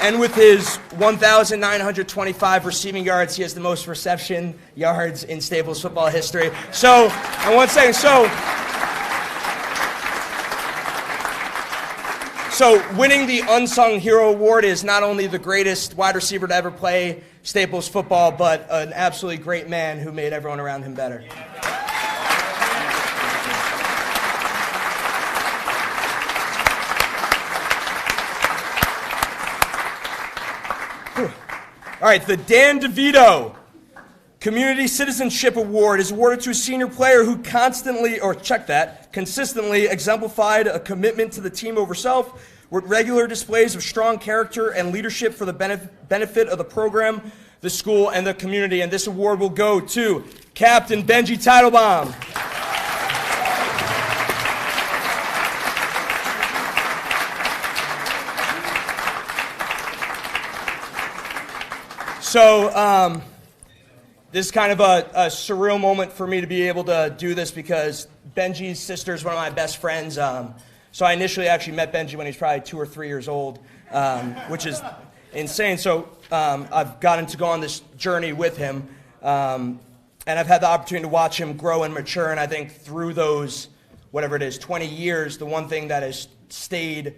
And with his 1,925 receiving yards, he has the most reception yards in Staples football history. So, and one second, so winning the Unsung Hero Award is not only the greatest wide receiver to ever play Staples football, but an absolutely great man who made everyone around him better. All right, the Dan DeVito Community Citizenship Award is awarded to a senior player who consistently exemplified a commitment to the team over self, with regular displays of strong character and leadership for the benefit of the program, the school, and the community. And this award will go to Captain Benji Teitelbaum. So this is kind of a surreal moment for me to be able to do this, because Benji's sister is one of my best friends. So I initially actually met Benji when he was probably 2 or 3 years old, which is insane. So I've gotten to go on this journey with him, and I've had the opportunity to watch him grow and mature. And I think through those, whatever it is, 20 years, the one thing that has stayed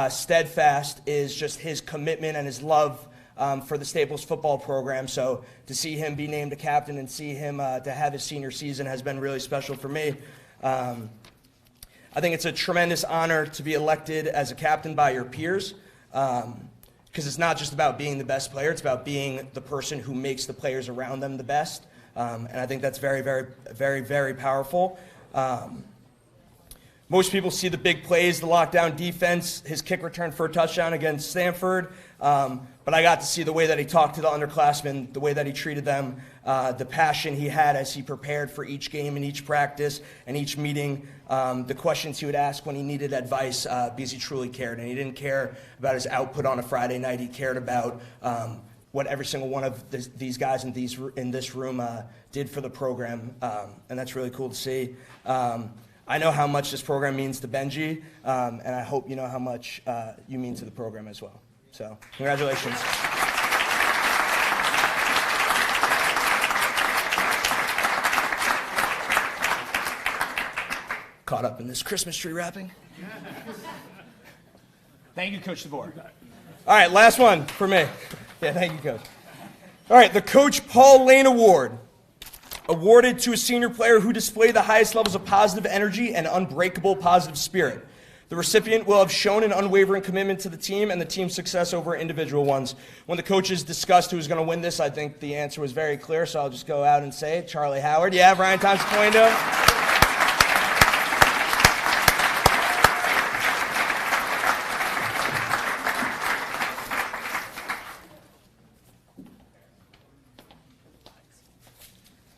steadfast is just his commitment and his love for the Staples football program. So to see him be named a captain and see him to have his senior season has been really special for me. I think it's a tremendous honor to be elected as a captain by your peers, because it's not just about being the best player, it's about being the person who makes the players around them the best. And I think that's very, very, very, very powerful. Most people see the big plays, the lockdown defense, his kick return for a touchdown against Stanford. But I got to see the way that he talked to the underclassmen, the way that he treated them, the passion he had as he prepared for each game and each practice and each meeting, the questions he would ask when he needed advice, because he truly cared. And he didn't care about his output on a Friday night. He cared about what every single one of these guys in this room did for the program, and that's really cool to see. I know how much this program means to Benji, and I hope you know how much you mean to the program as well. So, congratulations. Caught up in this Christmas tree wrapping. Thank you, Coach DeVore. All right, last one for me. Yeah, thank you, Coach. All right, the Coach Paul Lane Award, awarded to a senior player who displayed the highest levels of positive energy and unbreakable positive spirit. The recipient will have shown an unwavering commitment to the team and the team's success over individual ones. When the coaches discussed who was going to win this, I think the answer was very clear, so I'll just go out and say it. Charlie Howard. Yeah, Ryan Thompson pointing to him.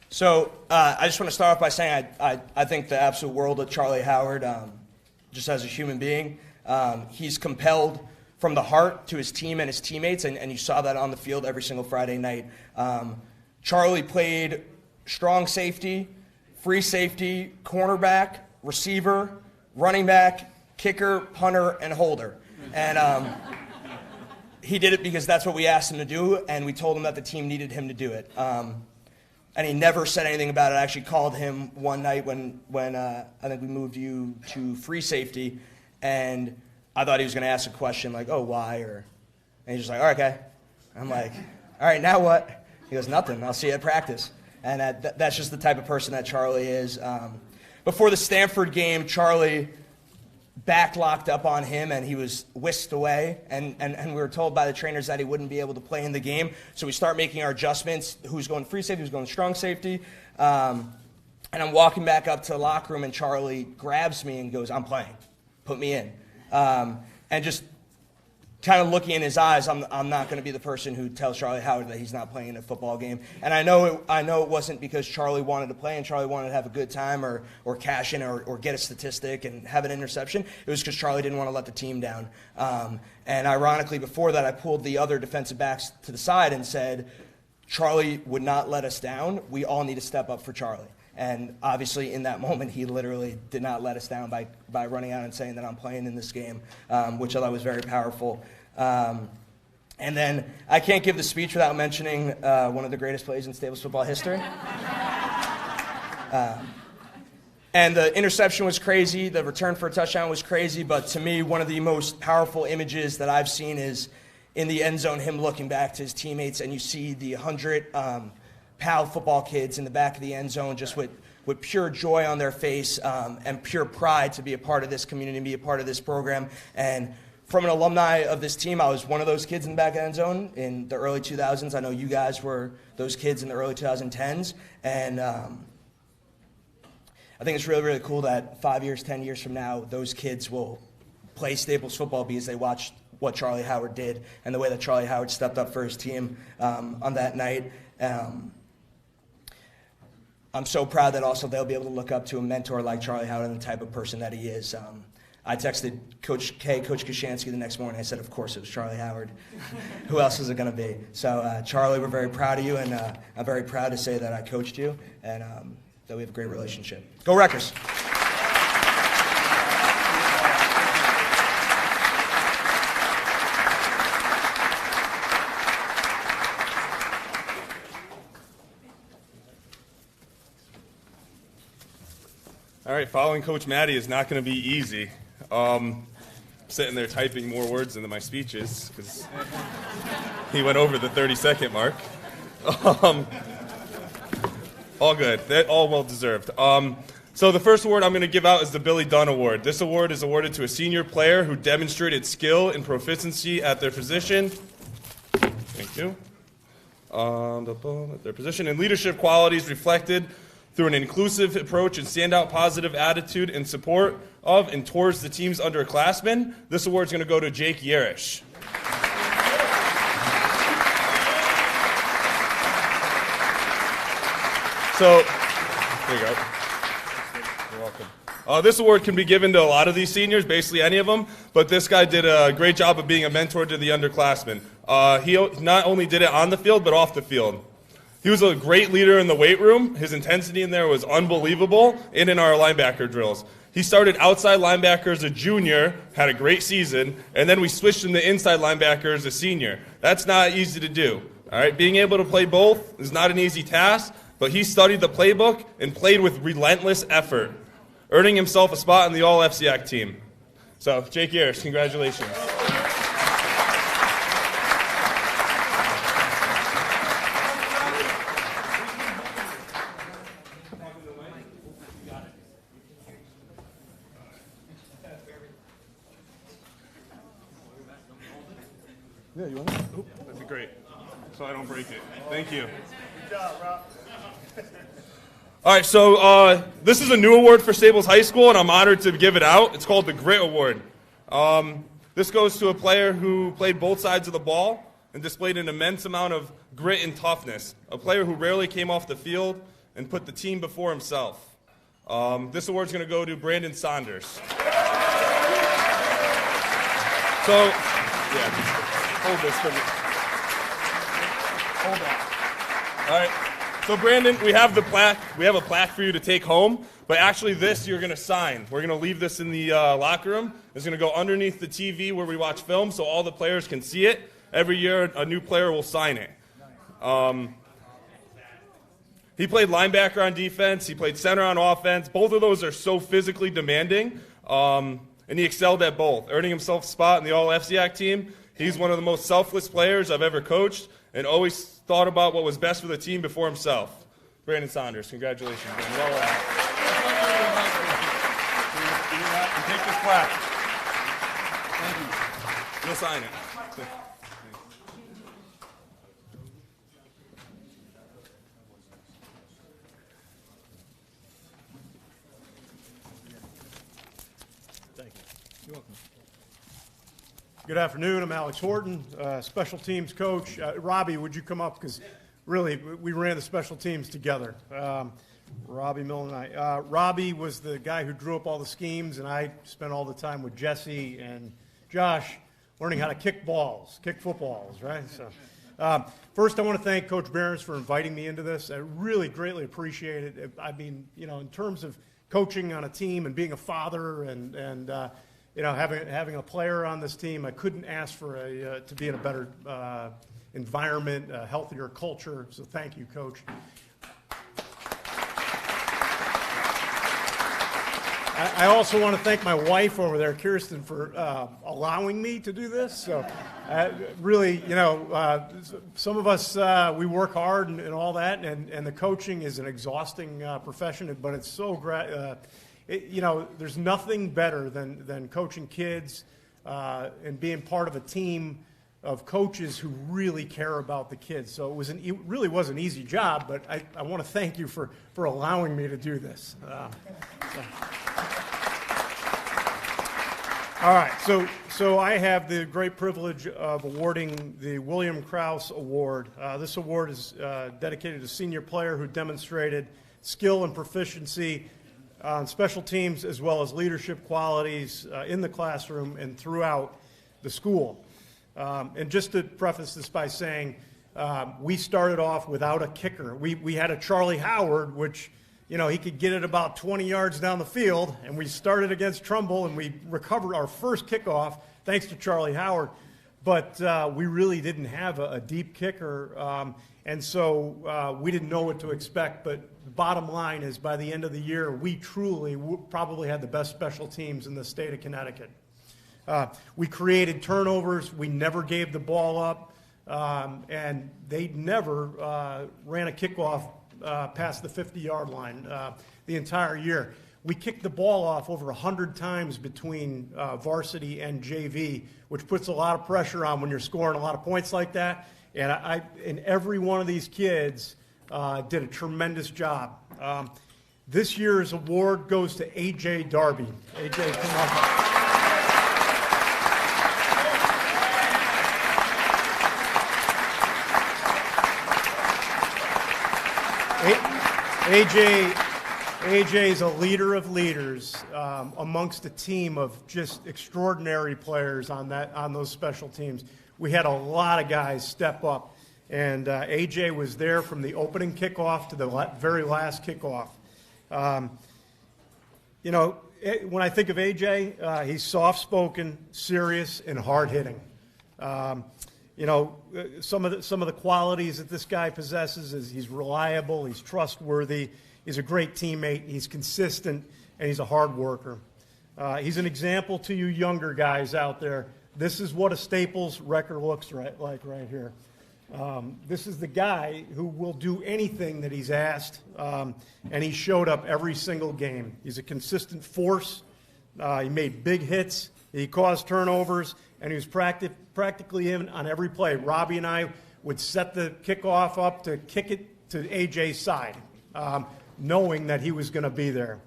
So I just want to start off by saying I think the absolute world of Charlie Howard, just as a human being. He's compelled from the heart to his team and his teammates, and you saw that on the field every single Friday night. Charlie played strong safety, free safety, cornerback, receiver, running back, kicker, punter, and holder. And he did it because that's what we asked him to do, and we told him that the team needed him to do it. And he never said anything about it. I actually called him one night when I think we moved you to free safety, and I thought he was going to ask a question like, oh, why? And he's just like, all right, okay. I'm like, all right, now what? He goes, nothing. I'll see you at practice. And that's just the type of person that Charlie is. Before the Stanford game, Charlie backlocked up on him, and he was whisked away. And we were told by the trainers that he wouldn't be able to play in the game. So we start making our adjustments. Who's going free safety? Who's going strong safety? And I'm walking back up to the locker room, and Charlie grabs me and goes, I'm playing. Put me in. And just kind of looking in his eyes, I'm not going to be the person who tells Charlie Howard that he's not playing in a football game. And I know it wasn't because Charlie wanted to play and Charlie wanted to have a good time or cash in or get a statistic and have an interception. It was because Charlie didn't want to let the team down. And ironically, before that, I pulled the other defensive backs to the side and said, Charlie would not let us down. We all need to step up for Charlie. And obviously, in that moment, he literally did not let us down by running out and saying that I'm playing in this game, which I thought was very powerful. And then I can't give the speech without mentioning one of the greatest plays in Staples football history. And the interception was crazy. The return for a touchdown was crazy. But to me, one of the most powerful images that I've seen is in the end zone, him looking back to his teammates, and you see the 100 PAL football kids in the back of the end zone just with pure joy on their face and pure pride to be a part of this community and be a part of this program. And from an alumni of this team, I was one of those kids in the back of the end zone in the early 2000s. I know you guys were those kids in the early 2010s. And I think it's really, really cool that 5 years, 10 years from now, those kids will play Staples football because they watched what Charlie Howard did and the way that Charlie Howard stepped up for his team on that night. I'm so proud that also they'll be able to look up to a mentor like Charlie Howard and the type of person that he is. I texted Coach Kashansky the next morning. I said, of course, it was Charlie Howard. Who else is it going to be? So, Charlie, we're very proud of you, and I'm very proud to say that I coached you and that we have a great relationship. Go Wreckers! All right, following Coach Matty is not going to be easy. Sitting there typing more words into my speeches because he went over the 30-second mark. All good. All well-deserved. So the first award I'm going to give out is the Billy Dunn Award. This award is awarded to a senior player who demonstrated skill and proficiency at their position. Thank you. Their position and leadership qualities reflected through an inclusive approach and standout positive attitude in support of and towards the team's underclassmen. This award is going to go to Jake Yerish. So, there you go. You're welcome. This award can be given to a lot of these seniors, basically any of them, but this guy did a great job of being a mentor to the underclassmen. He not only did it on the field, but off the field. He was a great leader in the weight room. His intensity in there was unbelievable, and in our linebacker drills. He started outside linebacker as a junior, had a great season, and then we switched him to inside linebacker as a senior. That's not easy to do. All right, being able to play both is not an easy task, but he studied the playbook and played with relentless effort, earning himself a spot on the All-FCAC team. So, Jake Ayers, congratulations. Yeah, you want it? That'd be great, so I don't break it. Thank you. Good job, Rob. All right, so this is a new award for Staples High School, and I'm honored to give it out. It's called the Grit Award. This goes to a player who played both sides of the ball and displayed an immense amount of grit and toughness, a player who rarely came off the field and put the team before himself. This award's going to go to Brandon Saunders. So, yeah. Hold this for me. Hold that. All right. So Brandon, we have the plaque. We have a plaque for you to take home. But actually, this you're going to sign. We're going to leave this in the locker room. It's going to go underneath the TV where we watch film, so all the players can see it. Every year, a new player will sign it. He played linebacker on defense. He played center on offense. Both of those are so physically demanding, and he excelled at both, earning himself a spot in the All-FCAC team. He's one of the most selfless players I've ever coached and always thought about what was best for the team before himself. Brandon Saunders, congratulations, man. Well done. You take this plaque. Thank you. You'll sign it. Thank you. You're welcome. Good afternoon. I'm Alex Horton, special teams coach. Robbie, would you come up? Because really, we ran the special teams together. Robbie Milne and I. Robbie was the guy who drew up all the schemes, and I spent all the time with Jesse and Josh learning how to kick balls, kick footballs, right? So, first, I want to thank Coach Behrens for inviting me into this. I really greatly appreciate it. I mean, you know, in terms of coaching on a team and being a father and you know, having a player on this team, I couldn't ask for to be in a better environment, a healthier culture. So thank you, Coach. I also want to thank my wife over there, Kirsten, for allowing me to do this. So really, you know, some of us, we work hard and all that, and the coaching is an exhausting profession, but it's so you know, there's nothing better than coaching kids and being part of a team of coaches who really care about the kids. So it really was an easy job, but I want to thank you for allowing me to do this. All right, so I have the great privilege of awarding the William Krause Award. This award is dedicated to a senior player who demonstrated skill and proficiency on special teams as well as leadership qualities in the classroom and throughout the school. And just to preface this by saying, we started off without a kicker. We had a Charlie Howard, which, you know, he could get it about 20 yards down the field, and we started against Trumbull, and we recovered our first kickoff thanks to Charlie Howard. But we really didn't have a deep kicker, and so we didn't know what to expect. But the bottom line is, by the end of the year, we truly probably had the best special teams in the state of Connecticut. We created turnovers. We never gave the ball up, and they never ran a kickoff past the 50-yard line the entire year. We kicked the ball off over 100 times between varsity and JV, which puts a lot of pressure on when you're scoring a lot of points like that. And every one of these kids did a tremendous job. This year's award goes to A.J. Darby. A.J., come on. AJ is a leader of leaders amongst a team of just extraordinary players on those special teams. We had a lot of guys step up, and AJ was there from the opening kickoff to the very last kickoff. You know, when I think of AJ, he's soft-spoken, serious, and hard-hitting. You know, some of the qualities that this guy possesses is he's reliable, he's trustworthy, he's a great teammate, he's consistent, and he's a hard worker. He's an example to you younger guys out there. This is what a Staples record looks like right here. This is the guy who will do anything that he's asked, and he showed up every single game. He's a consistent force. He made big hits. He caused turnovers, and he was practically in on every play. Robbie and I would set the kickoff up to kick it to AJ's side, knowing that he was going to be there.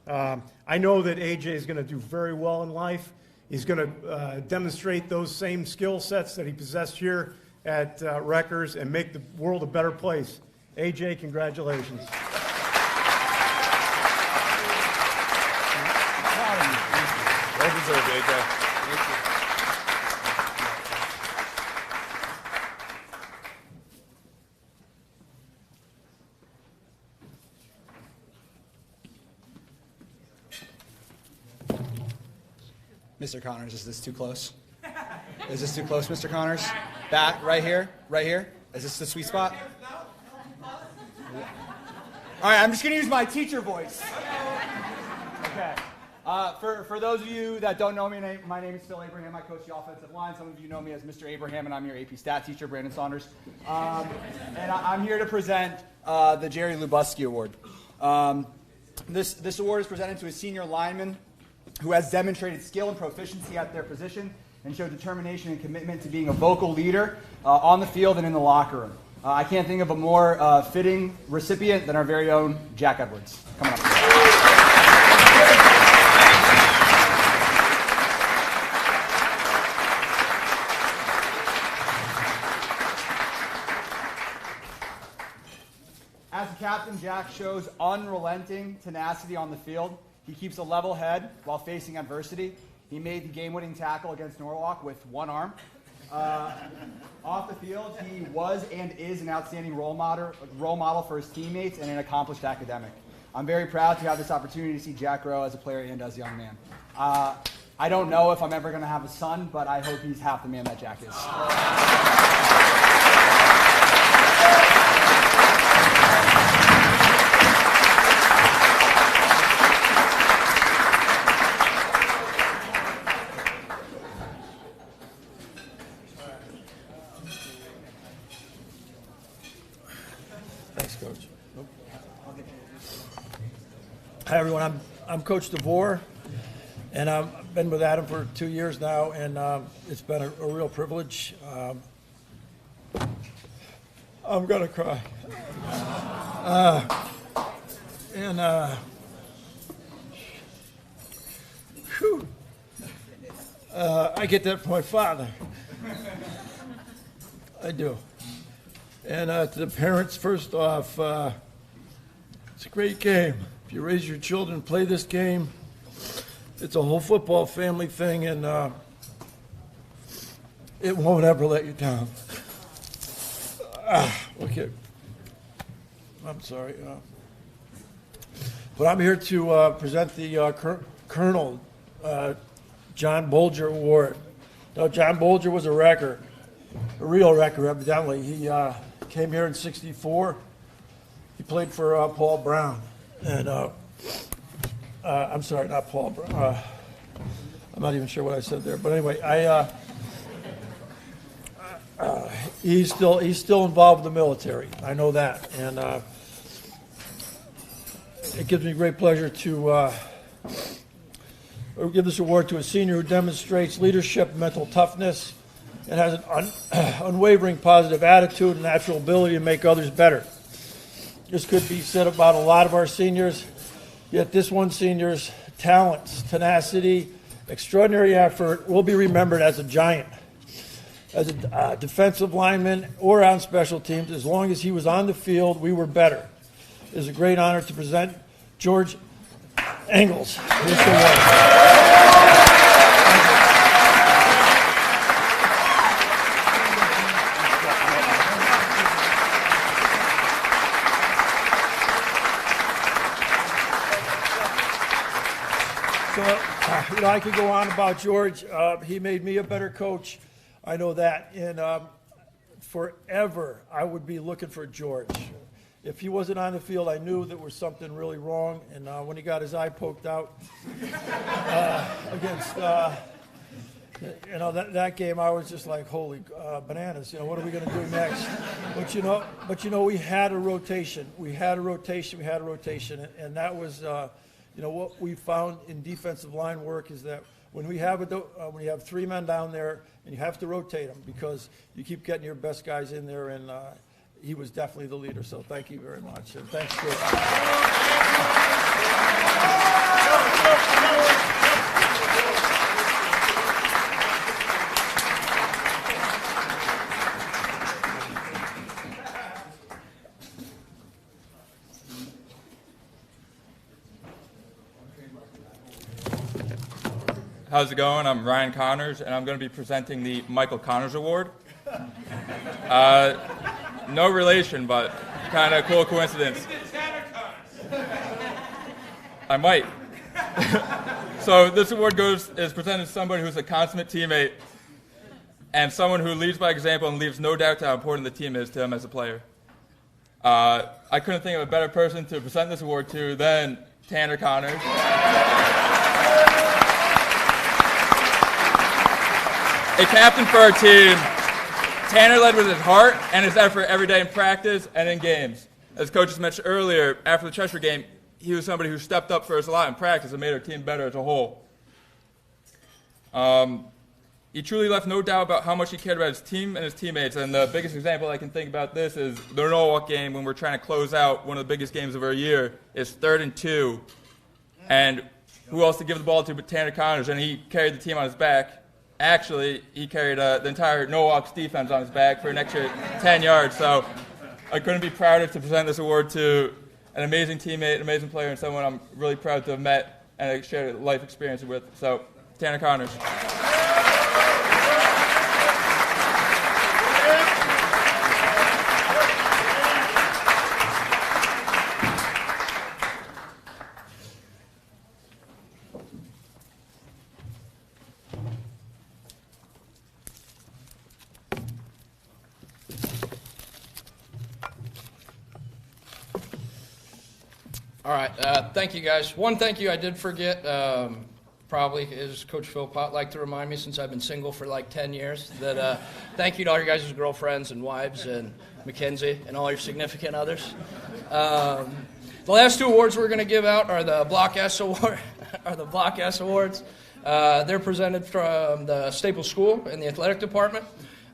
I know that AJ is going to do very well in life. He's going to demonstrate those same skill sets that he possessed here at Rutgers and make the world a better place. AJ, congratulations. Well deserved, AJ. Mr. Connors, is this too close? Is this too close, Mr. Connors? Back, right here, right here. Is this the sweet spot? All right, I'm just going to use my teacher voice. Okay. For those of you that don't know me, my name is Phil Abraham. I coach the offensive line. Some of you know me as Mr. Abraham, and I'm your AP stat teacher, Brandon Saunders. And I'm here to present the Jerry Lubuski Award. This award is presented to a senior lineman who has demonstrated skill and proficiency at their position and showed determination and commitment to being a vocal leader on the field and in the locker room. I can't think of a more fitting recipient than our very own Jack Edwards. Come on up. As a captain, Jack shows unrelenting tenacity on the field. He keeps a level head while facing adversity. He made the game-winning tackle against Norwalk with one arm. Off the field, he was and is an outstanding role model for his teammates and an accomplished academic. I'm very proud to have this opportunity to see Jack grow as a player and as a young man. I don't know if I'm ever going to have a son, but I hope he's half the man that Jack is. Hi, everyone. I'm Coach DeVore, and I've been with Adam for 2 years now, and it's been a real privilege. I'm going to cry. I get that from my father. I do. And to the parents, first off, it's a great game. If you raise your children, play this game, it's a whole football family thing, and it won't ever let you down. Okay. I'm sorry. But I'm here to present the Colonel John Bolger Award. Now, John Bolger was a wrecker, a real wrecker, evidently. He came here in '64. He played for Paul Brown. And I'm sorry, not Paul Brown. I'm not even sure what I said there. But anyway, he's still involved in the military. I know that, and it gives me great pleasure to give this award to a senior who demonstrates leadership, mental toughness, and has an unwavering positive attitude and natural ability to make others better. This could be said about a lot of our seniors, yet this one senior's talents, tenacity, extraordinary effort will be remembered as a giant. As a defensive lineman or on special teams, as long as he was on the field, we were better. It is a great honor to present George Engels. So, I could go on about George. He made me a better coach. I know that. And forever, I would be looking for George. If he wasn't on the field, I knew there was something really wrong. And when he got his eye poked out against, that game, I was just like, holy bananas. What are we going to do next? But we had a rotation. We had a rotation. And that was, what we found in defensive line work is that when we have when you have three men down there and you have to rotate them because you keep getting your best guys in there, and he was definitely the leader. So thank you very much. And thanks, George. How's it going? I'm Ryan Connors, and I'm going to be presenting the Michael Connors Award. No relation, but kind of cool coincidence. I might. So this award is presented to somebody who's a consummate teammate and someone who leads by example and leaves no doubt to how important the team is to him as a player. I couldn't think of a better person to present this award to than Tanner Connors. A captain for our team. Tanner led with his heart and his effort every day in practice and in games. As coaches mentioned earlier, after the Cheshire game, he was somebody who stepped up for us a lot in practice and made our team better as a whole. He truly left no doubt about how much he cared about his team and his teammates, and the biggest example I can think about this is the Norwalk game when we're trying to close out one of the biggest games of our year. It's 3rd and 2, and who else to give the ball to but Tanner Connors, and he carried the team on his back. Actually, he carried the entire Norwalk's defense on his back for an extra 10 yards. So I couldn't be prouder to present this award to an amazing teammate, an amazing player, and someone I'm really proud to have met and shared a life experience with. So, Tanner Connors. All right, thank you guys. One thank you I did forget, probably is Coach Phil Pott like to remind me since I've been single for like 10 years, that thank you to all your guys' girlfriends and wives and Mackenzie and all your significant others. The last two awards we're going to give out are the Block S Award, Awards. They're presented from the Staples School in the athletic department.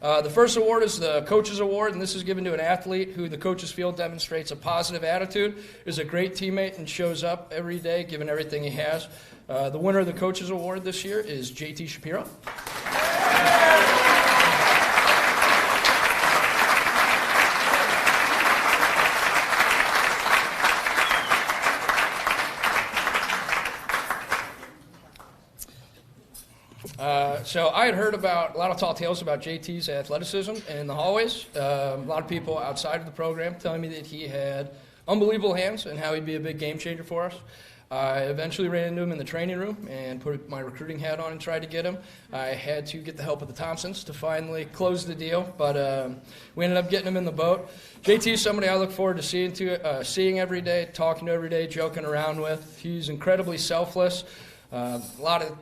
The first award is the Coaches Award, and this is given to an athlete who the coaches feel demonstrates a positive attitude, is a great teammate, and shows up every day giving everything he has. The winner of the Coaches Award this year is JT Shapiro. So I had heard about a lot of tall tales about JT's athleticism in the hallways. A lot of people outside of the program telling me that he had unbelievable hands and how he'd be a big game changer for us. I eventually ran into him in the training room and put my recruiting hat on and tried to get him. I had to get the help of the Thompsons to finally close the deal, but we ended up getting him in the boat. JT is somebody I look forward to seeing every day, talking to every day, joking around with. He's incredibly selfless. A lot of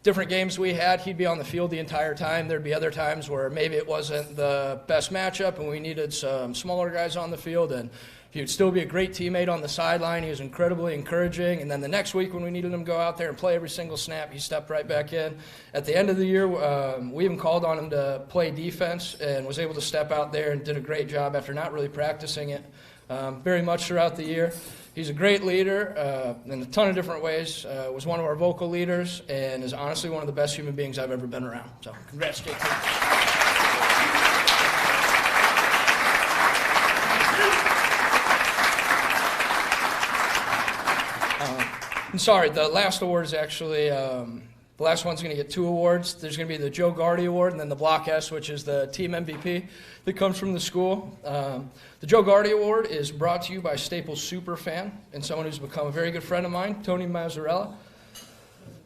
different games we had, he'd be on the field the entire time. There'd be other times where maybe it wasn't the best matchup and we needed some smaller guys on the field, and he would still be a great teammate on the sideline. He was incredibly encouraging. And then the next week when we needed him to go out there and play every single snap, he stepped right back in. At the end of the year, we even called on him to play defense and was able to step out there and did a great job after not really practicing it very much throughout the year. He's a great leader in a ton of different ways, was one of our vocal leaders, and is honestly one of the best human beings I've ever been around. So congrats, JT. I'm sorry, the last award is actually, the last one's going to get 2 awards. There's going to be the Joe Gardy Award and then the Block S, which is the team MVP that comes from the school. The Joe Gardy Award is brought to you by Staples Superfan and someone who's become a very good friend of mine, Tony Mazzarella.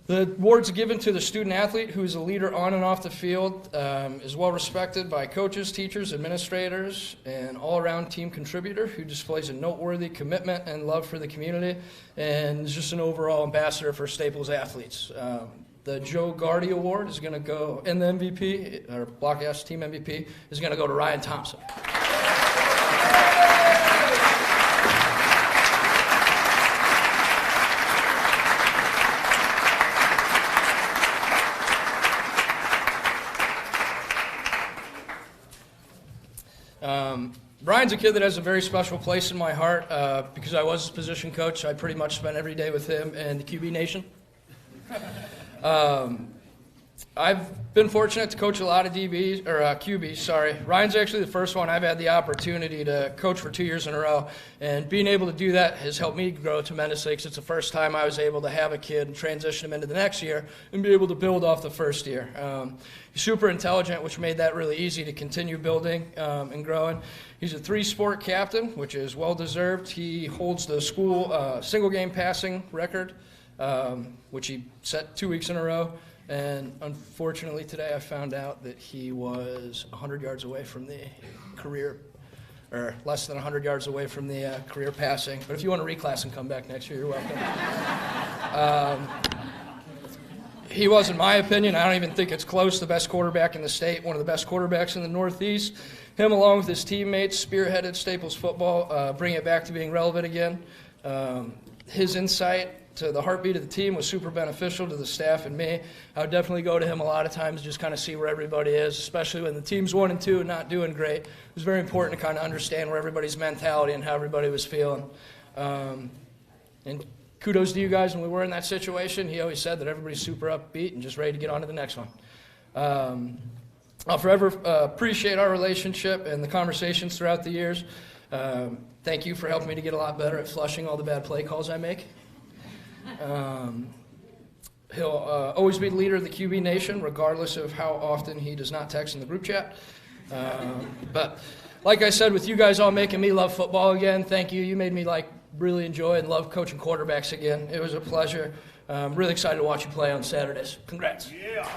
The award's given to the student athlete who is a leader on and off the field, is well respected by coaches, teachers, administrators, and all-around team contributor who displays a noteworthy commitment and love for the community, and is just an overall ambassador for Staples athletes. The Joe Gardy Award is going to go, and the MVP, or Block S Team MVP, is going to go to Ryan Thompson. Brian's a kid that has a very special place in my heart because I was his position coach. I pretty much spent every day with him and the QB Nation. I've been fortunate to coach a lot of QBs. Sorry. Ryan's actually the first one I've had the opportunity to coach for 2 years in a row, and being able to do that has helped me grow tremendously because it's the first time I was able to have a kid and transition him into the next year and be able to build off the first year. He's super intelligent, which made that really easy to continue building and growing. He's a 3-sport captain, which is well-deserved. He holds the school single-game passing record, which he set 2 weeks in a row. And unfortunately today I found out that he was 100 yards away from the career, or less than 100 yards away from the career passing. But if you want to reclass and come back next year, you're welcome. He was, in my opinion, I don't even think it's close, the best quarterback in the state, one of the best quarterbacks in the Northeast. Him, along with his teammates, spearheaded Staples football, bringing it back to being relevant again. His insight to the heartbeat of the team was super beneficial to the staff and me. I would definitely go to him a lot of times, just kind of see where everybody is, especially when the team's 1-2 and not doing great. It was very important to kind of understand where everybody's mentality and how everybody was feeling. And kudos to you guys when we were in that situation. He always said that everybody's super upbeat and just ready to get on to the next one. I'll forever appreciate our relationship and the conversations throughout the years. Thank you for helping me to get a lot better at flushing all the bad play calls I make. He'll always be the leader of the QB Nation, regardless of how often he does not text in the group chat. But like I said, with you guys all making me love football again, thank you. You made me really enjoy and love coaching quarterbacks again. It was a pleasure. I'm really excited to watch you play on Saturdays. Congrats. Yeah.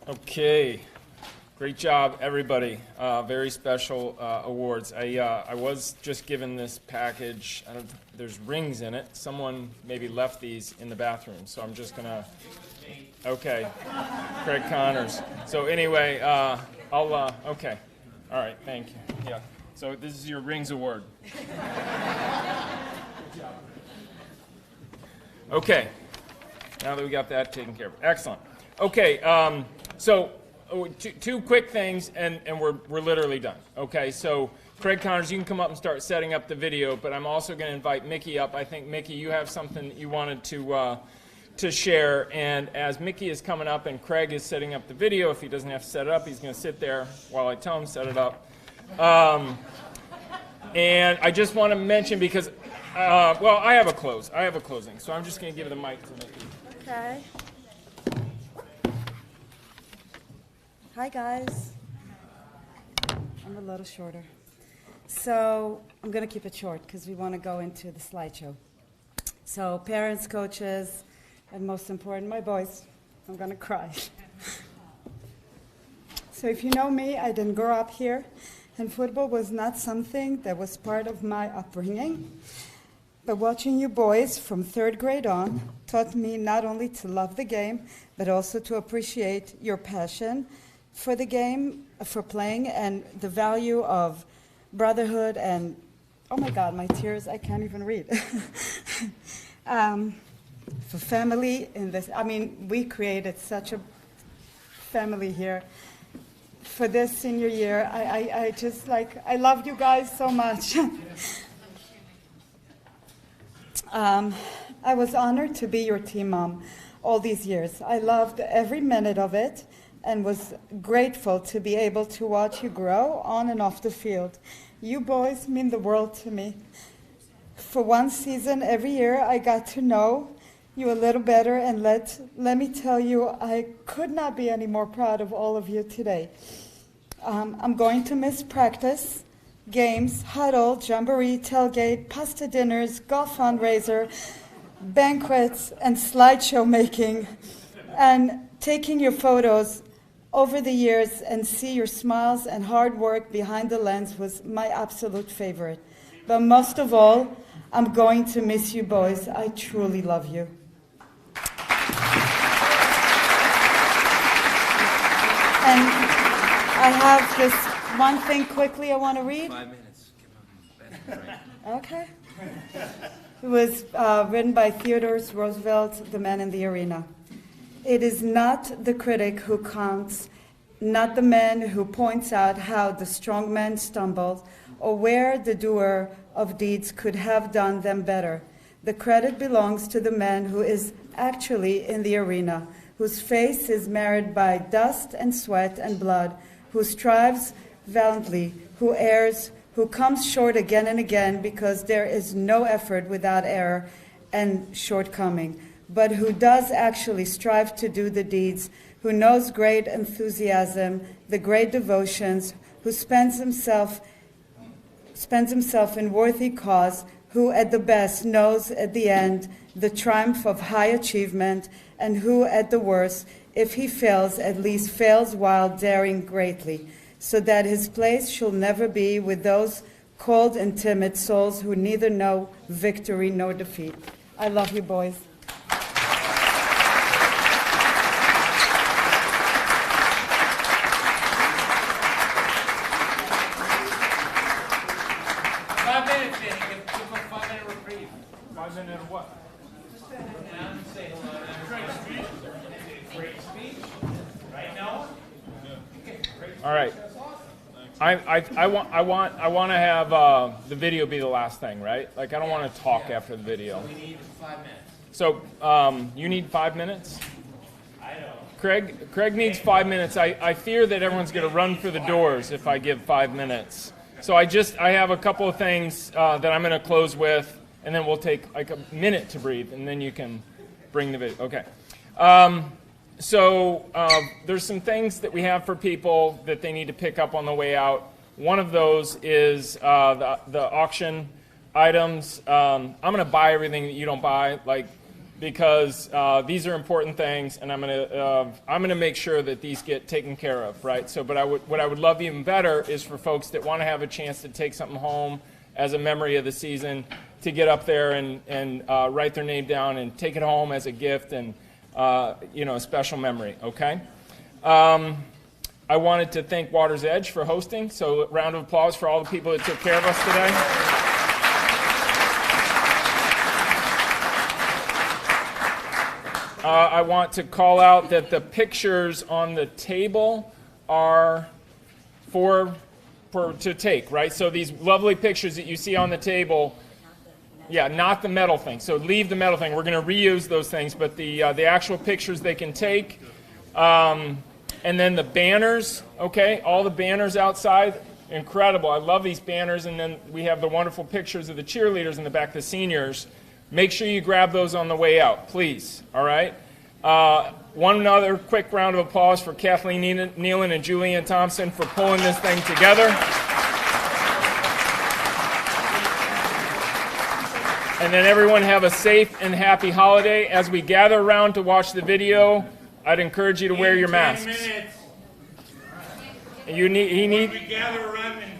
Okay, great job, everybody. Very special awards. I was just given this package. There's rings in it. Someone maybe left these in the bathroom, so I'm just gonna. Okay, Craig Connors. So anyway, okay, all right, thank you. Yeah. So this is your rings award. Okay. Now that we got that taken care of, excellent. Okay. So two quick things, and we're literally done. Okay, so Craig Connors, you can come up and start setting up the video, but I'm also going to invite Mickey up. I think, Mickey, you have something you wanted to share, and as Mickey is coming up and Craig is setting up the video, if he doesn't have to set it up, he's going to sit there while I tell him to set it up. And I just want to mention, because, well, I have a closing, so I'm just going to give the mic to Mickey. Okay. Hi, guys. I'm a little shorter. So I'm going to keep it short because we want to go into the slideshow. So parents, coaches, and most important, my boys. I'm going to cry. So if you know me, I didn't grow up here, and football was not something that was part of my upbringing. But watching you boys from 3rd grade on taught me not only to love the game, but also to appreciate your passion for the game, for playing, and the value of brotherhood and, oh my God, my tears, I can't even read. For family in this, I mean, we created such a family here. For this senior year, I just I love you guys so much. I was honored to be your team mom all these years. I loved every minute of it, and was grateful to be able to watch you grow on and off the field. You boys mean the world to me. For one season every year, I got to know you a little better, and let me tell you, I could not be any more proud of all of you today. I'm going to miss practice, games, huddle, jamboree, tailgate, pasta dinners, golf fundraiser, banquets, and slideshow making, and taking your photos over the years and see your smiles and hard work behind the lens was my absolute favorite. But most of all, I'm going to miss you boys. I truly love you. And I have this one thing quickly I want to read. 5 minutes. Okay. It was written by Theodore Roosevelt, The Man in the Arena. It is not the critic who counts, not the man who points out how the strong man stumbled, or where the doer of deeds could have done them better. The credit belongs to the man who is actually in the arena, whose face is marred by dust and sweat and blood, who strives valiantly, who errs, who comes short again and again, because there is no effort without error and shortcoming, but who does actually strive to do the deeds, who knows great enthusiasm, the great devotions, who spends himself in worthy cause, who at the best knows at the end the triumph of high achievement, and who at the worst, if he fails, at least fails while daring greatly, so that his place shall never be with those cold and timid souls who neither know victory nor defeat. I love you, boys. All right. I want to have the video be the last thing, right? Like, I don't want to talk after the video. We need 5 minutes. So you need 5 minutes? I know. Craig needs 5 minutes. I fear that everyone's going to run for the doors if I give 5 minutes. So I have a couple of things that I'm going to close with, and then we'll take like a minute to breathe, and then you can bring the video. Okay. So there's some things that we have for people that they need to pick up on the way out. One of those is the auction items. I'm going to buy everything that you don't buy, because these are important things, and I'm going to make sure that these get taken care of, right? So, but what I would love even better is for folks that want to have a chance to take something home as a memory of the season, to get up there and write their name down and take it home as a gift and a special memory, okay? I wanted to thank Water's Edge for hosting, so a round of applause for all the people that took care of us today. I want to call out that the pictures on the table are to take, right? So these lovely pictures that you see on the table, yeah, not the metal thing. So leave the metal thing. We're going to reuse those things, but the actual pictures they can take. And then the banners, okay? All the banners outside, incredible. I love these banners. And then we have the wonderful pictures of the cheerleaders in the back, the seniors. Make sure you grab those on the way out, please, all right? One other quick round of applause for Kathleen Nealon and Julianne Thompson for pulling this thing together. And then everyone have a safe and happy holiday. As we gather around to watch the video, I'd encourage you to wear your masks. 10 minutes. We gather around in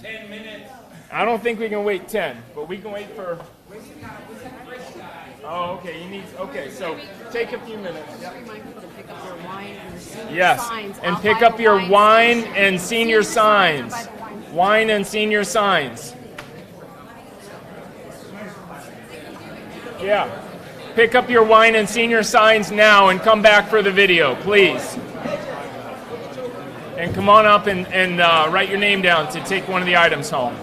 10 minutes. I don't think we can wait 10, but we can wait for... Oh, okay. Okay, so take a few minutes. Yes, and pick up your wine and senior signs. Wine and senior signs. Yeah. Pick up your wine and senior signs now and come back for the video, please. And come on up and write your name down to take one of the items home.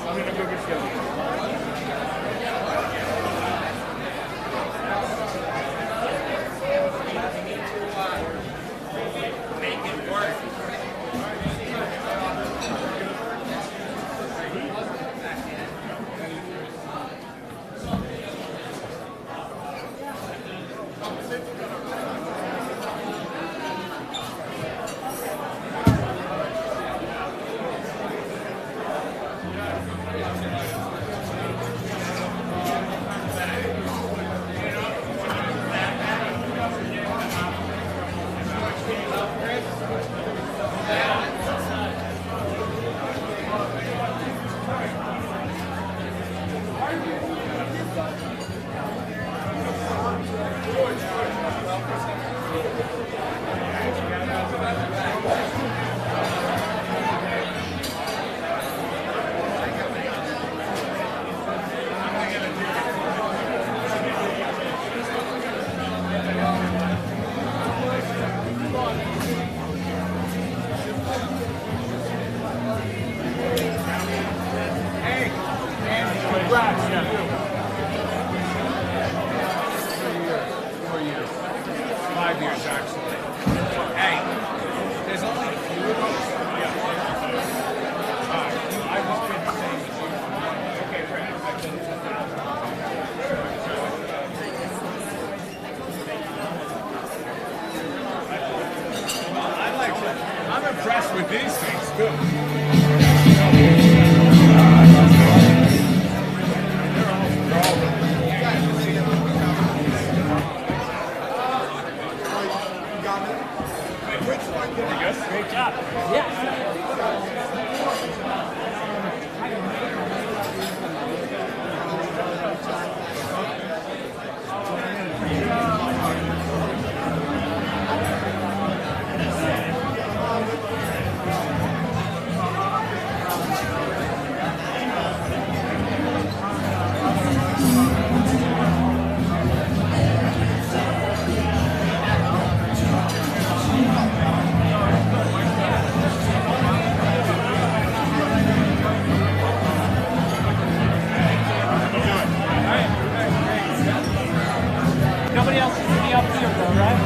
I'm gonna move it down. Make it work. Congrats, yeah. 4 years. 5 years, actually. Hey, there's only a few of us. I hope you're the same as you. Okay, I'm impressed with these things, too. Great job. Nobody else is me up here, though, right?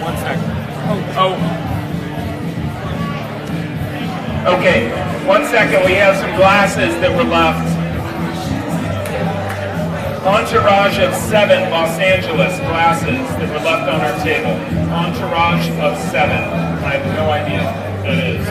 1 second. Oh. Okay, 1 second. We have some glasses that were left. Entourage of 7 Los Angeles glasses that were left on our table. Entourage of 7. I have no idea what that is.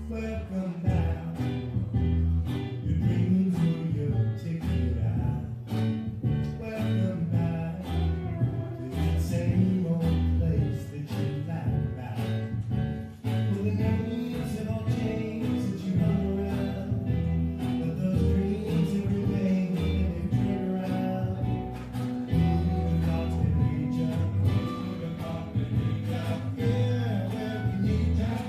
Welcome back. Your dreams were your ticket out. Welcome back to that same old place that you laughed about. Well, the names have all changed since you hung around, but those dreams have remained and they've turned around. Who would have thought they'd reach up? Who would have thought they'd reach up? Yeah, well, we need that.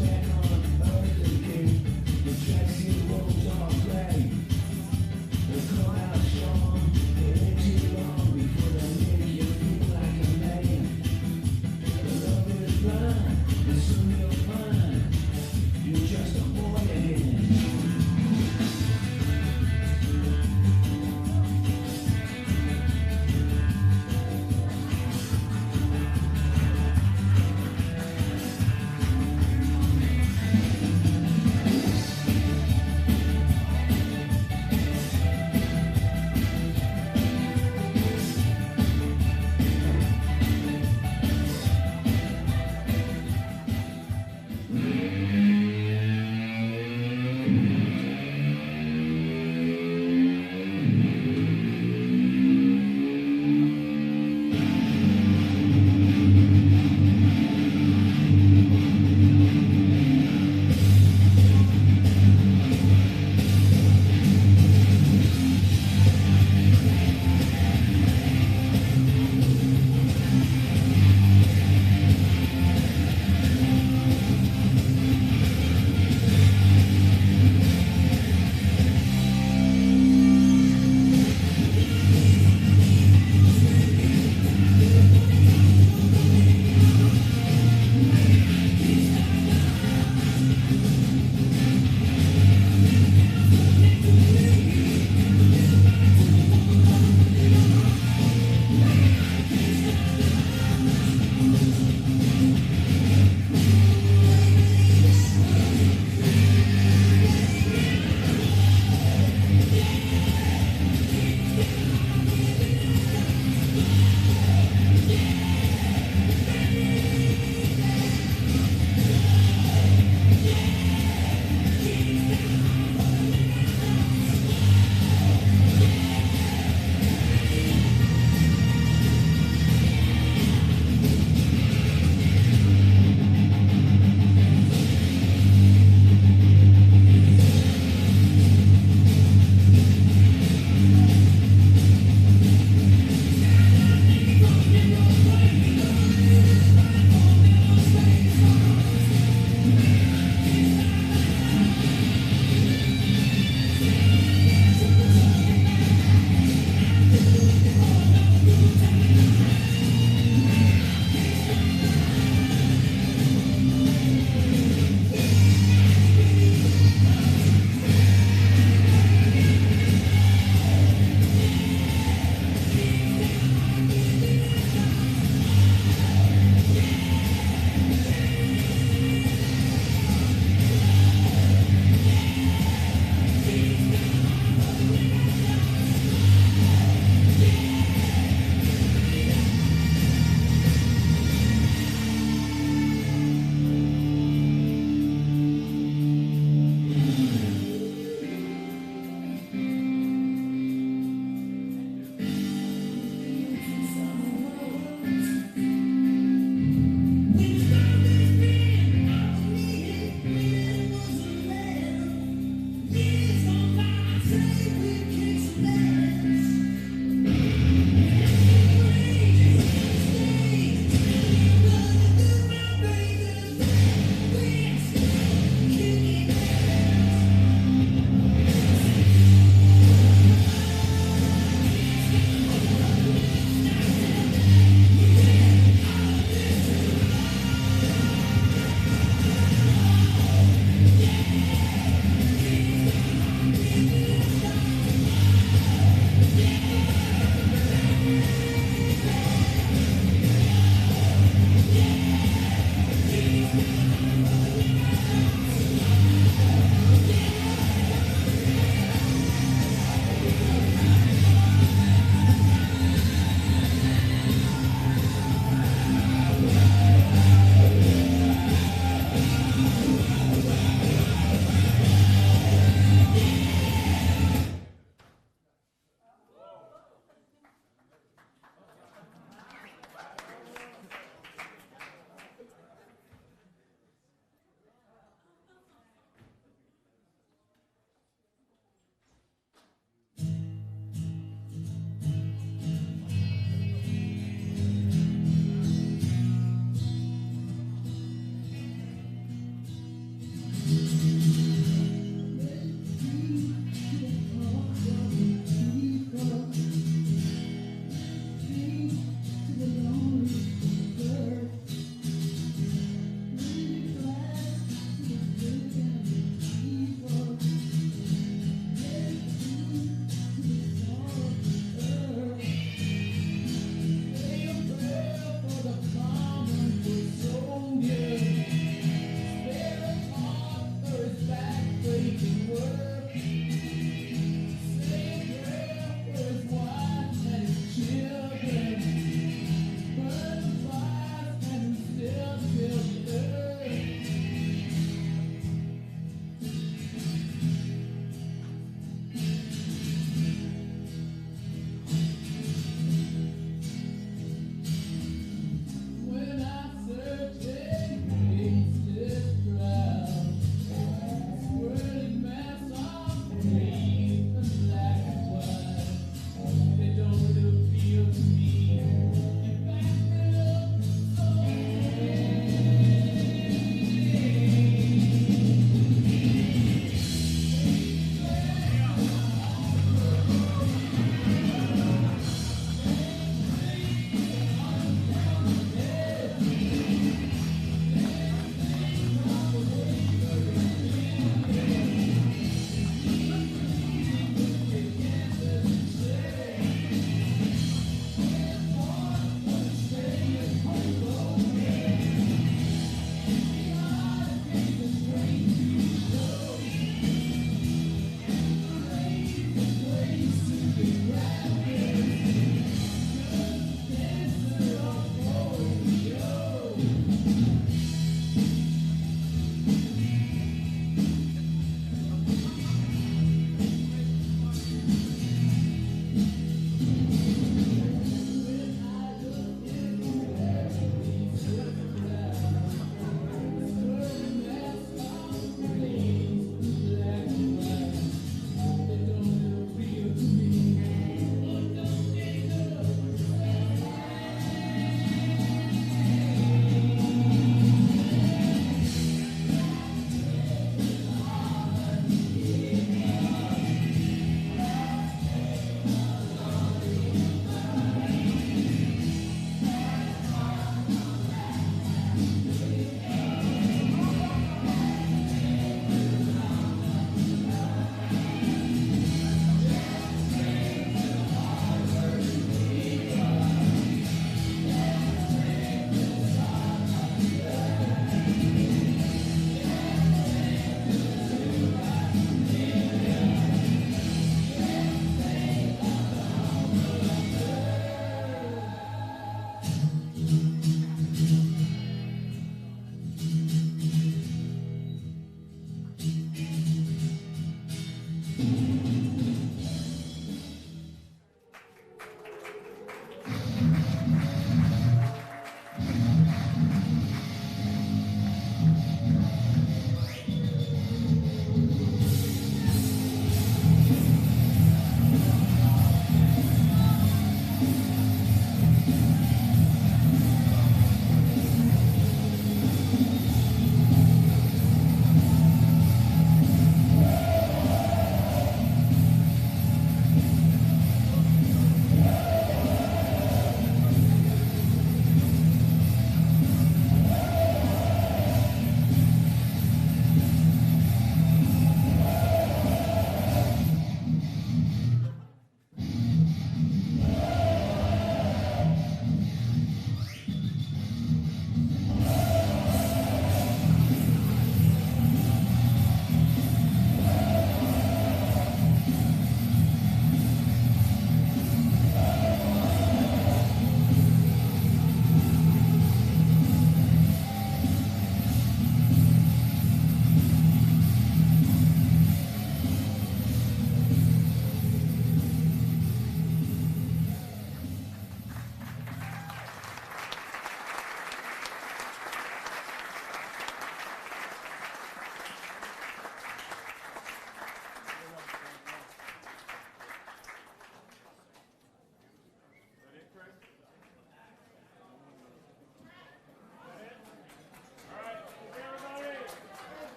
Back on